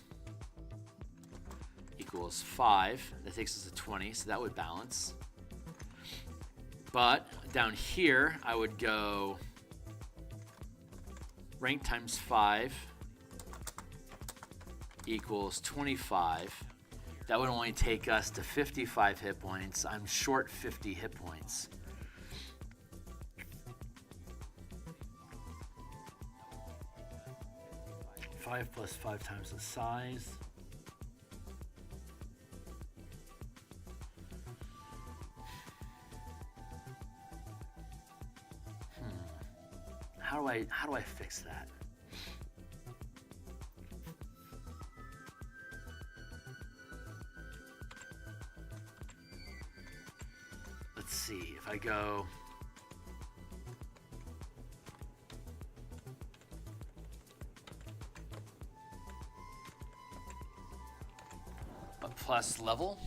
equals 5. That takes us to 20, so that would balance. But down here, I would go rank times 5 equals 25. That would only take us to 55 hit points. I'm short 50 hit points. Five plus 5 times the size. How do I fix that? Let's see if I go a plus level.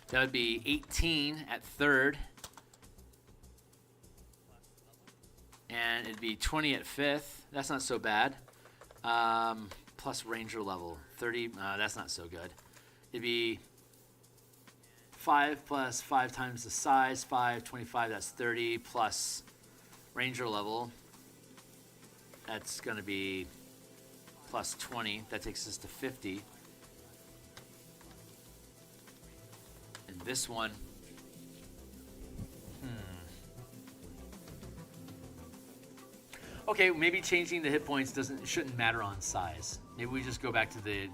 That would be 18 at 3rd. And it'd be 20 at 5th. That's not so bad. Plus ranger level. 30, that's not so good. It'd be 5 plus 5 times the size, 5, 25, that's 30, plus ranger level. That's going to be plus 20. That takes us to 50. And this one, okay, maybe changing the hit points shouldn't matter on size. Maybe we just go back to the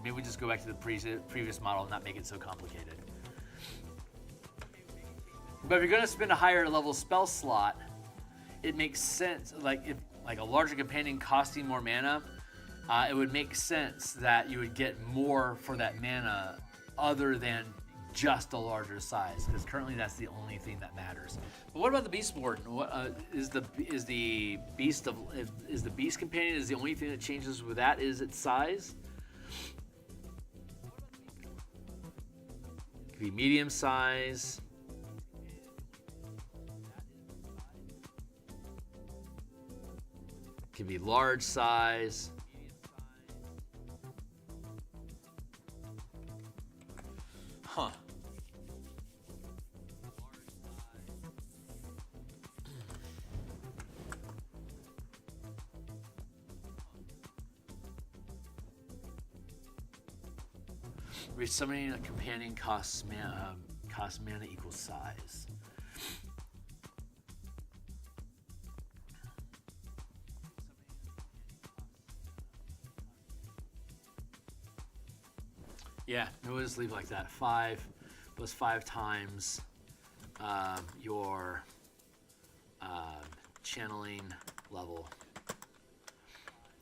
previous model and not make it so complicated. But if you're going to spend a higher level spell slot, it makes sense. Like if a larger companion costing more mana, it would make sense that you would get more for that mana other than just a larger size, because currently that's the only thing that matters. But what about the beast warden? What is the beast companion is the only thing that changes with that is its size? It could be medium size. It could be large size. Huh. Resummoning a companion costs mana equals size. Yeah, we'll just leave it like that. 5 plus 5 times your channeling level.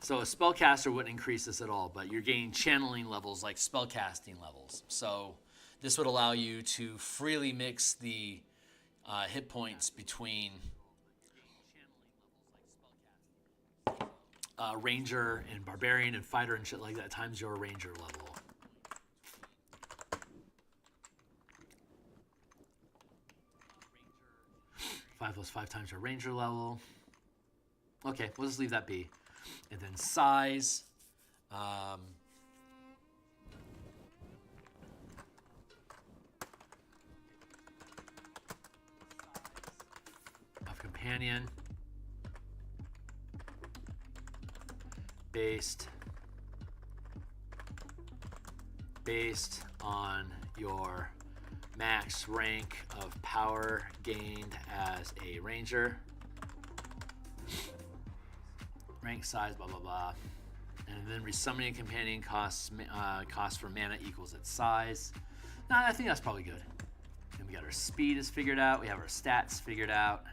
So a spellcaster wouldn't increase this at all, but you're gaining channeling levels like spellcasting levels. So this would allow you to freely mix the hit points between ranger and barbarian and fighter and shit like that times your ranger level. 5 plus 5 times your ranger level. Okay, we'll just leave that be. And then size. Of companion. Based on your max rank of power gained as a ranger. Rank size, blah, blah, blah. And then resummoning companion cost for mana equals its size. No, I think that's probably good. And we got our speed is figured out. We have our stats figured out.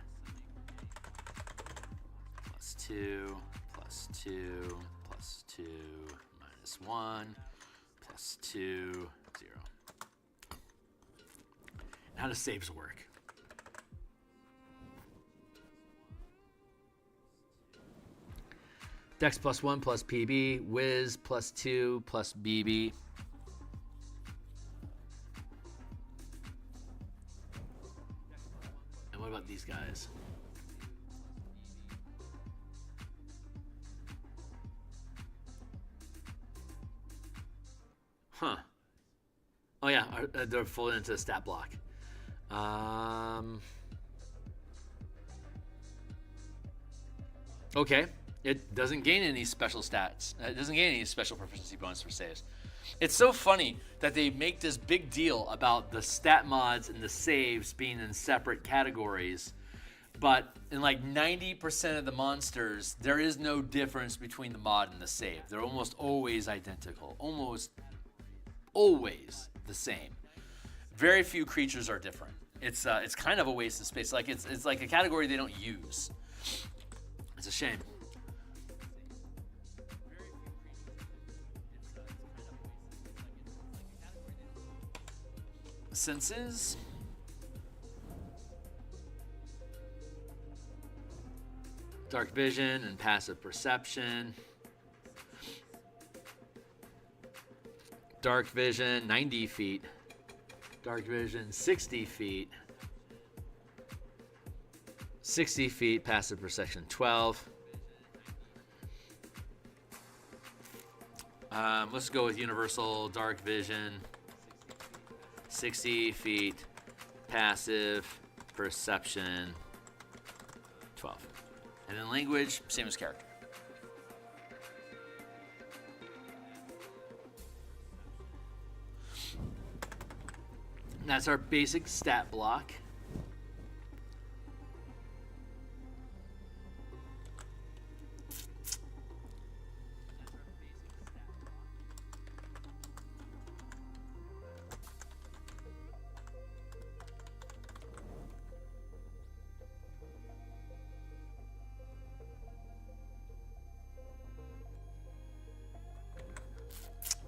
+2, +2, +2, -1, +2, 0. And how do saves work? Dex +1 plus PB, Wiz +2 plus BB. And what about these guys? Huh. Oh yeah, they're folded into a stat block. Okay. It doesn't gain any special stats. It doesn't gain any special proficiency bonus for saves. It's so funny that they make this big deal about the stat mods and the saves being in separate categories, but in like 90% of the monsters, there is no difference between the mod and the save. They're almost always identical. Almost always the same. Very few creatures are different. It's kind of a waste of space. Like it's like a category they don't use. It's a shame. Senses. Dark vision and passive perception. Dark vision, 90 feet. Dark vision, 60 feet. 60 feet, passive perception, 12. Let's go with universal dark vision. 60 feet, passive, perception, 12. And then language, same as character. And that's our basic stat block.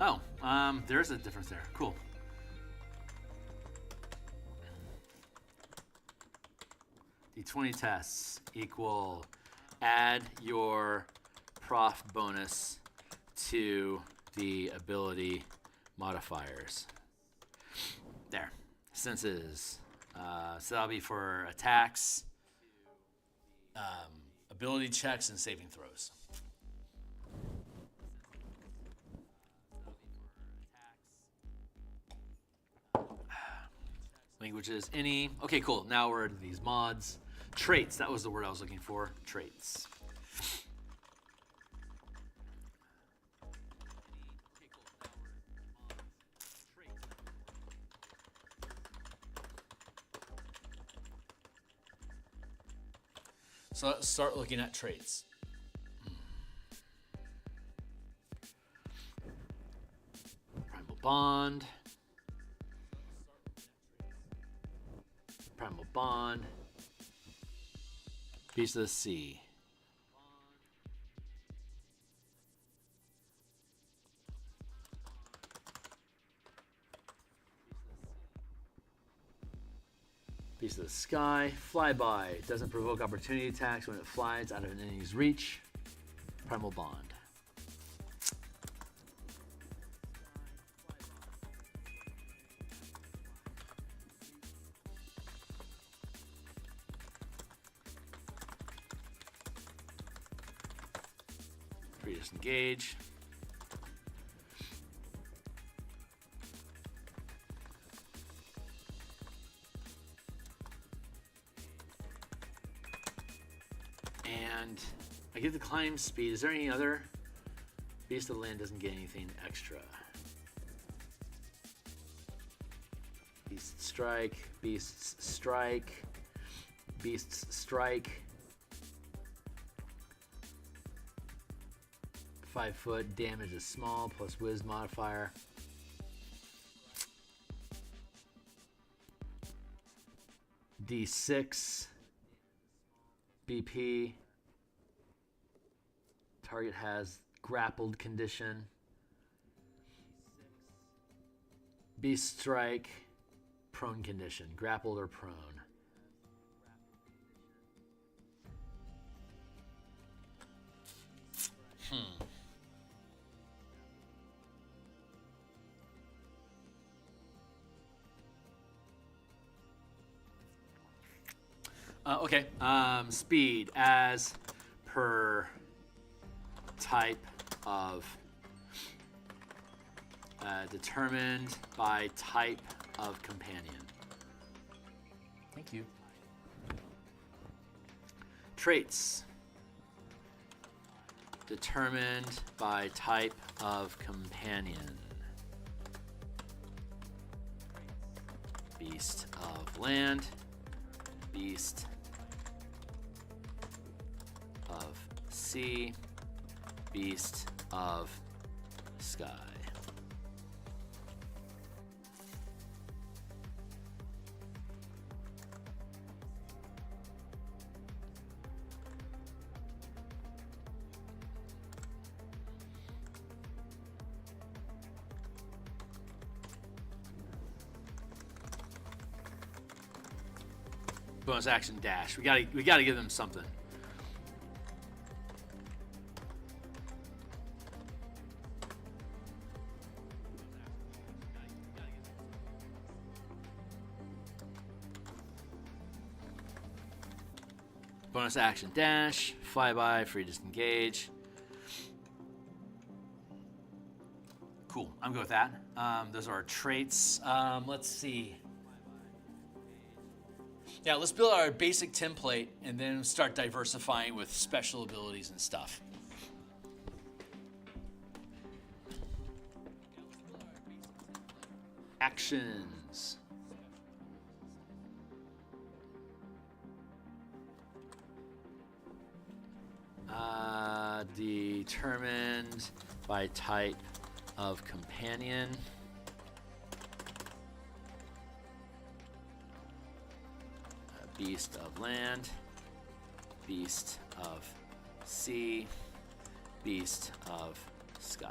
Oh, there's a difference there. Cool. D20 tests equal add your prof bonus to the ability modifiers. There. Senses. So that'll be for attacks, ability checks, and saving throws. Languages, any. Okay, cool. Now we're into these mods. Traits, that was the word I was looking for. Traits. So let's start looking at traits. Primal Bond. Primal Bond. Beast of the Sea. Beast of the Sky. Flyby. Doesn't provoke opportunity attacks when it flies out of an enemy's reach. Primal Bond. Disengage. And I get the climb speed. Is there any other? Beast of the Land doesn't get anything extra. Beast Strike, Beasts Strike, Beasts Strike. 5 foot, damage is small, plus whiz modifier. D6, BP. Target has grappled condition. Beast Strike, prone condition, grappled or prone. Okay, speed as per type of determined by type of companion. Thank you. Traits determined by type of companion. Beast of Land, Beast of Sea, Beast of Sky. Bonus action dash. We gotta give them something. Bonus action dash, flyby, free disengage. Cool, I'm good with that. Those are our traits. Let's see. Yeah, let's build our basic template and then start diversifying with special abilities and stuff. Actions. Determined by type of companion. Beast of land, beast of sea, beast of sky.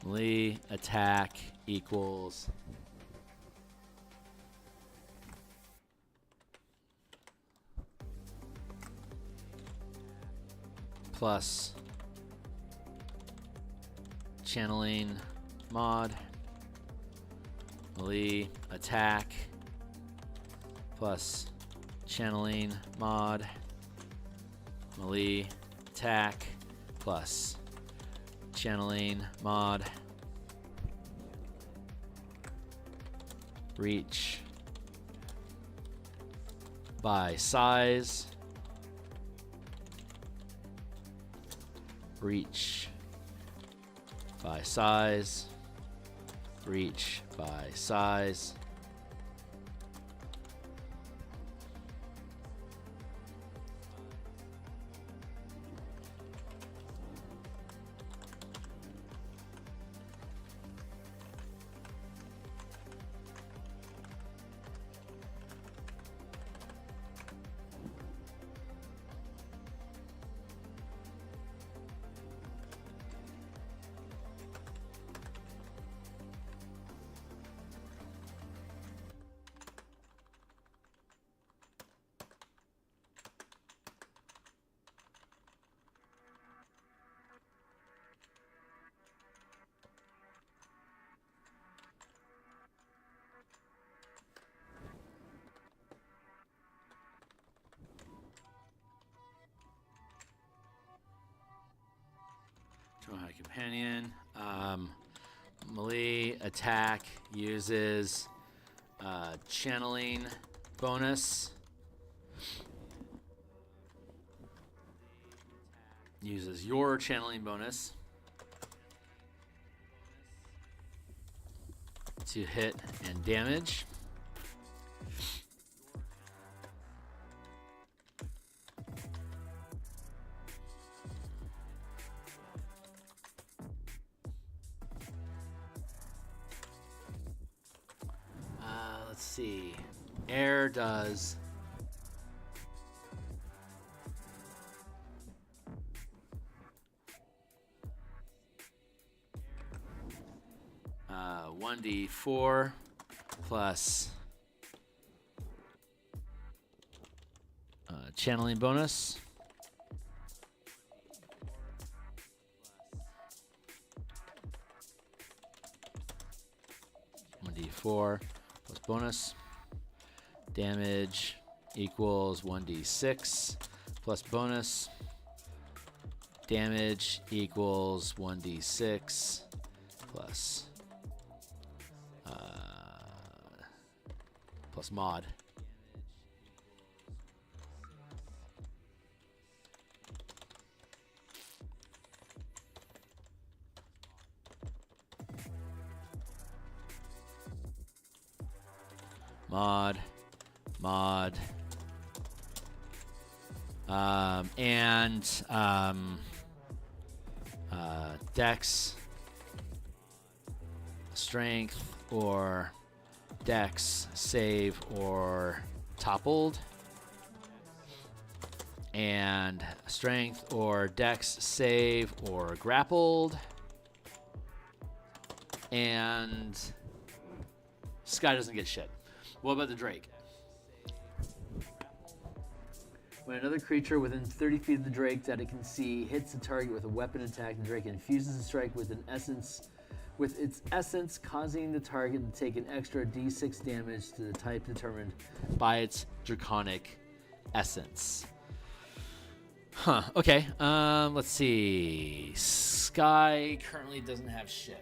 Melee attack equals plus channeling mod, melee attack plus channeling mod, melee attack plus channeling mod, reach by size, reach by size, reach by size. High companion. Melee attack uses channeling bonus. Uses your channeling bonus to hit and damage. Let's see. Air does uh, 1d4 plus channeling bonus. D4 plus bonus. Damage equals 1d6 plus bonus. Damage equals 1d6 plus plus mod. Mod, Dex, strength, or Dex, save, or toppled, and strength, or Dex, save, or grappled, and Sky doesn't get shit. What about the Drake? When another creature within 30 feet of the Drake that it can see hits the target with a weapon attack, the Drake infuses the strike with its essence, causing the target to take an extra d6 damage to the type determined by its draconic essence. Huh. Okay. Let's see. Sky currently doesn't have shit.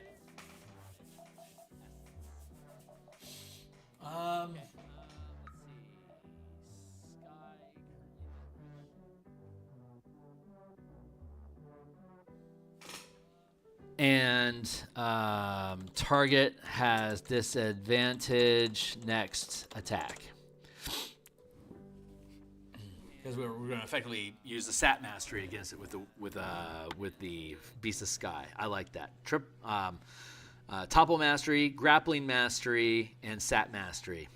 And target has disadvantage next attack. Because we're going to effectively use the Sap Mastery against it with the Beast of Sky. I like that. Topple Mastery, Grappling Mastery, and Sap Mastery.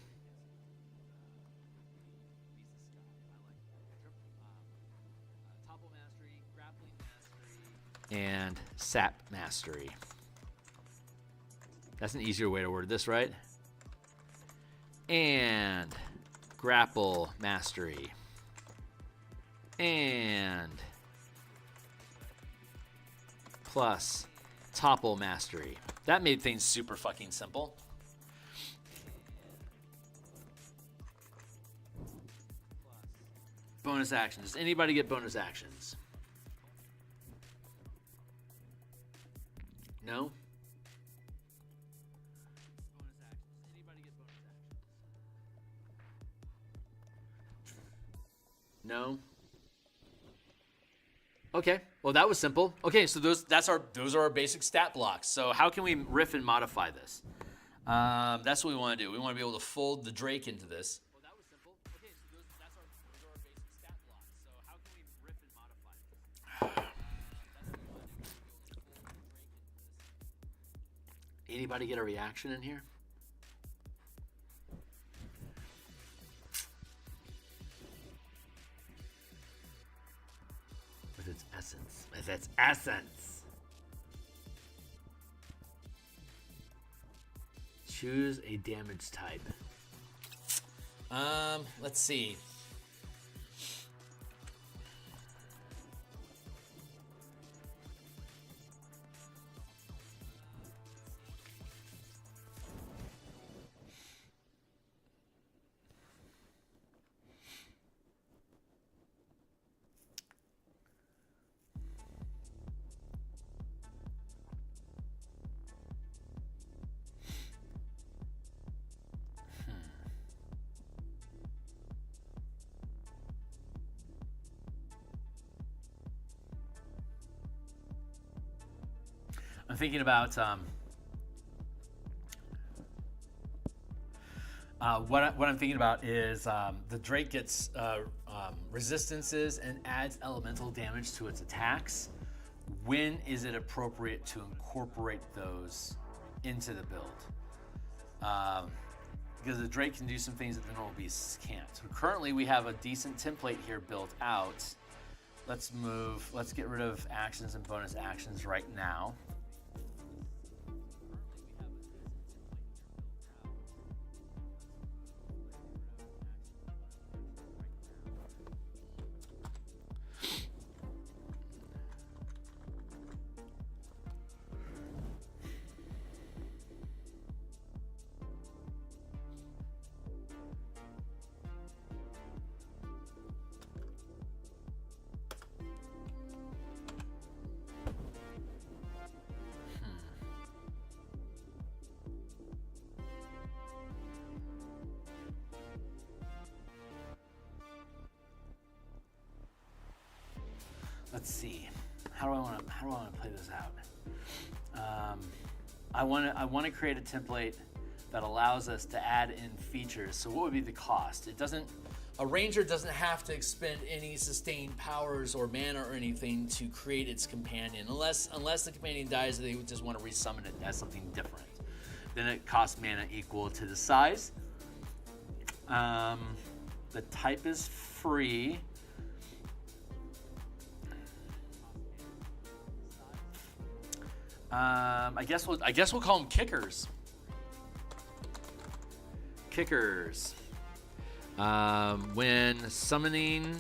And Sap Mastery. That's an easier way to word this, right? And Grapple Mastery. And plus Topple Mastery. That made things super fucking simple. Bonus actions. Does anybody get bonus actions? No? No? Okay, well that was simple. Okay, so those are our basic stat blocks. So how can we riff and modify this? That's what we want to do. We want to be able to fold the Drake into this. Well, that was simple. Okay, so those are our basic stat blocks. So how can we riff and modify this? Anybody get a reaction in here? With its essence. With its essence. Choose a damage type. Let's see. I'm thinking about what I'm thinking about is the Drake gets resistances and adds elemental damage to its attacks. When is it appropriate to incorporate those into the build? Because the Drake can do some things that the normal beasts can't. So currently we have a decent template here built out. Let's get rid of actions and bonus actions right now. Let's see. How do I want to play this out? I want to create a template that allows us to add in features. So what would be the cost? A ranger doesn't have to expend any sustained powers or mana or anything to create its companion, unless the companion dies, they would just want to resummon it as something different. Then it costs mana equal to the size. The type is free. I guess we'll call them kickers. Kickers. When summoning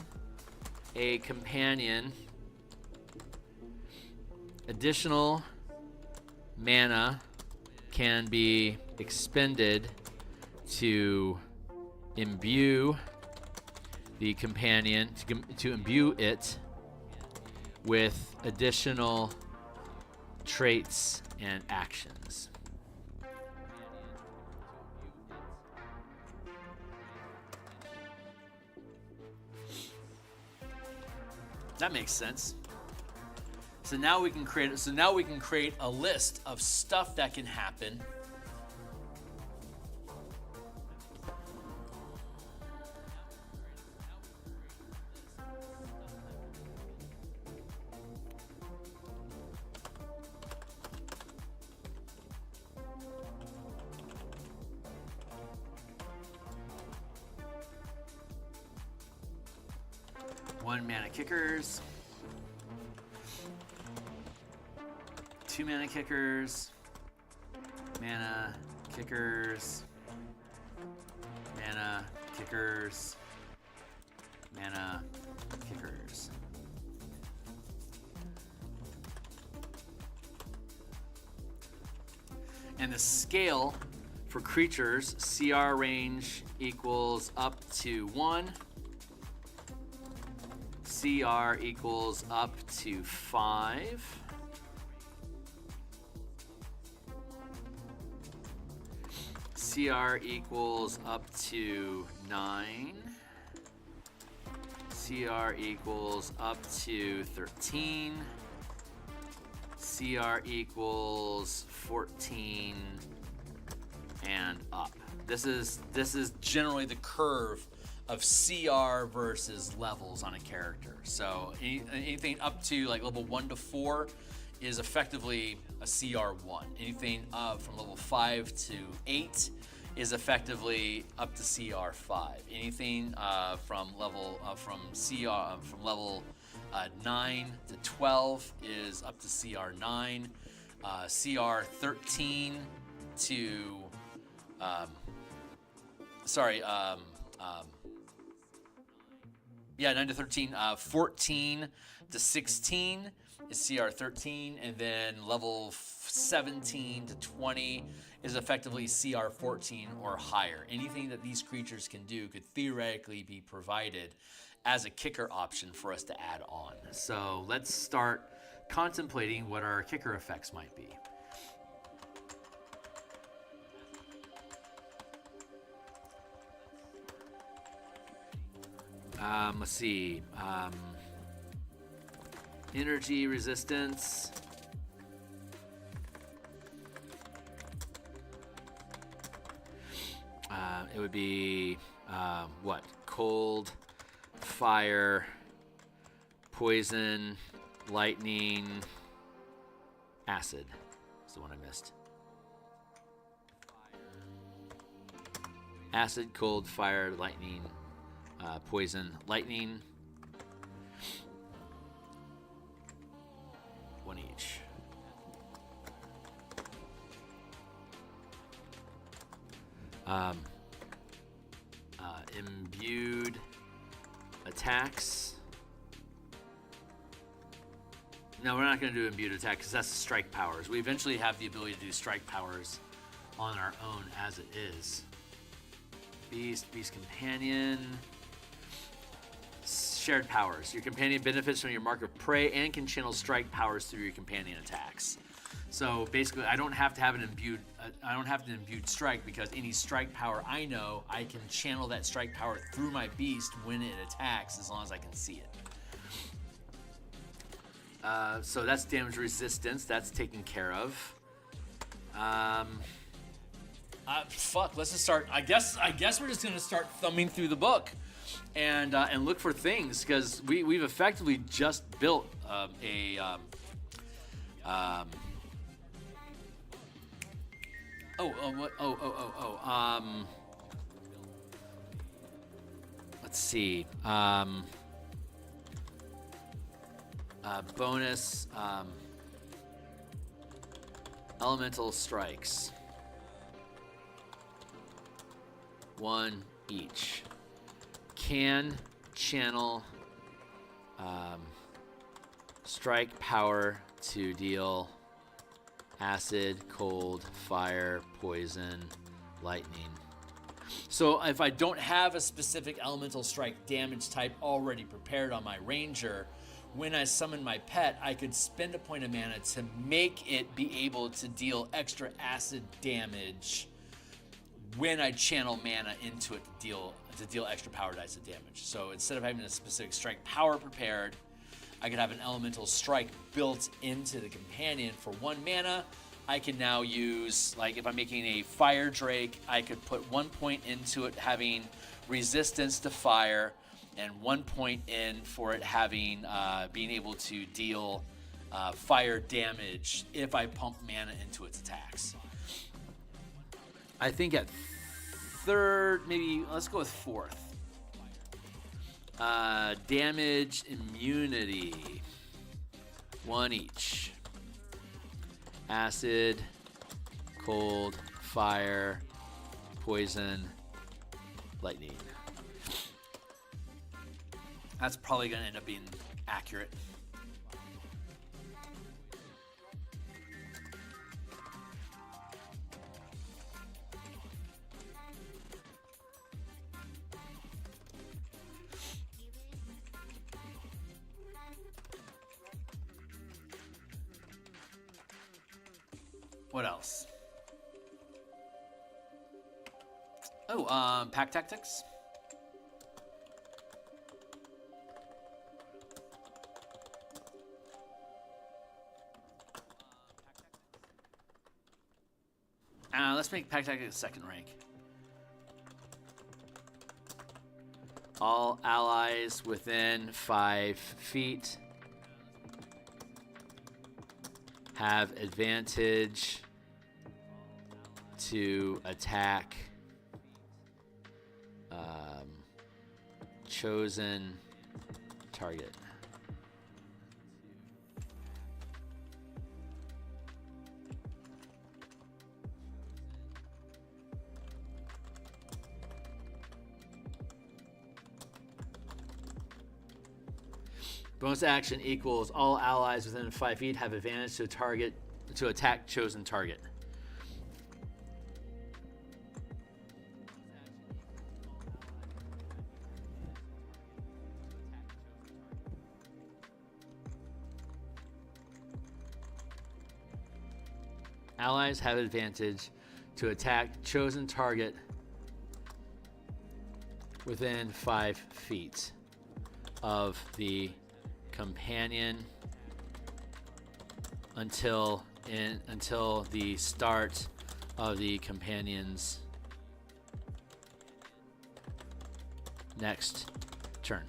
a companion, additional mana can be expended to imbue the companion, to imbue it with additional traits and actions. That makes sense. So now we can create a list of stuff that can happen. One mana kickers. 2 mana kickers. Mana kickers. Mana kickers. Mana kickers. And the scale for creatures, CR range equals up to 1. CR equals up to 5. CR equals up to 9. CR equals up to 13. CR equals 14 and up. This is generally the curve of CR versus levels on a character. So anything up to like level 1 to 4 is effectively a CR1. Anything up from level 5 to 8 is effectively up to CR5. Anything from level 9 to 12 is up to CR9. CR13 to 9 to 13. 14 to 16 is CR13, and then level 17 to 20 is effectively CR14 or higher. Anything that these creatures can do could theoretically be provided as a kicker option for us to add on. So let's start contemplating what our kicker effects might be. Let's see. Energy resistance. It would be what? Cold, fire, poison, lightning, acid. That's the one I missed. Acid, cold, fire, lightning, poison, lightning. One each. Imbued attacks. No, we're not going to do imbued attacks because that's strike powers. We eventually have the ability to do strike powers on our own as it is. Beast Companion. Shared powers. Your companion benefits from your mark of prey and can channel strike powers through your companion attacks. So basically, I don't have to have an imbued strike because any strike power I know, I can channel that strike power through my beast when it attacks, as long as I can see it. So that's damage resistance. That's taken care of. Let's just start. I guess we're just gonna start thumbing through the book and look for things, because we've effectively just built let's see. Bonus elemental strikes. 1 each. Can channel strike power to deal acid, cold, fire, poison, lightning. So if I don't have a specific elemental strike damage type already prepared on my ranger, when I summon my pet, I could spend a point of mana to make it be able to deal extra acid damage when I channel mana into it to deal extra power dice of damage. So instead of having a specific strike power prepared, I could have an elemental strike built into the companion for 1 mana. I can now use, like if I'm making a fire drake, I could put 1 point into it having resistance to fire, and 1 point in for it having being able to deal fire damage if I pump mana into its attacks. I think at 3rd, maybe let's go with 4th. Damage immunity, 1 each. Acid, cold, fire, poison, lightning. That's probably going to end up being accurate. What else? Oh, pack tactics. Let's make pack tactics 2nd rank. All allies within 5 feet have advantage to attack chosen target. Bonus action equals all allies within 5 feet have advantage to attack chosen target. Allies have advantage to attack chosen target within 5 feet of the companion until the start of the companion's next turn.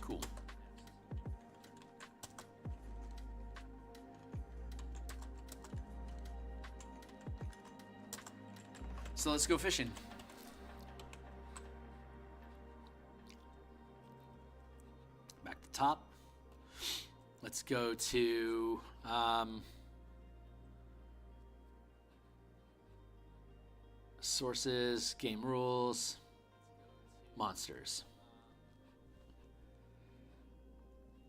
Cool. So let's go fishing. Back to top. Let's go to sources, game rules, monsters.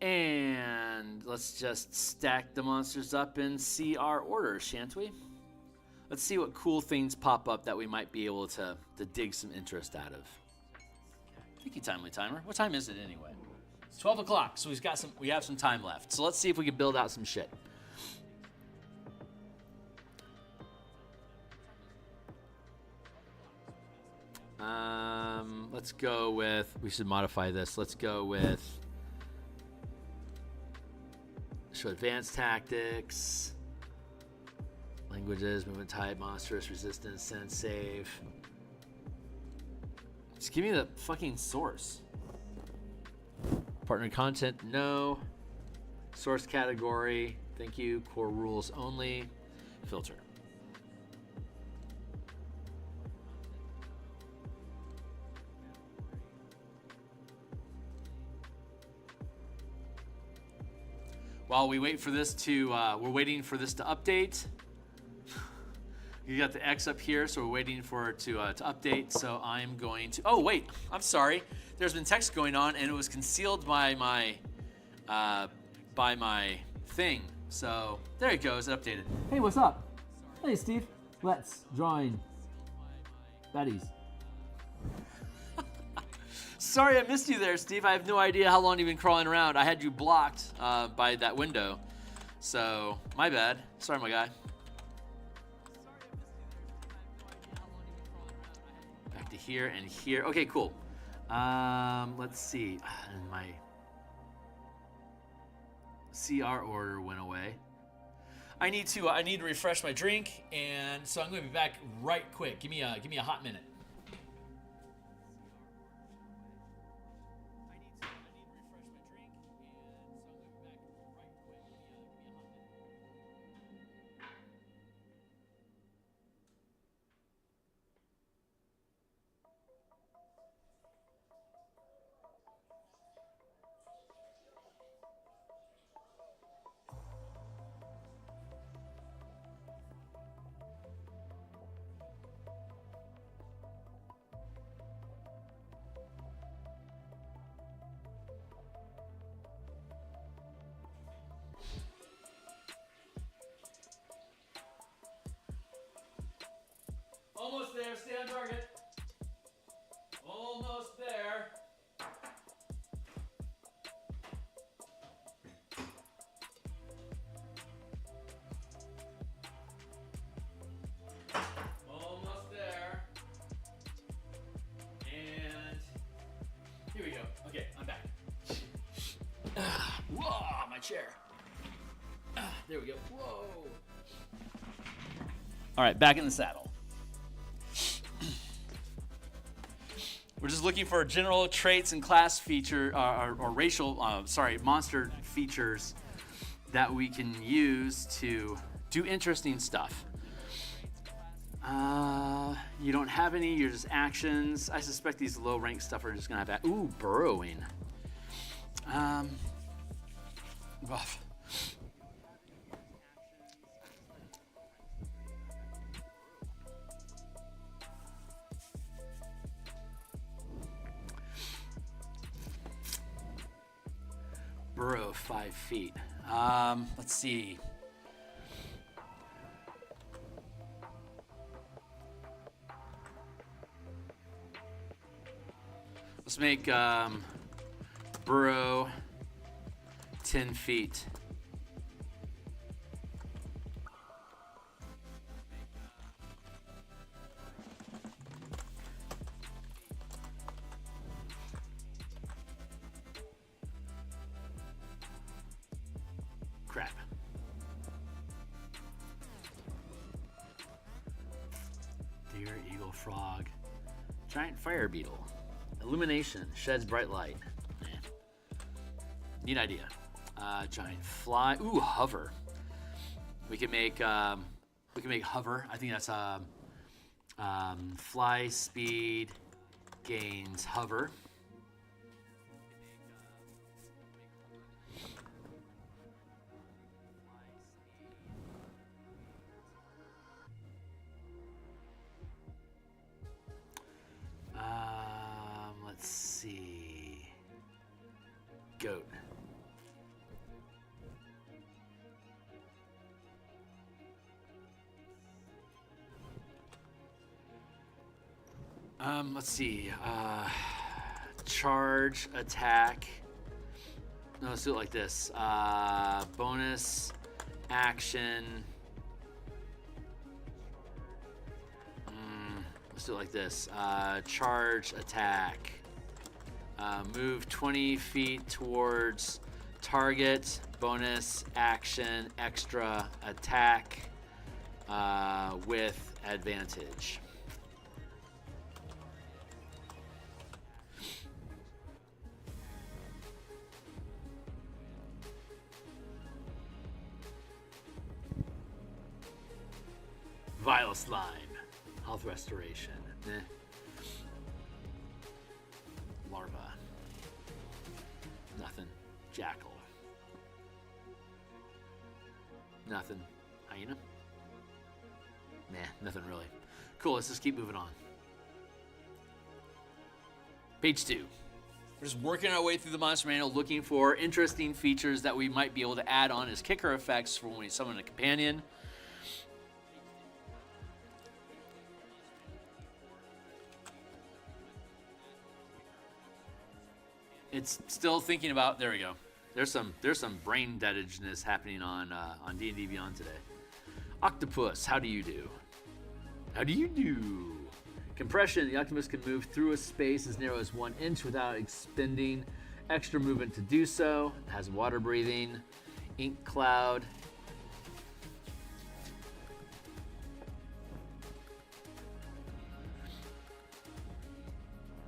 And let's just stack the monsters up and see our order, shan't we? Let's see what cool things pop up that we might be able to dig some interest out of. Thank you, Timely Timer. What time is it anyway? It's 12 o'clock, so we have some time left. So let's see if we can build out some shit. Let's go with, we should modify this. Let's go with show advanced tactics. Languages, movement type, monstrous, resistance, sense, save. Just give me the fucking source. Partner content, no. Source category, thank you. Core rules only. Filter. While we wait for this to, we're waiting for this to update. You got the X up here, so we're waiting for it to update. So I'm going to. Oh wait, I'm sorry. There's been text going on, and it was concealed by my thing. So there it goes. It updated. Hey, what's up? Hey, Steve. Let's join Betty's. Sorry I missed you there, Steve. I have no idea how long you've been crawling around. I had you blocked by that window. So, my bad. Sorry, my guy. Back to here and here. Okay, cool. Let's see. And my CR order went away. I need to refresh my drink, and so I'm going to be back right quick. Give me a hot minute. Almost there, stay on target. Almost there. Almost there. And here we go. Okay, I'm back. Whoa, my chair. There we go. Whoa. All right, back in the saddle. We're just looking for general traits and class feature or racial, monster features that we can use to do interesting stuff. You don't have any, you're just actions. I suspect these low rank stuff are just gonna have that. Ooh, burrowing. Rough. Burrow 5 feet. Let's see. Let's make burrow 10 feet. Crap. Deer, eagle, frog, giant fire beetle. Illumination, sheds bright light. Neat idea. Giant fly. Ooh, hover. We can make hover. I think that's fly speed gains hover. Let's see. Goat. Let's see. Charge, attack. No, let's do it like this. Bonus, action. Let's do it like this. Charge, attack. Move 20 feet towards target. Bonus, action, extra, attack with advantage. Vile slime. Health restoration. Larva. Nothing. Jackal. Nothing. Hyena? Nah, nothing really. Cool, let's just keep moving on. Page 2. We're just working our way through the monster manual looking for interesting features that we might be able to add on as kicker effects for when we summon a companion. it's still thinking about. There we go. There's some brain deadness happening on D&D Beyond today. Octopus, how do you do? How do you do? Compression, the octopus can move through a space as narrow as 1 inch without expending extra movement to do so. It has water breathing. Ink cloud.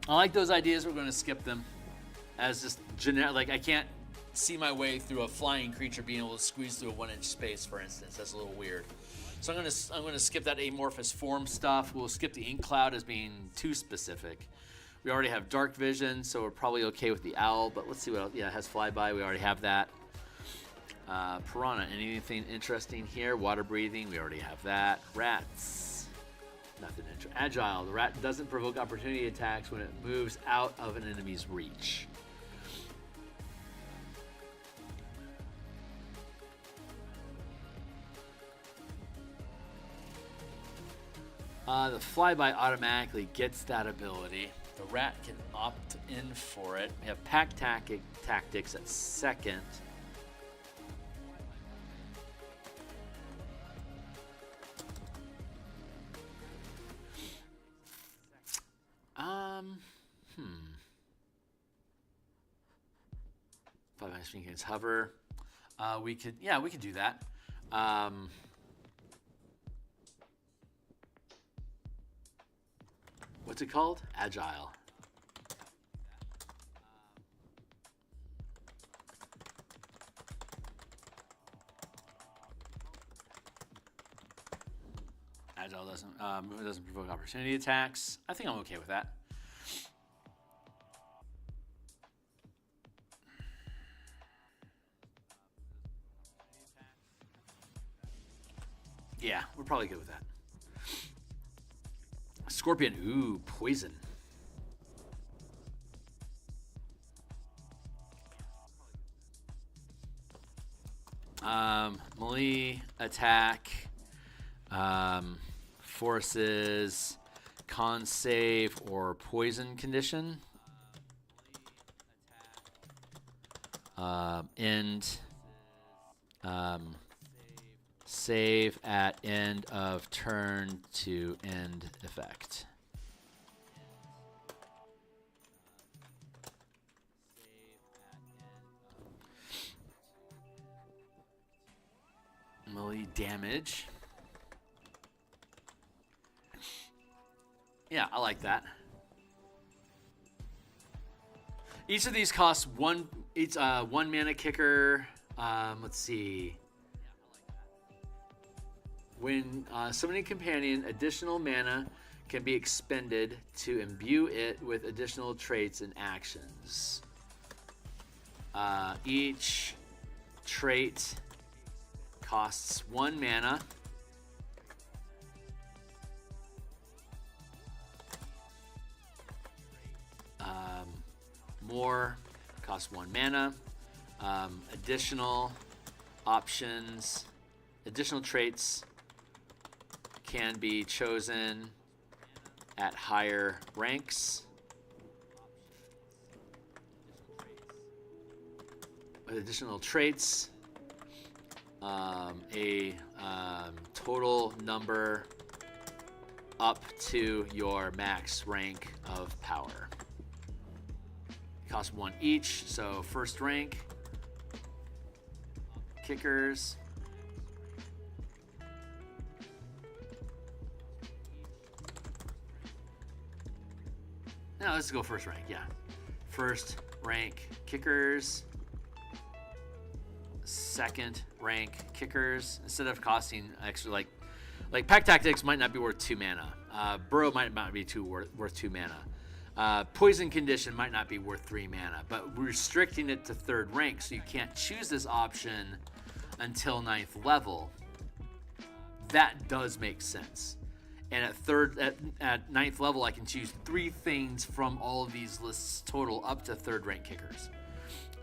I like those ideas. We're going to skip them as just generic. Like, I can't see my way through a flying creature being able to squeeze through a 1 inch space, for instance. That's a little weird. So I'm gonna skip that amorphous form stuff. We'll skip the ink cloud as being too specific. We already have dark vision, so we're probably okay with the owl. But let's see what else. Yeah, it has flyby. We already have that. Piranha. Anything interesting here? Water breathing. We already have that. Rats. Nothing interesting. Agile. The rat doesn't provoke opportunity attacks when it moves out of an enemy's reach. The flyby automatically gets that ability. The rat can opt in for it. We have pack tactics at second. Flyby swing against hover. We could do that. What's it called? Agile. Agile doesn't provoke opportunity attacks. I think I'm okay with that. Yeah, we're probably good with that. Scorpion, ooh, poison. Melee attack, forces, con save, or poison condition. Save at end of turn to end effect. Melee damage. Yeah, I like that. Each of these costs one mana kicker. Let's see. When summoning companion, additional mana can be expended to imbue it with additional traits and actions. Each trait costs 1 mana. More costs 1 mana. Additional options, additional traits can be chosen at higher ranks. With additional traits, a total number up to your max rank of power. Cost 1 each, so first rank, kickers. Now let's go first rank, yeah. First rank kickers. Second rank kickers. Instead of costing extra, like pack tactics might not be worth 2 mana. Burrow might not be worth 2 mana. Poison condition might not be worth 3 mana, but we're restricting it to 3rd rank, so you can't choose this option until 9th level. That does make sense. And at 9th level, I can choose 3 things from all of these lists total up to 3rd rank kickers.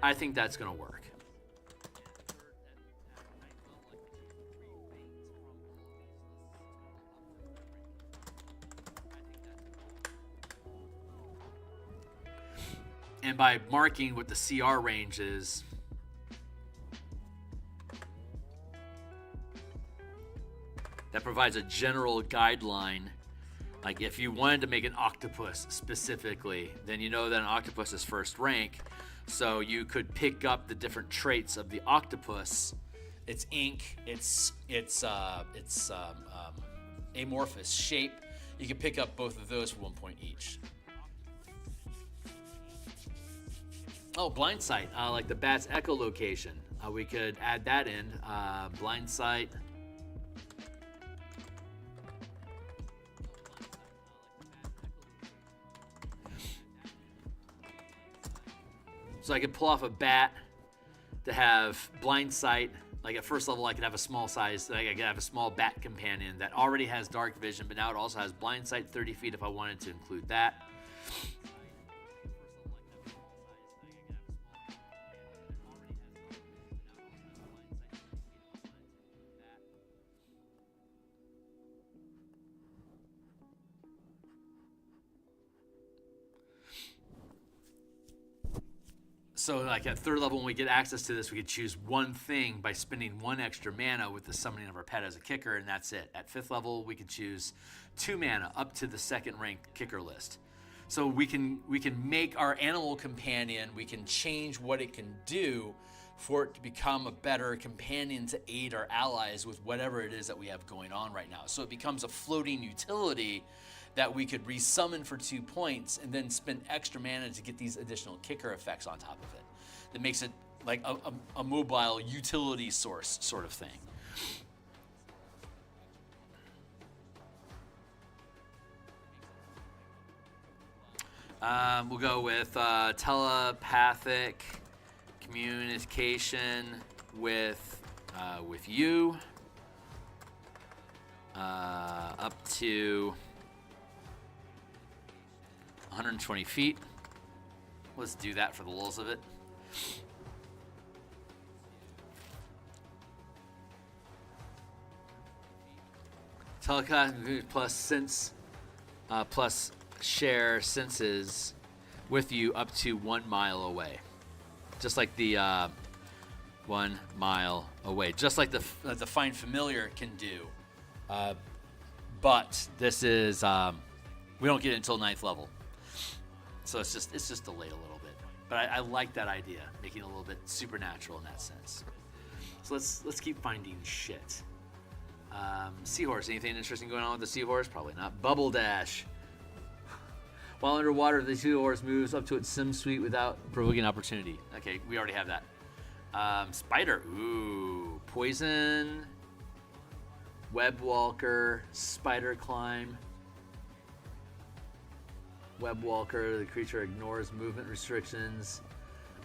I think that's going to work. And by marking what the CR range is, that provides a general guideline. Like if you wanted to make an octopus specifically, then you know that an octopus is first rank. So you could pick up the different traits of the octopus. Its ink, its amorphous shape. You can pick up both of those for 1 point each. Oh, blind sight, like the bat's echolocation. We could add that in. Blind sight. So I could pull off a bat to have blind sight. Like at first level, I could have a small size. Like I could have a small bat companion that already has dark vision, but now it also has blind sight 30 feet if I wanted to include that. So like at third level, when we get access to this, we could choose one thing by spending 1 extra mana with the summoning of our pet as a kicker, and that's it. At 5th level, we can choose 2 mana up to the 2nd rank kicker list. So we can make our animal companion, we can change what it can do for it to become a better companion to aid our allies with whatever it is that we have going on right now. So it becomes a floating utility that we could resummon for 2 points and then spend extra mana to get these additional kicker effects on top of it. That makes it like a mobile utility source sort of thing. We'll go with telepathic communication with you up to 120 feet. Let's do that for the lulz of it. Telecast plus sense plus share senses with you up to 1 mile away. Just like the 1 mile away. Just like the Find Familiar can do. But this is we don't get it until 9th level. So it's just delayed a little bit, but I like that idea, making it a little bit supernatural in that sense. So let's keep finding shit. Seahorse, anything interesting going on with the seahorse? Probably not. Bubble Dash. While underwater, the seahorse moves up to its sim suite without provoking opportunity. Okay, we already have that. Spider, ooh, poison, web walker, spider climb. Web walker, the creature ignores movement restrictions.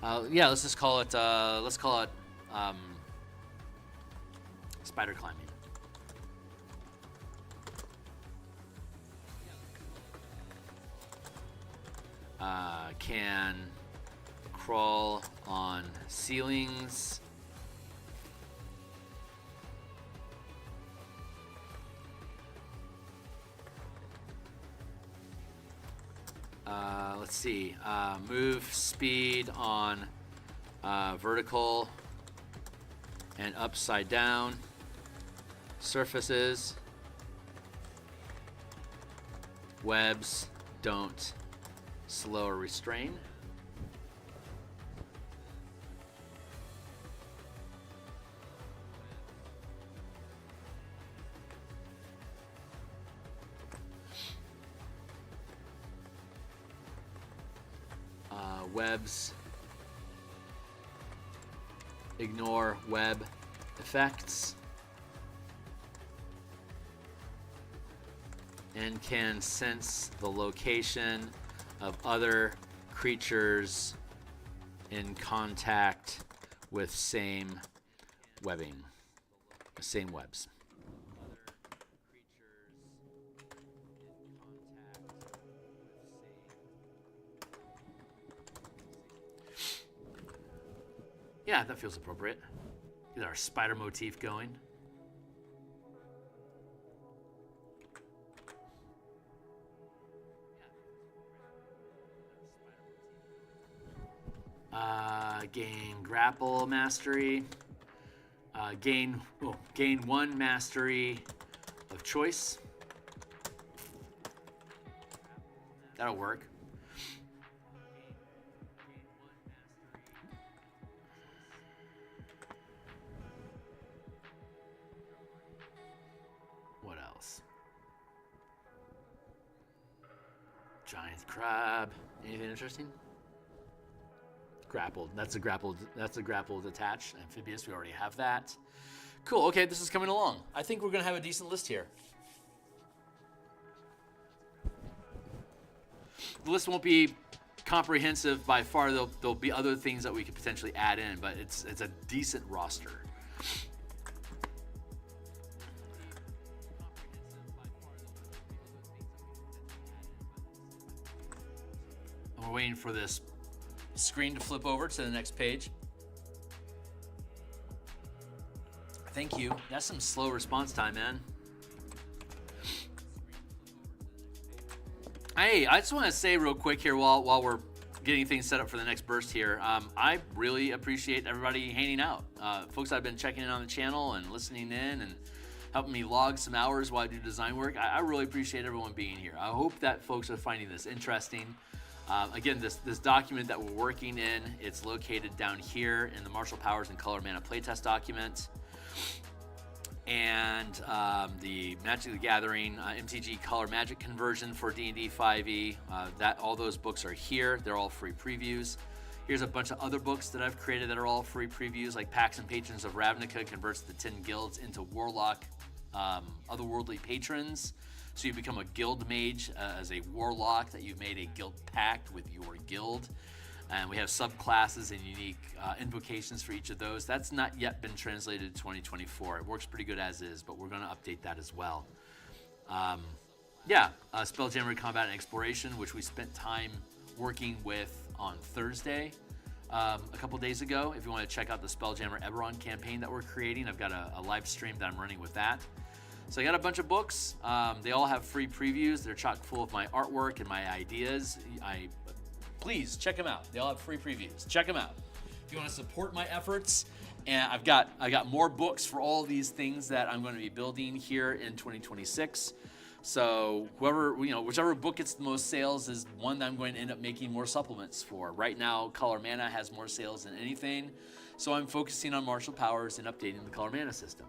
Yeah, let's just call it. Spider climbing. Can crawl on ceilings. Let's see. Move speed on vertical and upside down surfaces. Webs don't slow or restrain. Webs ignore web effects and can sense the location of other creatures in contact with same webbing, same webs. Yeah, that feels appropriate. Get our spider motif going. Gain grapple mastery. Gain 1 mastery of choice. That'll work. What else? Giant crab. Anything interesting? Grappled. That's a grappled attached. Amphibious, we already have that. Cool, okay, this is coming along. I think we're gonna have a decent list here. The list won't be comprehensive by far. There'll be other things that we could potentially add in, but it's a decent roster. And we're waiting for this screen to flip over to the next page. Thank you. That's some slow response time, man. Hey, I just want to say real quick here while we're getting things set up for the next burst here. I really appreciate everybody hanging out. Folks that have been checking in on the channel and listening in and helping me log some hours while I do design work. I really appreciate everyone being here. I hope that folks are finding this interesting. Again, this document that we're working in, it's located down here in the Martial Powers and Color Mana playtest document. And the Magic the Gathering MTG Color Magic conversion for D&D 5e. All those books are here. They're all free previews. Here's a bunch of other books that I've created that are all free previews, like Pacts and Patrons of Ravnica converts the 10 guilds into Warlock otherworldly patrons. So you become a guild mage as a warlock that you've made a guild pact with your guild. And we have subclasses and unique invocations for each of those. That's not yet been translated to 2024. It works pretty good as is, but we're going to update that as well. Spelljammer Combat and Exploration, which we spent time working with on Thursday a couple days ago. If you want to check out the Spelljammer Eberron campaign that we're creating, I've got a live stream that I'm running with that. So I got a bunch of books. They all have free previews. They're chock full of my artwork and my ideas. Please check them out. They all have free previews. Check them out. If you want to support my efforts, and I got more books for all these things that I'm going to be building here in 2026. So whichever book gets the most sales is one that I'm going to end up making more supplements for. Right now, Color Mana has more sales than anything, so I'm focusing on Martial Powers and updating the Color Mana system.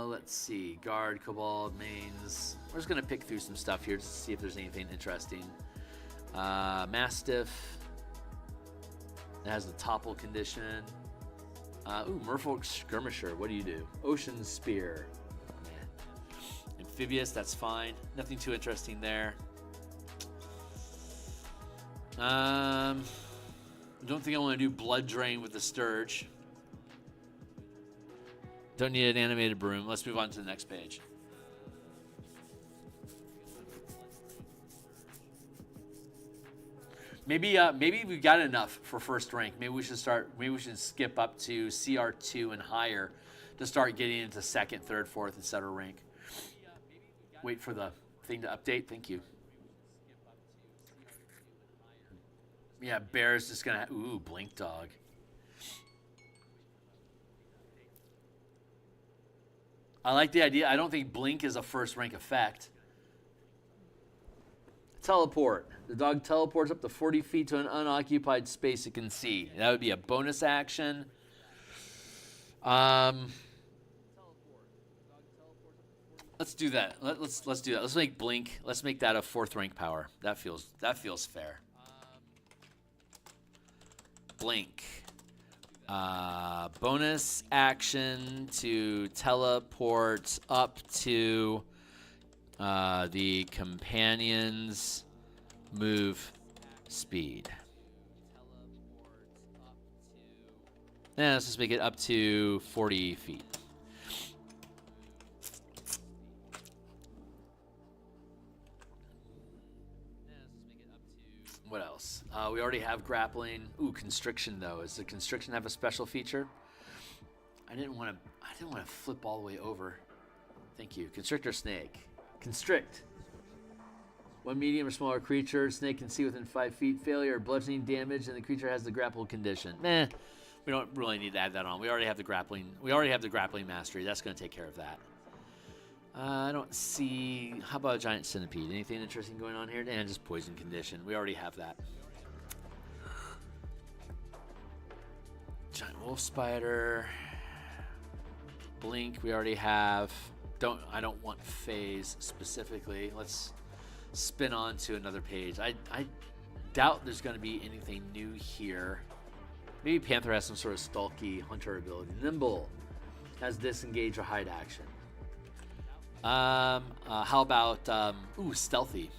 Let's see, Guard, Kobold, Mains. We're just gonna pick through some stuff here just to see if there's anything interesting. Mastiff. It has the topple condition. Merfolk Skirmisher, what do you do? Ocean Spear. Amphibious, that's fine. Nothing too interesting there. I don't think I want to do Blood Drain with the Sturge. Don't need an animated broom. Let's move on to the next page. Maybe we've got enough for first rank. Maybe we should skip up to CR2 and higher to start getting into second, third, fourth, etc. rank. Wait for the thing to update. Thank you. Yeah, Bear's just gonna Blink Dog. I like the idea. I don't think Blink is a first rank effect. Teleport. The dog teleports up to 40 feet to an unoccupied space it can see. That would be a bonus action. Let's do that. Let's do that. Let's make Blink. Let's make that a fourth rank power. That feels fair. Blink. Bonus action to teleport up to the companion's move speed. Yeah, let's just make it up to 40 feet. What else? We already have grappling. Constriction though. Does the constriction have a special feature? I didn't want to flip all the way over. Thank you. Constrictor snake. Constrict. One medium or smaller creature. Snake can see within 5 feet. Failure or bludgeoning damage, and the creature has the grapple condition. Nah, we don't really need to add that on. We already have the grappling. We already have the grappling mastery. That's going to take care of that. I don't see. How about a giant centipede? Anything interesting going on here? And just poison condition. We already have that. Giant wolf spider. Blink. We already have. I don't want phase specifically. Let's spin on to another page. I doubt there's going to be anything new here. Maybe Panther has some sort of stalky hunter ability. Nimble has disengage or hide action. How about stealthy?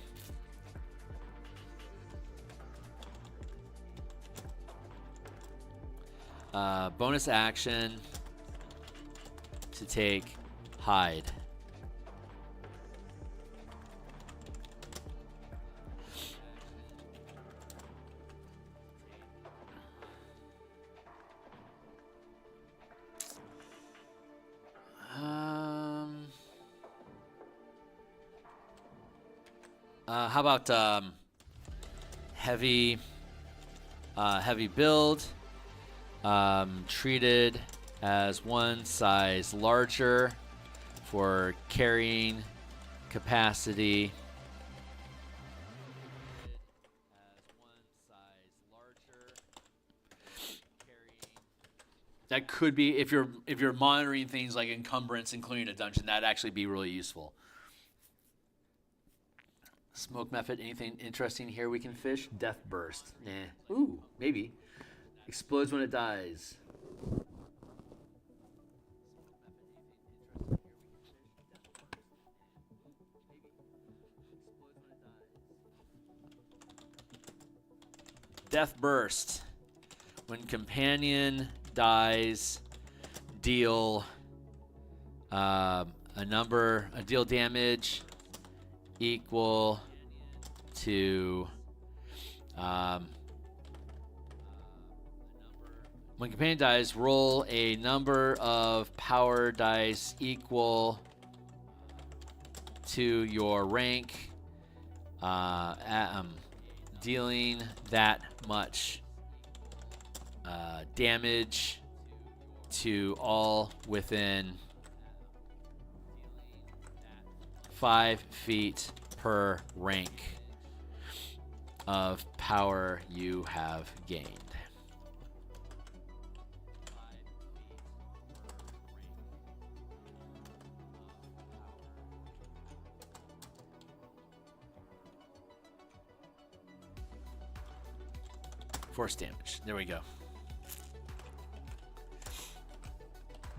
Bonus action to take hide. How about heavy build, treated as one size larger for carrying capacity. That could be, if you're monitoring things like encumbrance, including a dungeon, that'd actually be really useful. Smoke method, anything interesting here we can fish? Death burst. Nah. Ooh, maybe. Explodes when it dies. Death burst. When companion dies, deal deal damage equal to when companion dies, roll a number of power dice equal to your rank, dealing that much damage to all within 5 feet per rank of power you have gained. Force damage. There we go.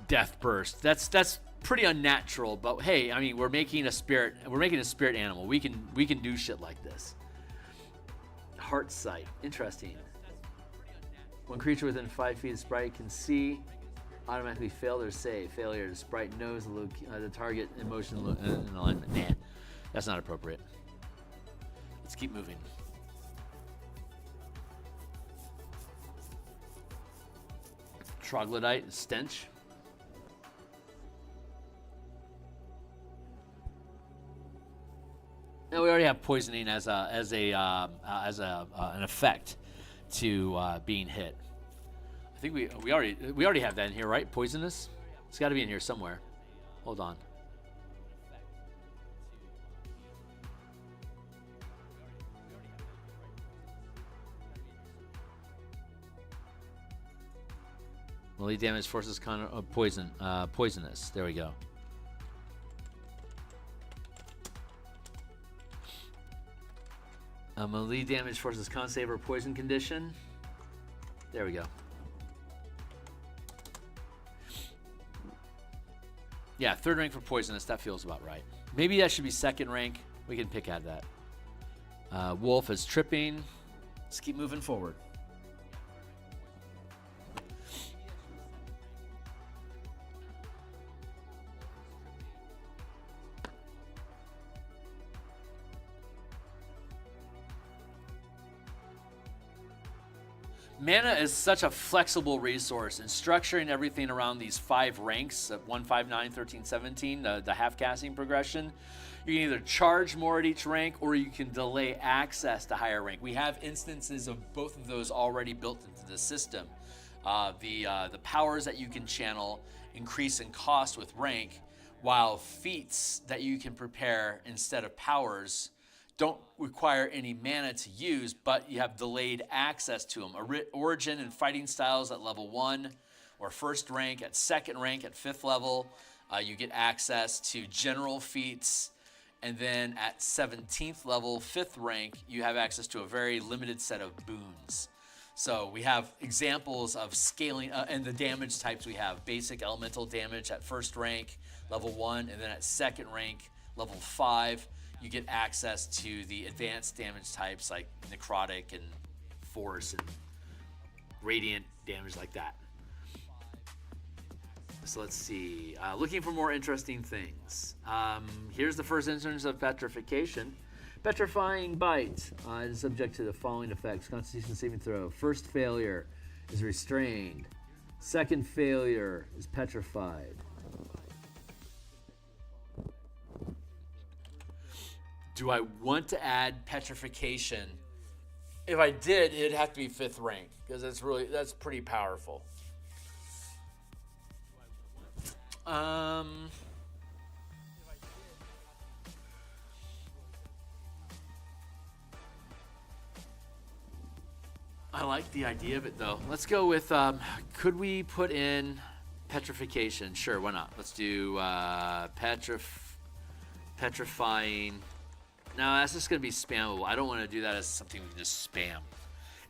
Death burst. That's pretty unnatural, but hey, I mean, we're making a spirit animal. We can do shit like this. Heart sight. Interesting. One creature within 5 feet of sprite can see, automatically fail or save. Failure. The sprite knows the target emotion and alignment. Nah, that's not appropriate. Let's keep moving. Troglodyte. Stench. Now we already have poisoning as an effect to being hit. I think we already have that in here, right? Poisonous. It's got to be in here somewhere. Hold on. Melee damage forces poisonous. There we go. Melee damage forces con save or poison condition. There we go. Yeah, 3rd rank for poisonous. That feels about right. Maybe that should be 2nd rank. We can pick at that. Wolf is tripping. Let's keep moving forward. Mana is such a flexible resource, and structuring everything around these 5 ranks of 1, 5, 9, 13, 17, the half casting progression, you can either charge more at each rank or you can delay access to higher rank. We have instances of both of those already built into the system. The powers that you can channel increase in cost with rank, while feats that you can prepare instead of powers don't require any mana to use, but you have delayed access to them. Origin and fighting styles at level 1 or first rank. At second rank at 5th level, you get access to general feats. And then at 17th level, 5th rank, you have access to a very limited set of boons. So we have examples of scaling, and the damage types we have. Basic elemental damage at first rank, level 1, and then at second rank, level 5, you get access to the advanced damage types like necrotic and force and radiant damage like that. So let's see. Looking for more interesting things. Here's the first instance of petrification. Petrifying Bite is subject to the following effects. Constitution saving throw. First failure is restrained. Second failure is petrified. Do I want to add petrification? If I did, it'd have to be 5th rank, because that's pretty powerful. I like the idea of it, though. Let's go with, could we put in petrification? Sure, why not? Let's do petrifying. No, that's just going to be spammable. I don't want to do that as something we can just spam.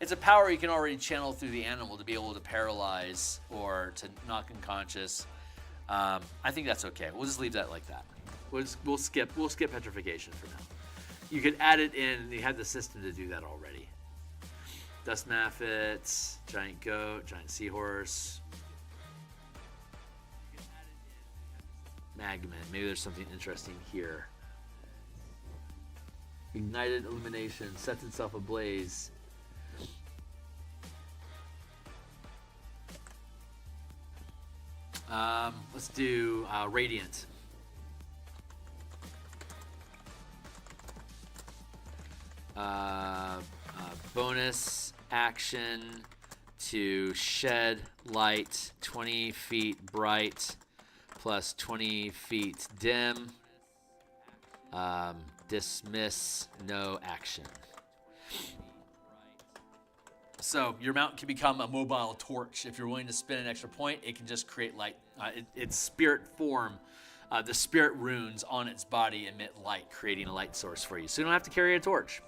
It's a power you can already channel through the animal to be able to paralyze or to knock unconscious. I think that's okay. We'll just leave that like that. We'll skip petrification for now. You could add it in. You have the system to do that already. Dust Maffets, giant goat, giant seahorse, Magman. Maybe there's something interesting here. Ignited illumination sets itself ablaze. Let's do radiant. Bonus action to shed light 20 feet bright plus 20 feet dim. Dismiss no action. So your mount can become a mobile torch. If you're willing to spend an extra point, it can just create light. Its spirit form, the spirit runes on its body emit light, creating a light source for you. So you don't have to carry a torch.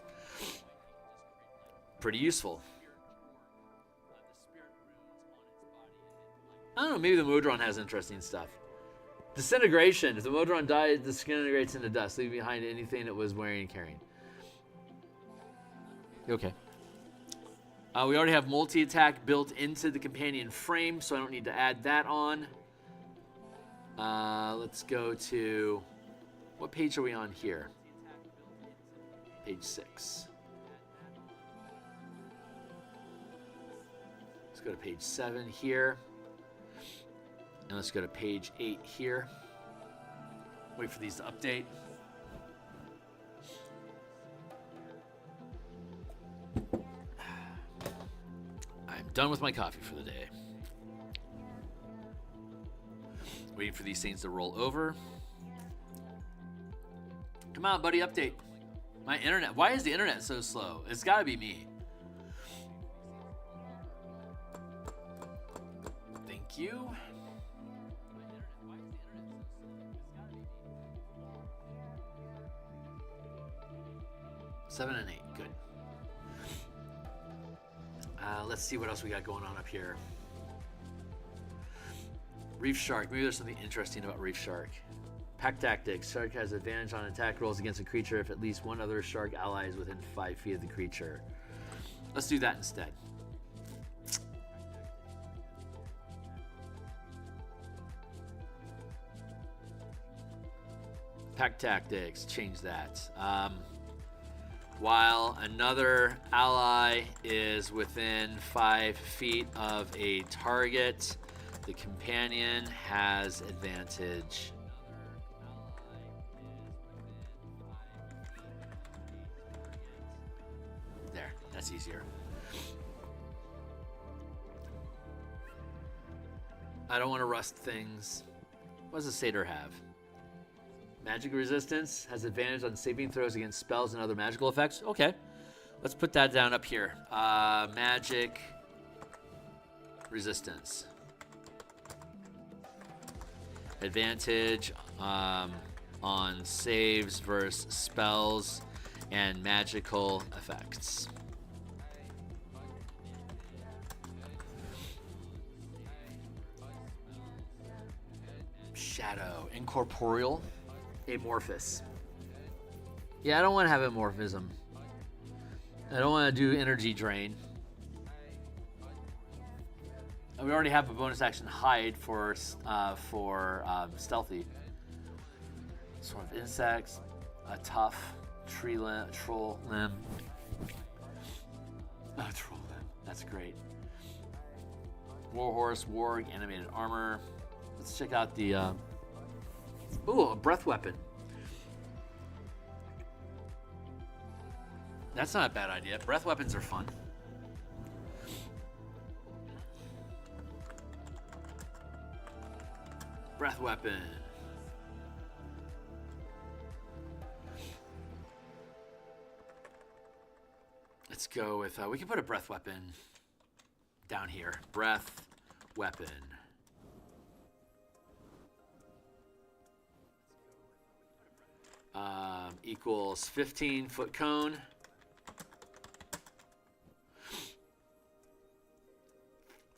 Pretty useful. I don't know, maybe the Modron has interesting stuff. Disintegration. If the Modron dies, the skin integrates into dust, leaving behind anything it was wearing and carrying. Okay. We already have multi-attack built into the companion frame, so I don't need to add that on. Let's go to... What page are we on here? Page 6. Let's go to page 7 here. And let's go to page 8 here. Wait for these to update. I'm done with my coffee for the day. Waiting for these things to roll over. Come on, buddy, update. My internet. Why is the internet so slow? It's got to be me. Thank you. 7 and 8, good. Let's see what else we got going on up here. Reef Shark. Maybe there's something interesting about Reef Shark. Pack Tactics. Shark has advantage on attack rolls against a creature if at least one other shark ally is within 5 feet of the creature. Let's do that instead. Pack Tactics. Change that. While another ally is within 5 feet of a target, the companion has advantage. There, that's easier. I don't want to rust things. What does the satyr have? Magic resistance, has advantage on saving throws against spells and other magical effects. Okay, let's put that down up here. Magic resistance. Advantage on saves versus spells and magical effects. Shadow, incorporeal, amorphous. Yeah, I don't want to have amorphism. I don't want to do energy drain. We already have a bonus action hide for stealthy. Swarm of insects, a tough troll limb. Oh, troll limb. That's great. Warhorse, warg, animated armor. Let's check out the. Ooh, a breath weapon. That's not a bad idea. Breath weapons are fun. Breath weapon. Let's go with, we can put a breath weapon down here. Breath weapon. Equals 15-foot cone.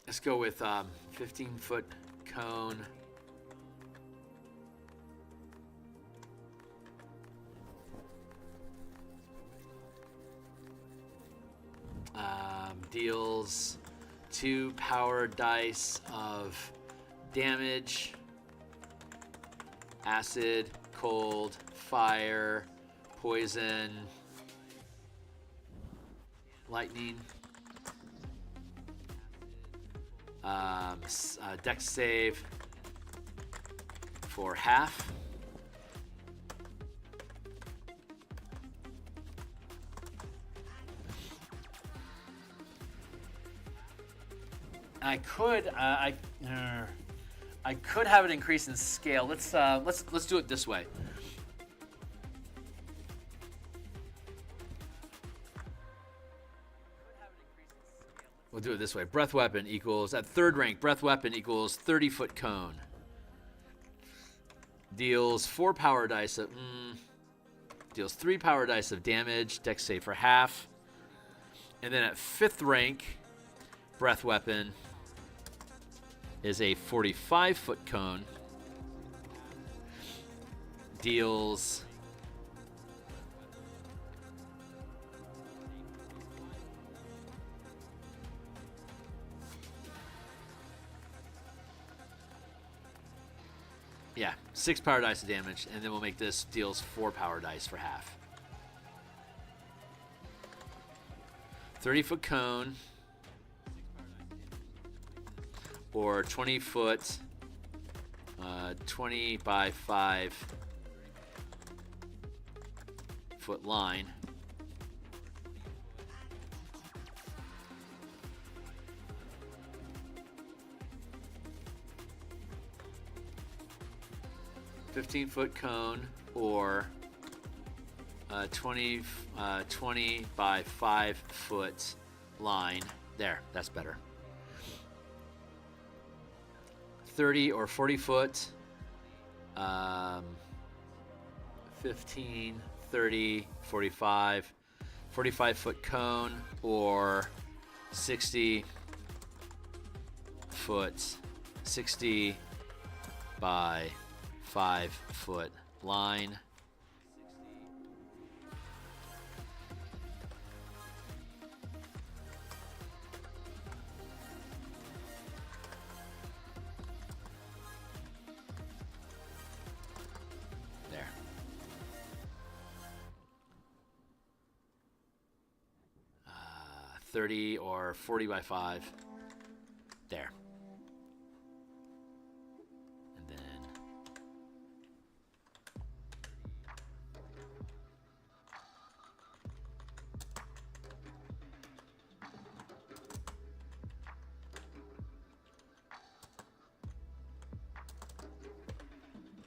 Let's go with 15-foot cone. Deals 2 power dice of damage, acid, cold, fire, poison, lightning. Dex save for half. I could have it increase in scale. Let's do it this way. We'll do it this way. Breath weapon equals, at 3rd rank, breath weapon equals 30-foot cone. Deals 4 power dice of, deals 3 power dice of damage, dex save for half. And then at 5th rank, breath weapon is a 45-foot cone. Deals yeah, 6 power dice of damage, and then we'll make this deals 4 power dice for half. 30-foot cone, or 20-foot, 20 by 5 foot line. $15-foot cone, or 20 by 5 foot line. There, that's better. 30 or 40 foot, 15, 30, 45, 45-foot cone, or 60 foot, 60 by 5-foot line. There. 30 or 40 by 5. There. And then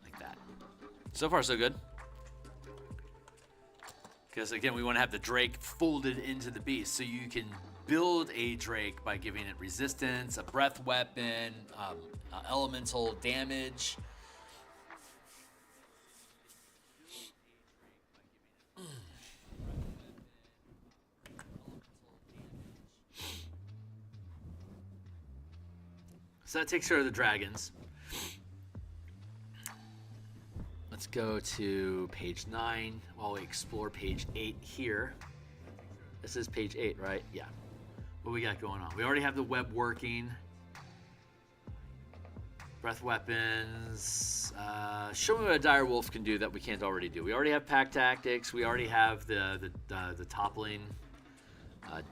like that. So far, so good. Because again, we want to have the Drake folded into the beast, so you can build a Drake by giving it resistance, a breath weapon, elemental damage. So that takes care of the dragons. Let's go to page 9 while we explore page 8 here. This is page 8, right? Yeah. What we got going on? We already have the web working. Breath weapons. Show me what a dire wolf can do that we can't already do. We already have pack tactics. We already have the toppling.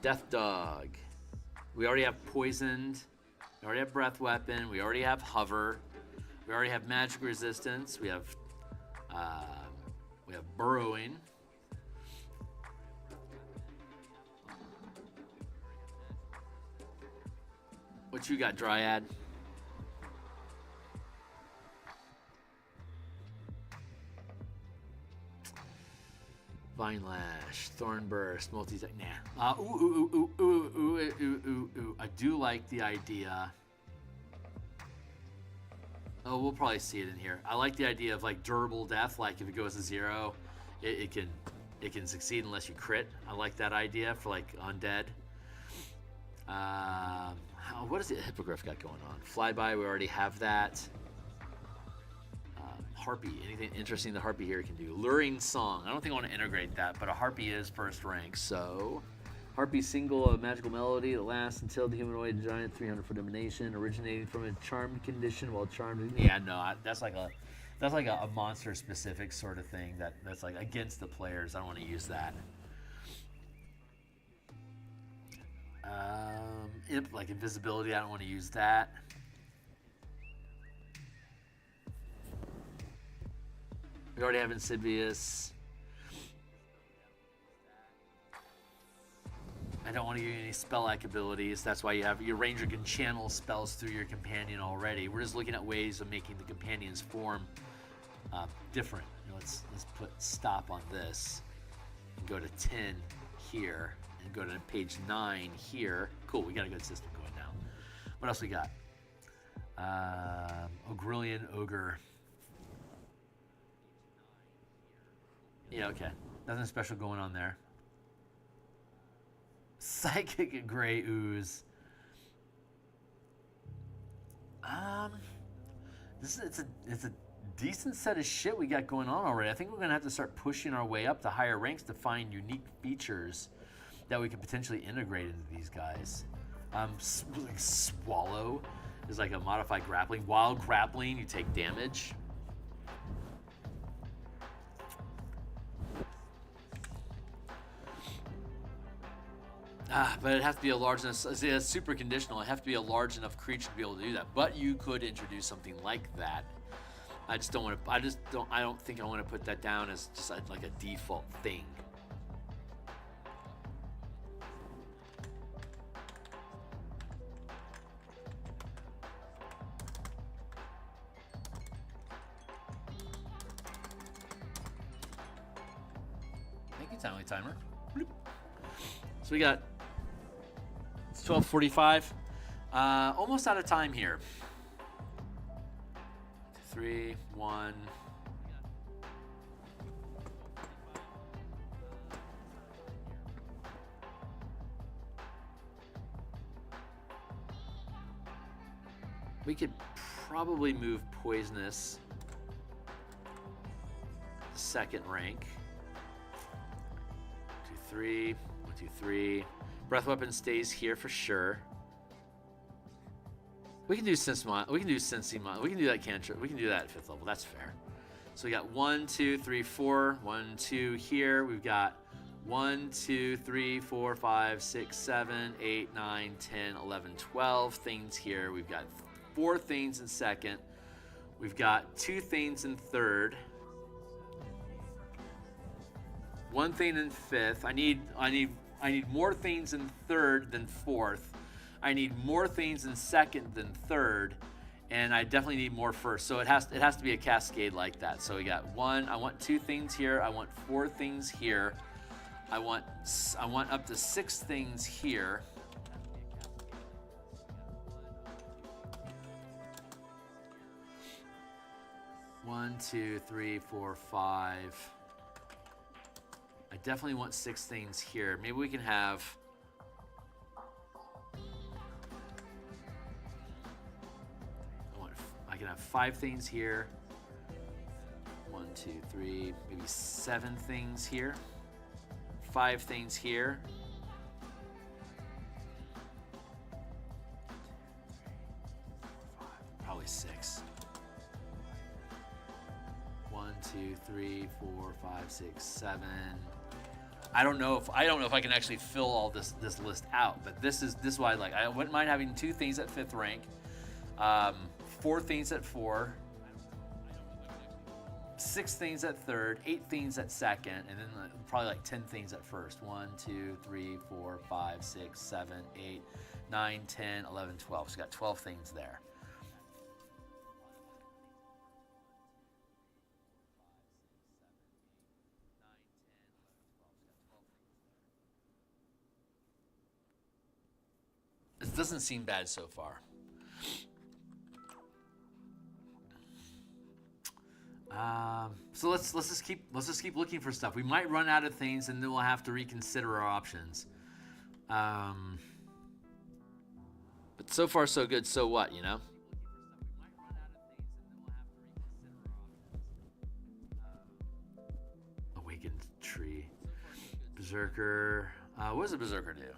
Death dog. We already have poisoned. We already have breath weapon. We already have hover. We already have magic resistance. We have burrowing. What you got, Dryad? Vine Lash, Thorn Burst, multi-tech. Nah. I do like the idea. Oh, we'll probably see it in here. I like the idea of like durable death. Like if it goes to 0, it can succeed unless you crit. I like that idea for like undead. What does the Hippogriff got going on? Flyby, we already have that. Harpy, anything interesting the Harpy here can do? Luring Song, I don't think I want to integrate that, but a Harpy is first rank, so... Harpy single, a magical melody that lasts until the humanoid giant 300-foot emanation, originating from a charmed condition while charmed... Yeah, no, that's like a monster-specific sort of thing that's like against the players. I don't want to use that. Imp, like invisibility, I don't want to use that. We already have Insidious. I don't want to use any spell-like abilities. That's why you have your ranger can channel spells through your companion already. We're just looking at ways of making the companion's form different. Let's put stop on this and go to 10 here and go to page 9 here. Cool, we got a good system going now. What else we got? Ogrillion Ogre. Yeah, okay. Nothing special going on there. Psychic Gray Ooze. It's a decent set of shit we got going on already. I think we're gonna have to start pushing our way up to higher ranks to find unique features that we could potentially integrate into these guys. Like Swallow is like a modified grappling. While grappling, you take damage. But it has to be a large enough, it's super conditional. It has to be a large enough creature to be able to do that. But you could introduce something like that. I don't think I want to put that down as just like a default thing. Thank you, Timely Timer. Bloop. So we got 12:45. Almost out of time here. 3, 1. We could probably move Poisonous to second rank. 2, 3. 1, 2, 3. Breath weapon stays here for sure. We can do Sense Mod. We can do Sensing Mod. We can do that cantrip. We can do that at 5th level. That's fair. So we got 1, 2, 3, 4. 1, 2 here. We've got 1, 2, 3, 4, 5, 6, 7, 8, 9, 10, 11, 12 things here. We've got 4 things in second. We've got 2 things in third. 1 thing in fifth. I need more things in third than fourth. I need more things in second than third, and I definitely need more first. So it has to be a cascade like that. So we got 1. I want 2 things here. I want 4 things here. I want up to 6 things here. One, 2, 3, 4, 5. I definitely want 6 things here. Maybe we can have I can have 5 things here. 1, 2, 3, maybe 7 things here. 5 things here. 5, probably 6. 1, 2, 3, 4, 5, 6, 7. I don't know if I can actually fill all this list out, but this is why I wouldn't mind having 2 things at 5th rank, 4 things at 4, 6 things at 3rd, 8 things at 2nd, and then probably like 10 things at 1st. 1, 2, 3, 4, 5, 6, 7, 8, 9, 10, 11, 12. So you got 12 things there. It doesn't seem bad so far. So let's just keep looking for stuff. We might run out of things, and then we'll have to reconsider our options. But so far, so good. So what, you know? Awakened tree, berserker. What does a berserker do?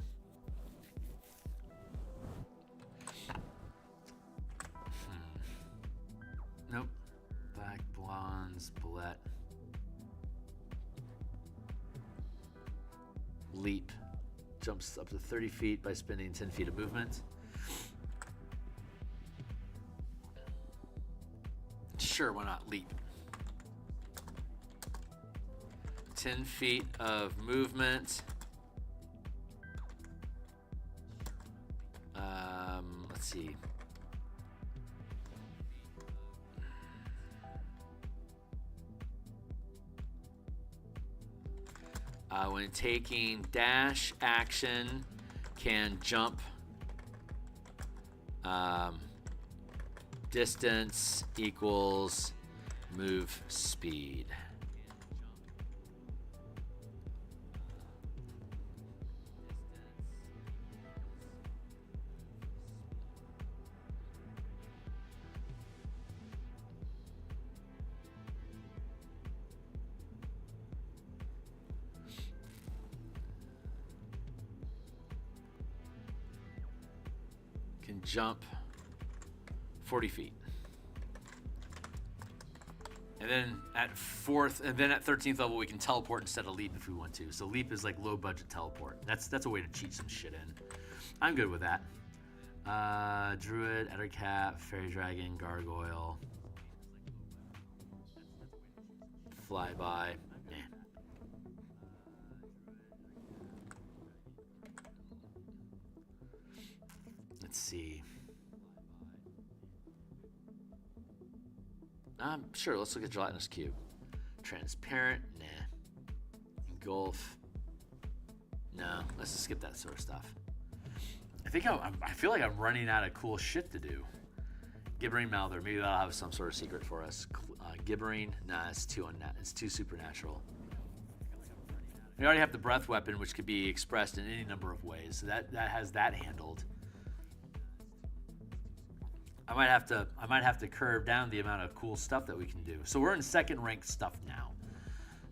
Nope. Black, bronze, bullet. Leap. Jumps up to 30 feet by spending 10 feet of movement. Sure, why not? Leap. 10 feet of movement. Let's see. When taking dash action, can jump distance equals move speed. Can jump 40 feet. And then at 13th level, we can teleport instead of leap if we want to. So leap is like low budget teleport. That's a way to cheat some shit in. I'm good with that. Druid, Ettercat, Fairy Dragon, Gargoyle, Flyby. Let's see. Sure, let's look at Gelatinous Cube. Transparent, nah. Engulf, no. Let's just skip that sort of stuff. I feel like I'm running out of cool shit to do. Gibbering Mouther, maybe that'll have some sort of secret for us. Gibbering, nah, it's too supernatural. We already have the Breath Weapon, which could be expressed in any number of ways. So that has that handled. I might have to curve down the amount of cool stuff that we can do. So we're in 2nd ranked stuff now.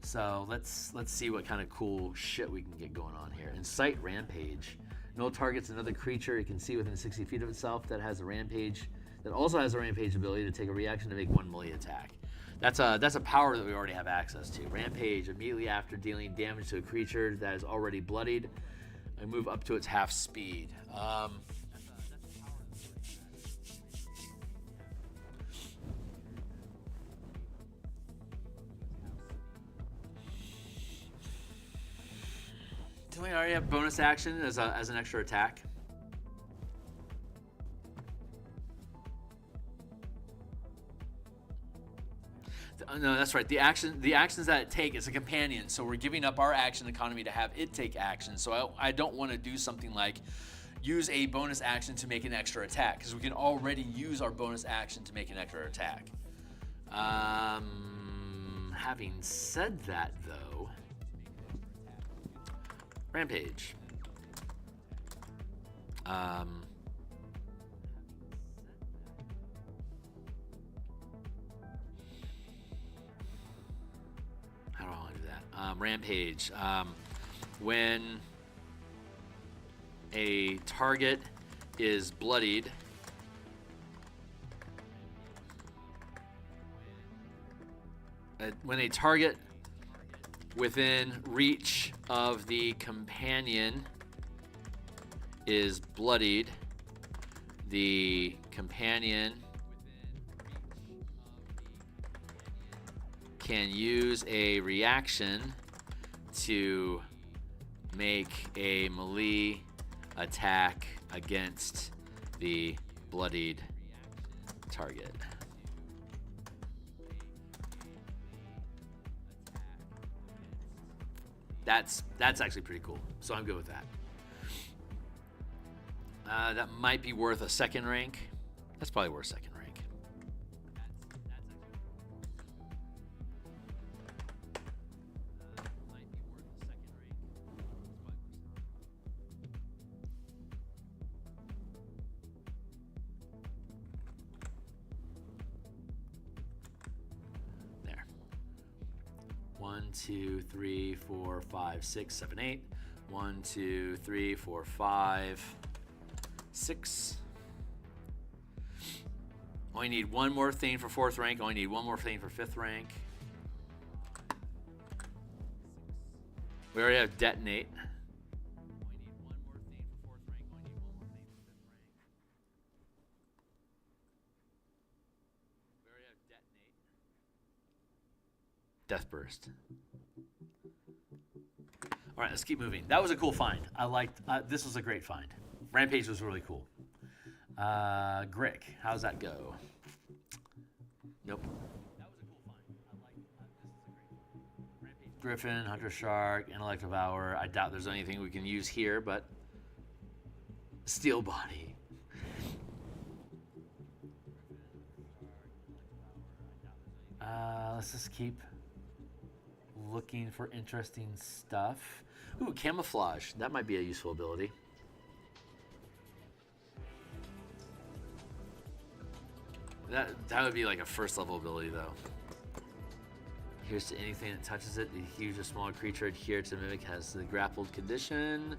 So let's see what kind of cool shit we can get going on here. Incite Rampage. No targets another creature it can see within 60 feet of itself that has a rampage. That also has a rampage ability to take a reaction to make 1 melee attack. That's a power that we already have access to. Rampage, immediately after dealing damage to a creature that is already bloodied, I move up to its half speed. Do we already have bonus action as an extra attack? No, that's right. The actions that it take is a companion, so we're giving up our action economy to have it take action. So I don't want to do something like use a bonus action to make an extra attack, because we can already use our bonus action to make an extra attack. Having said that, though, Rampage. How do I want to do that? Rampage. When a target is bloodied, when a target within reach of the companion is bloodied, the companion can use a reaction to make a melee attack against the bloodied target. That's actually pretty cool, so I'm good with that. That might be worth a second rank. That's probably worth second rank. There. 1, 2, 3, 4, 5, 6, 7, 8. 1, 2, 3, 4, 5, 6. Only need one more thing for 4th rank. Only need one more thing for 5th rank. We already have detonate. Death burst. All right, let's keep moving. That was a cool find. I liked. This was a great find. Rampage was really cool. Grick, how's that go? Nope. That was a cool find. I like. This is a great Rampage. Griffin, Hunter Shark, Intellect Devourer. I doubt there's anything we can use here, but Steel Body. Let's just keep looking for interesting stuff. Ooh, camouflage. That might be a useful ability. That would be like a 1st level ability, though. Here's to anything that touches it. The huge or small creature adhered to mimic has the grappled condition.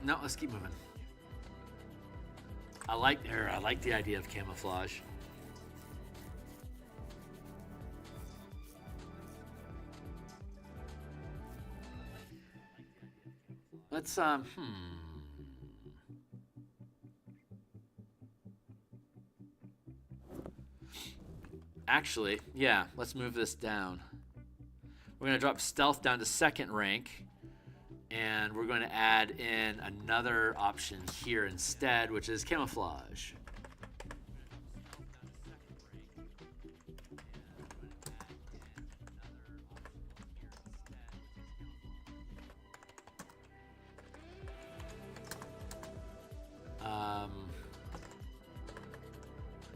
No, let's keep moving. I like the idea of camouflage. Let's Actually, yeah, let's move this down. We're going to drop stealth down to 2nd rank, and we're going to add in another option here instead, which is camouflage.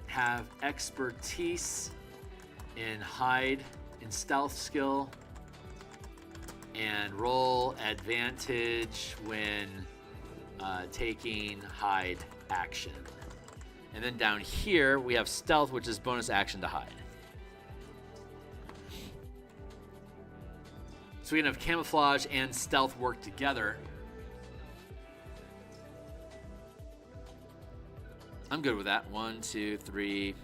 Have expertise in hide and stealth skill, and roll advantage when taking hide action. And then down here we have stealth, which is bonus action to hide. So we can have camouflage and stealth work together. I'm good with that. 1, 2, 3,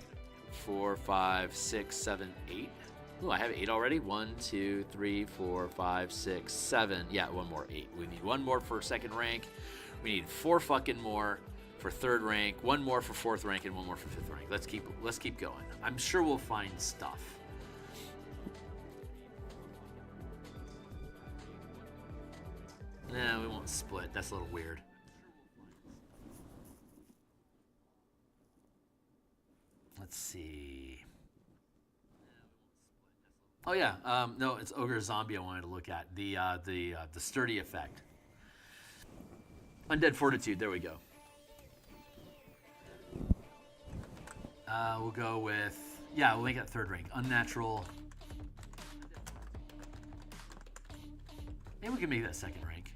4, 5, 6, 7, 8. Ooh, I have 8 already. 1, 2, 3, 4, 5, 6, 7. Yeah, one more, 8. We need 1 more for 2nd rank. We need 4 fucking more for 3rd rank, 1 more for 4th rank, and 1 more for 5th rank. Let's keep going. I'm sure we'll find stuff. No, we won't split. That's a little weird. Let's see. Oh yeah, no, it's Ogre Zombie I wanted to look at. The sturdy effect. Undead Fortitude, there we go. We'll go with, yeah, we'll make it 3rd rank. Unnatural. Maybe we can make that 2nd rank.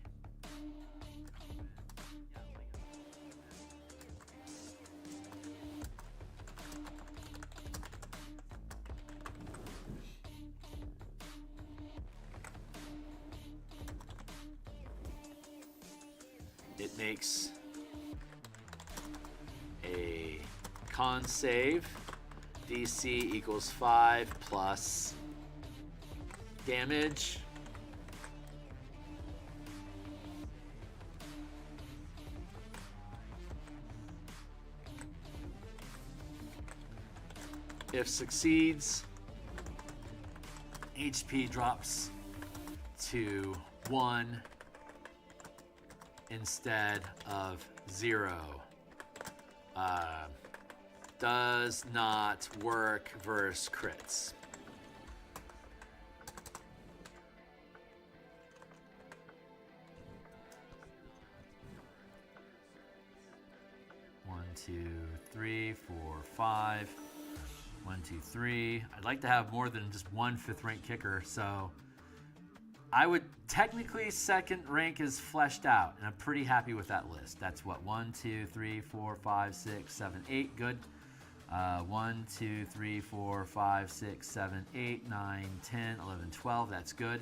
It makes a con save. DC equals 5 plus damage. If succeeds, HP drops to 1 instead of 0. Does not work versus crits. One, 2, 3, 4, 5. 1, 2, 3. I'd like to have more than just 1 5th rank kicker, so I would technically 2nd rank is fleshed out, and I'm pretty happy with that list. That's what, 1, 2, 3, 4, 5, 6, 7, 8. Good. 1, 2, 3, 4, 5, 6, 7, 8, 9, 10, 11, 12. That's good.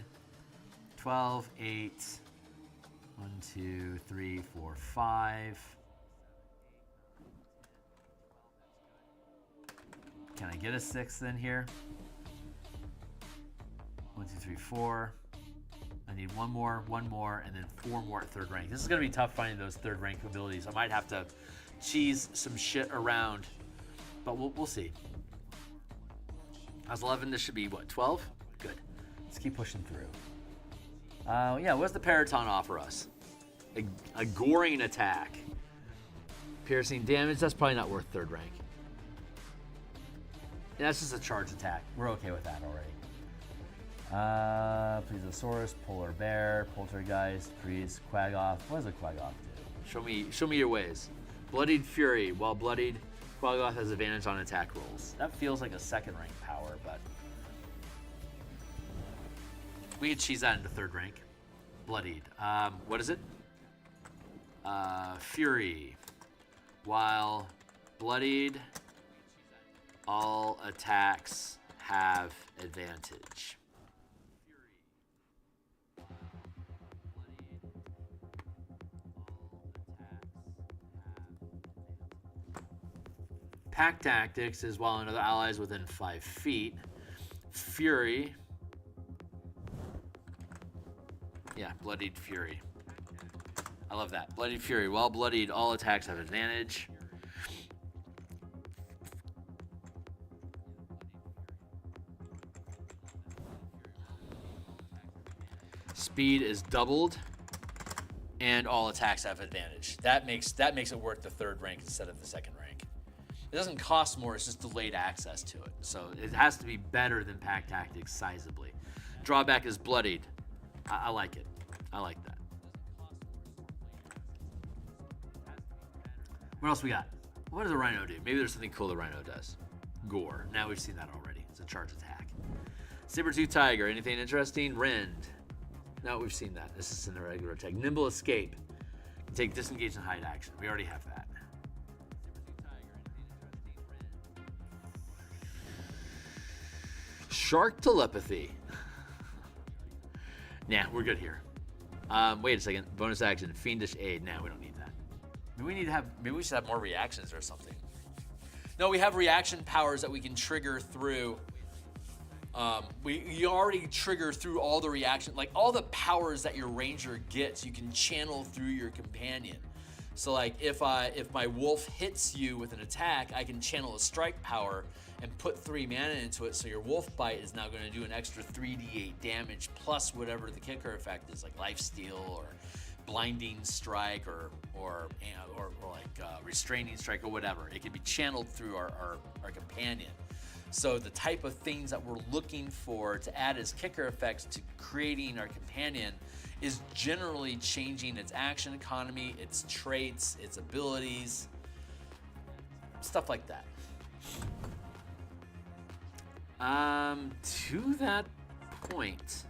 12, 8. 1, 2, 3, 4, 5. Can I get a 6th in here? 1, 2, 3, 4. I need 1 more, and then 4 more at 3rd rank. This is going to be tough finding those 3rd rank abilities. I might have to cheese some shit around, but we'll see. I was 11. This should be, what, 12? Good. Let's keep pushing through. Yeah, what does the Periton offer us? A goring attack. Piercing damage. That's probably not worth 3rd rank. Yeah, that's just a charge attack. We're okay with that already. Plesiosaurus, Polar Bear, Poltergeist, Priest, Quaggoth. What does a Quaggoth do? Show me your ways. Bloodied Fury. While bloodied, Quaggoth has advantage on attack rolls. That feels like a 2nd rank power, but we could cheese that into 3rd rank. Bloodied. What is it? Fury. While bloodied, all attacks have advantage. Pack Tactics is while another ally is within 5 feet. Fury. Yeah, Bloodied Fury. I love that. Bloodied Fury. While bloodied, all attacks have advantage. Speed is doubled, and all attacks have advantage. That makes it worth the 3rd rank instead of the 2nd rank. It doesn't cost more, it's just delayed access to it. So it has to be better than Pack Tactics sizably. Drawback is bloodied. I like it. I like that. What else we got? What does a Rhino do? Maybe there's something cool the Rhino does. Gore. Now we've seen that already. It's a charge attack. Saber-tooth Tiger. Anything interesting? Rend. No, we've seen that. This is in the regular attack. Nimble Escape. Take disengage and hide action. We already have that. Shark Telepathy. Nah, we're good here. Wait a second. Bonus action. Fiendish Aid. Nah, we don't need that. maybe we should have more reactions or something. No, we have reaction powers that we can trigger through. You already trigger through all the reaction, like all the powers that your ranger gets, you can channel through your companion. So like if my wolf hits you with an attack, I can channel a strike power and put 3 mana into it, so your wolf bite is now going to do an extra 3d8 damage plus whatever the kicker effect is, like lifesteal or blinding strike or like restraining strike or whatever. It can be channeled through our companion. So the type of things that we're looking for to add as kicker effects to creating our companion is generally changing its action economy, its traits, its abilities, stuff like that. To that point,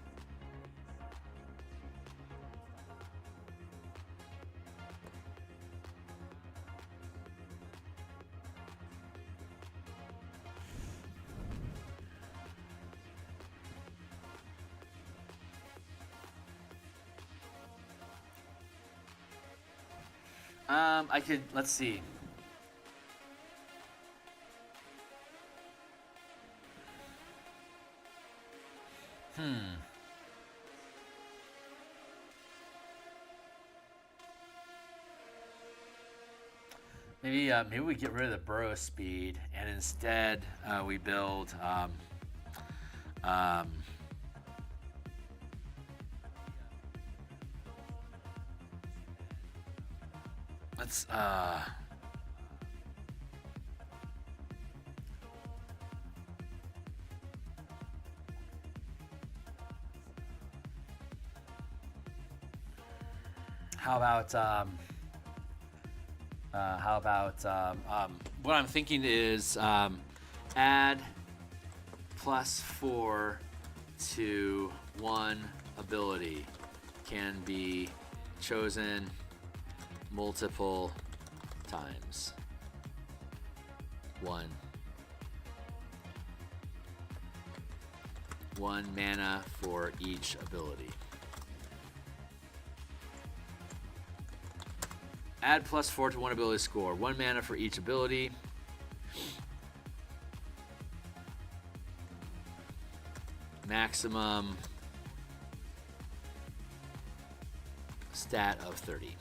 I could, let's see. Maybe we get rid of the burrow speed and instead we build let's how about what I'm thinking is add +4 to 1 ability can be chosen multiple times. 1 mana for each ability. Add +4 to 1 ability score. 1 mana for each ability. Maximum stat of 30.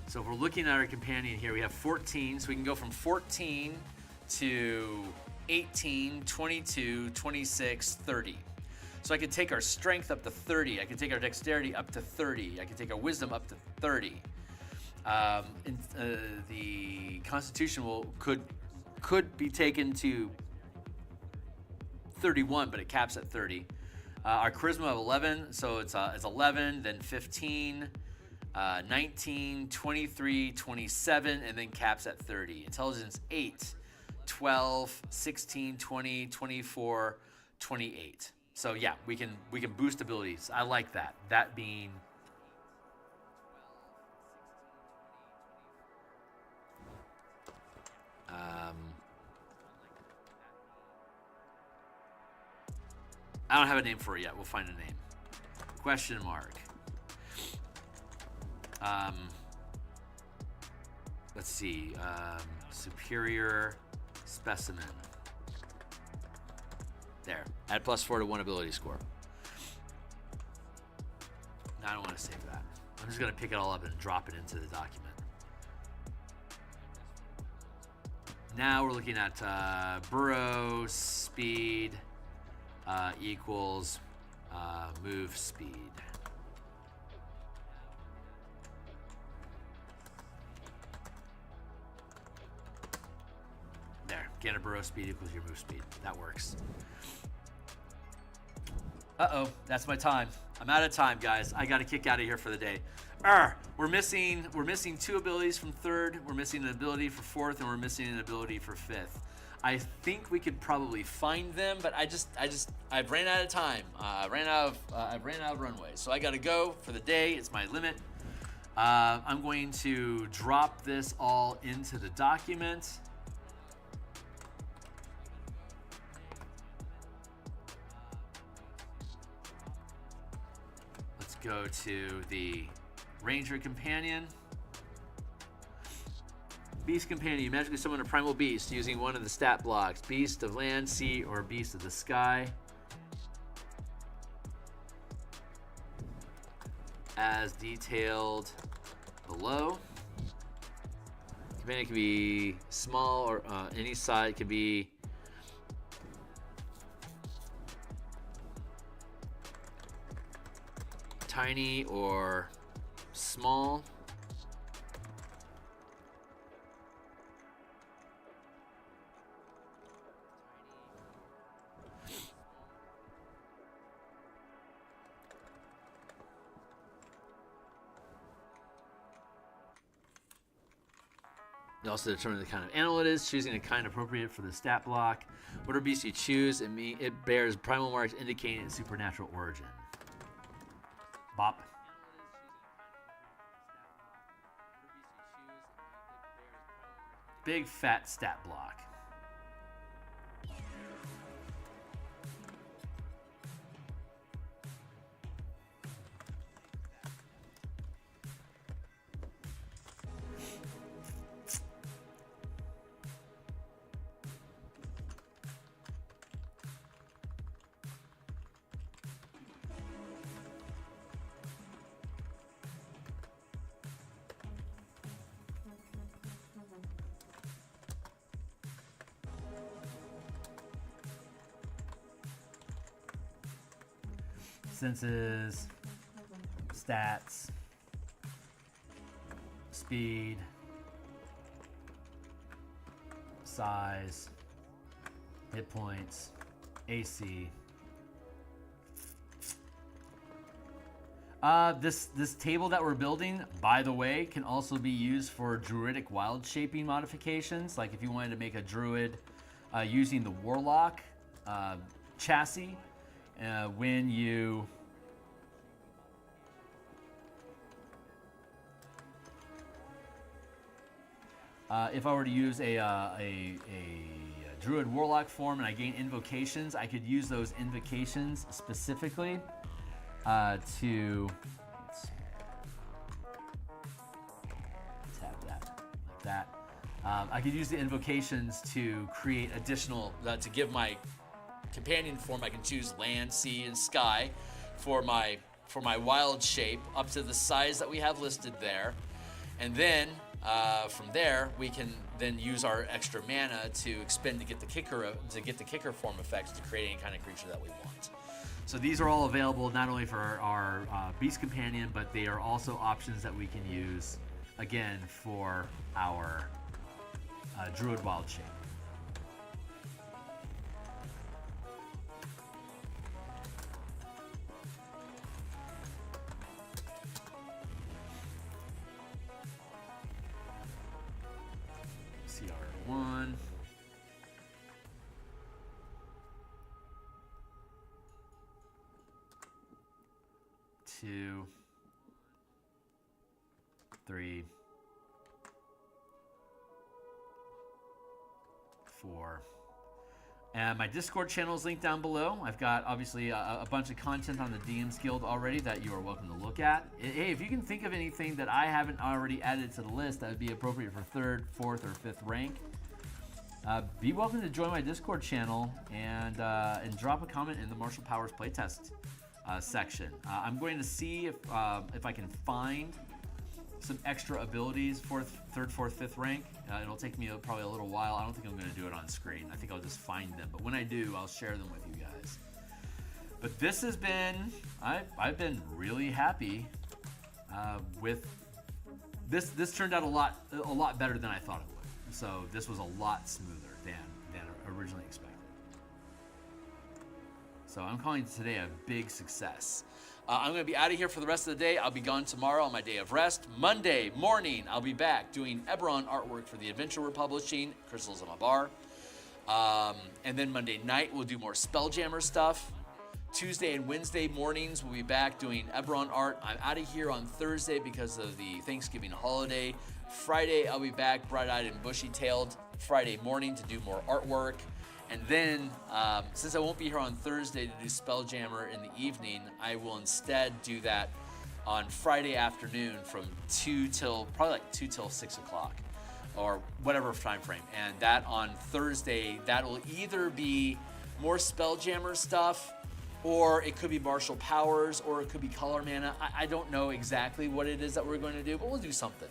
So if we're looking at our companion here, we have 14. So we can go from 14 to 18, 22, 26, 30. So I could take our strength up to 30. I could take our dexterity up to 30. I could take our wisdom up to 30. The Constitution could be taken to 31, but it caps at 30. Our Charisma of 11, so it's 11, then 15, 19, 23, 27, and then caps at 30. Intelligence 8, 12, 16, 20, 24, 28. So yeah, we can boost abilities. I like that. That being I don't have a name for it yet. We'll find a name. Question mark. Let's see. Superior specimen. There. Add +4 to 1 ability score. No, I don't want to save that. I'm just going to pick it all up and drop it into the document. Now we're looking at burrow speed equals move speed. There, get a burrow speed equals your move speed. That works. Uh-oh, that's my time. I'm out of time, guys. I got to kick out of here for the day. We're missing 2 abilities from 3rd. We're missing an ability for 4th, and we're missing an ability for 5th. I think we could probably find them, but I've ran out of time. I've ran out of runway, so I got to go for the day. It's my limit. I'm going to drop this all into the document. Let's go to the Ranger Companion. Beast Companion. You magically summon a primal beast using one of the stat blocks. Beast of land, sea, or beast of the sky. As detailed below. Companion can be small or any size. It can be tiny or small. You also determine the kind of animal it is, choosing a kind appropriate for the stat block. Whatever beast you choose, it bears primal marks indicating its supernatural origin. Bop. Big fat stat block. Senses, stats, speed, size, hit points, AC. This table that we're building, by the way, can also be used for druidic wild shaping modifications. Like if you wanted to make a druid using the Warlock chassis. When you if I were to use a druid warlock form and I gain invocations, I could use those invocations specifically to tap that like that. I could use the invocations to create additional to give my companion form. I can choose land, sea, and sky for my wild shape up to the size that we have listed there, and then from there we can then use our extra mana to expend to get the kicker form effects to create any kind of creature that we want. So these are all available not only for our beast companion, but they are also options that we can use again for our druid wild shape. CR1. 2, 3, 4. And my Discord channel is linked down below. I've got obviously a bunch of content on the DMsGuild already that you are welcome to look at. Hey, if you can think of anything that I haven't already added to the list that would be appropriate for 3rd, 4th, or 5th rank, be welcome to join my Discord channel and drop a comment in the Martial Powers playtest section. I'm going to see if I can find some extra abilities for 3rd, 4th, 5th rank. It'll take me probably a little while. I don't think I'm going to do it on screen. I think I'll just find them. But when I do, I'll share them with you guys. But this has been, I've been really happy with this. This turned out a lot better than I thought it would. So this was a lot smoother than originally expected. So I'm calling today a big success. I'm going to be out of here for the rest of the day. I'll be gone tomorrow on my day of rest. Monday morning, I'll be back doing Eberron artwork for the adventure we're publishing, Crystals on my Bar. And then Monday night, we'll do more Spelljammer stuff. Tuesday and Wednesday mornings, we'll be back doing Eberron art. I'm out of here on Thursday because of the Thanksgiving holiday. Friday, I'll be back bright-eyed and bushy-tailed Friday morning to do more artwork. And then, since I won't be here on Thursday to do Spelljammer in the evening, I will instead do that on Friday afternoon from 2 till 6 o'clock. or whatever time frame. And that on Thursday, that'll either be more Spelljammer stuff, or it could be martial powers, or it could be color mana. I don't know exactly what it is that we're going to do, but we'll do something.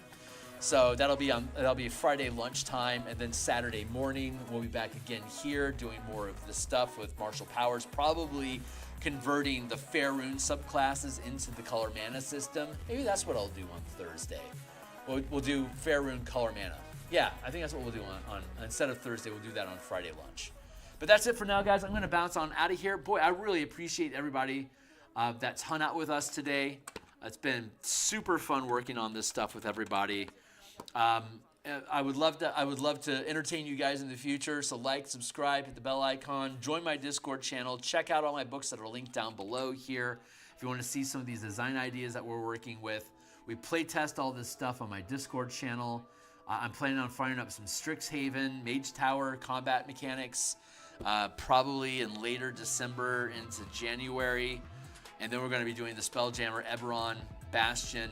So that'll be Friday lunchtime, and then Saturday morning we'll be back again here doing more of the stuff with martial powers, probably converting the Faerun subclasses into the color mana system. Maybe that's what I'll do on Thursday. We'll do Faerun color mana. Yeah, I think that's what we'll do on instead of Thursday, we'll do that on Friday lunch. But that's it for now, guys. I'm going to bounce on out of here. Boy, I really appreciate everybody that's hung out with us today. It's been super fun working on this stuff with everybody. I would love to entertain you guys in the future. So like, subscribe, hit the bell icon, join my Discord channel, check out all my books that are linked down below here. If you want to see some of these design ideas that we're working with, we play test all this stuff on my Discord channel. I'm planning on firing up some Strixhaven, Mage Tower, combat mechanics, probably in later December into January. And then we're going to be doing the Spelljammer, Eberron, Bastion,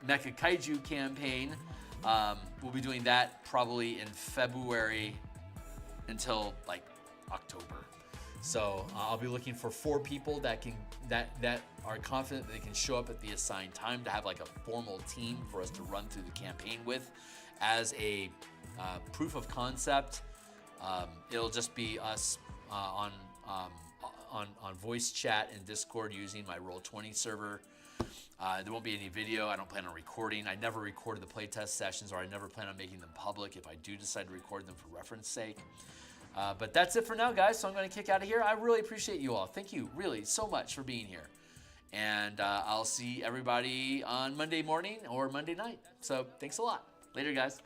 Mecha Kaiju campaign. We'll be doing that probably in February until like October. So I'll be looking for 4 people that are confident that they can show up at the assigned time to have like a formal team for us to run through the campaign with as a proof of concept. It'll just be us on voice chat and Discord using my Roll20 server. There won't be any video. I don't plan on recording. I never recorded the playtest sessions, or I never plan on making them public if I do decide to record them for reference sake. But that's it for now, guys. So I'm going to kick out of here. I really appreciate you all. Thank you really so much for being here. And I'll see everybody on Monday morning or Monday night. So thanks a lot. Later, guys.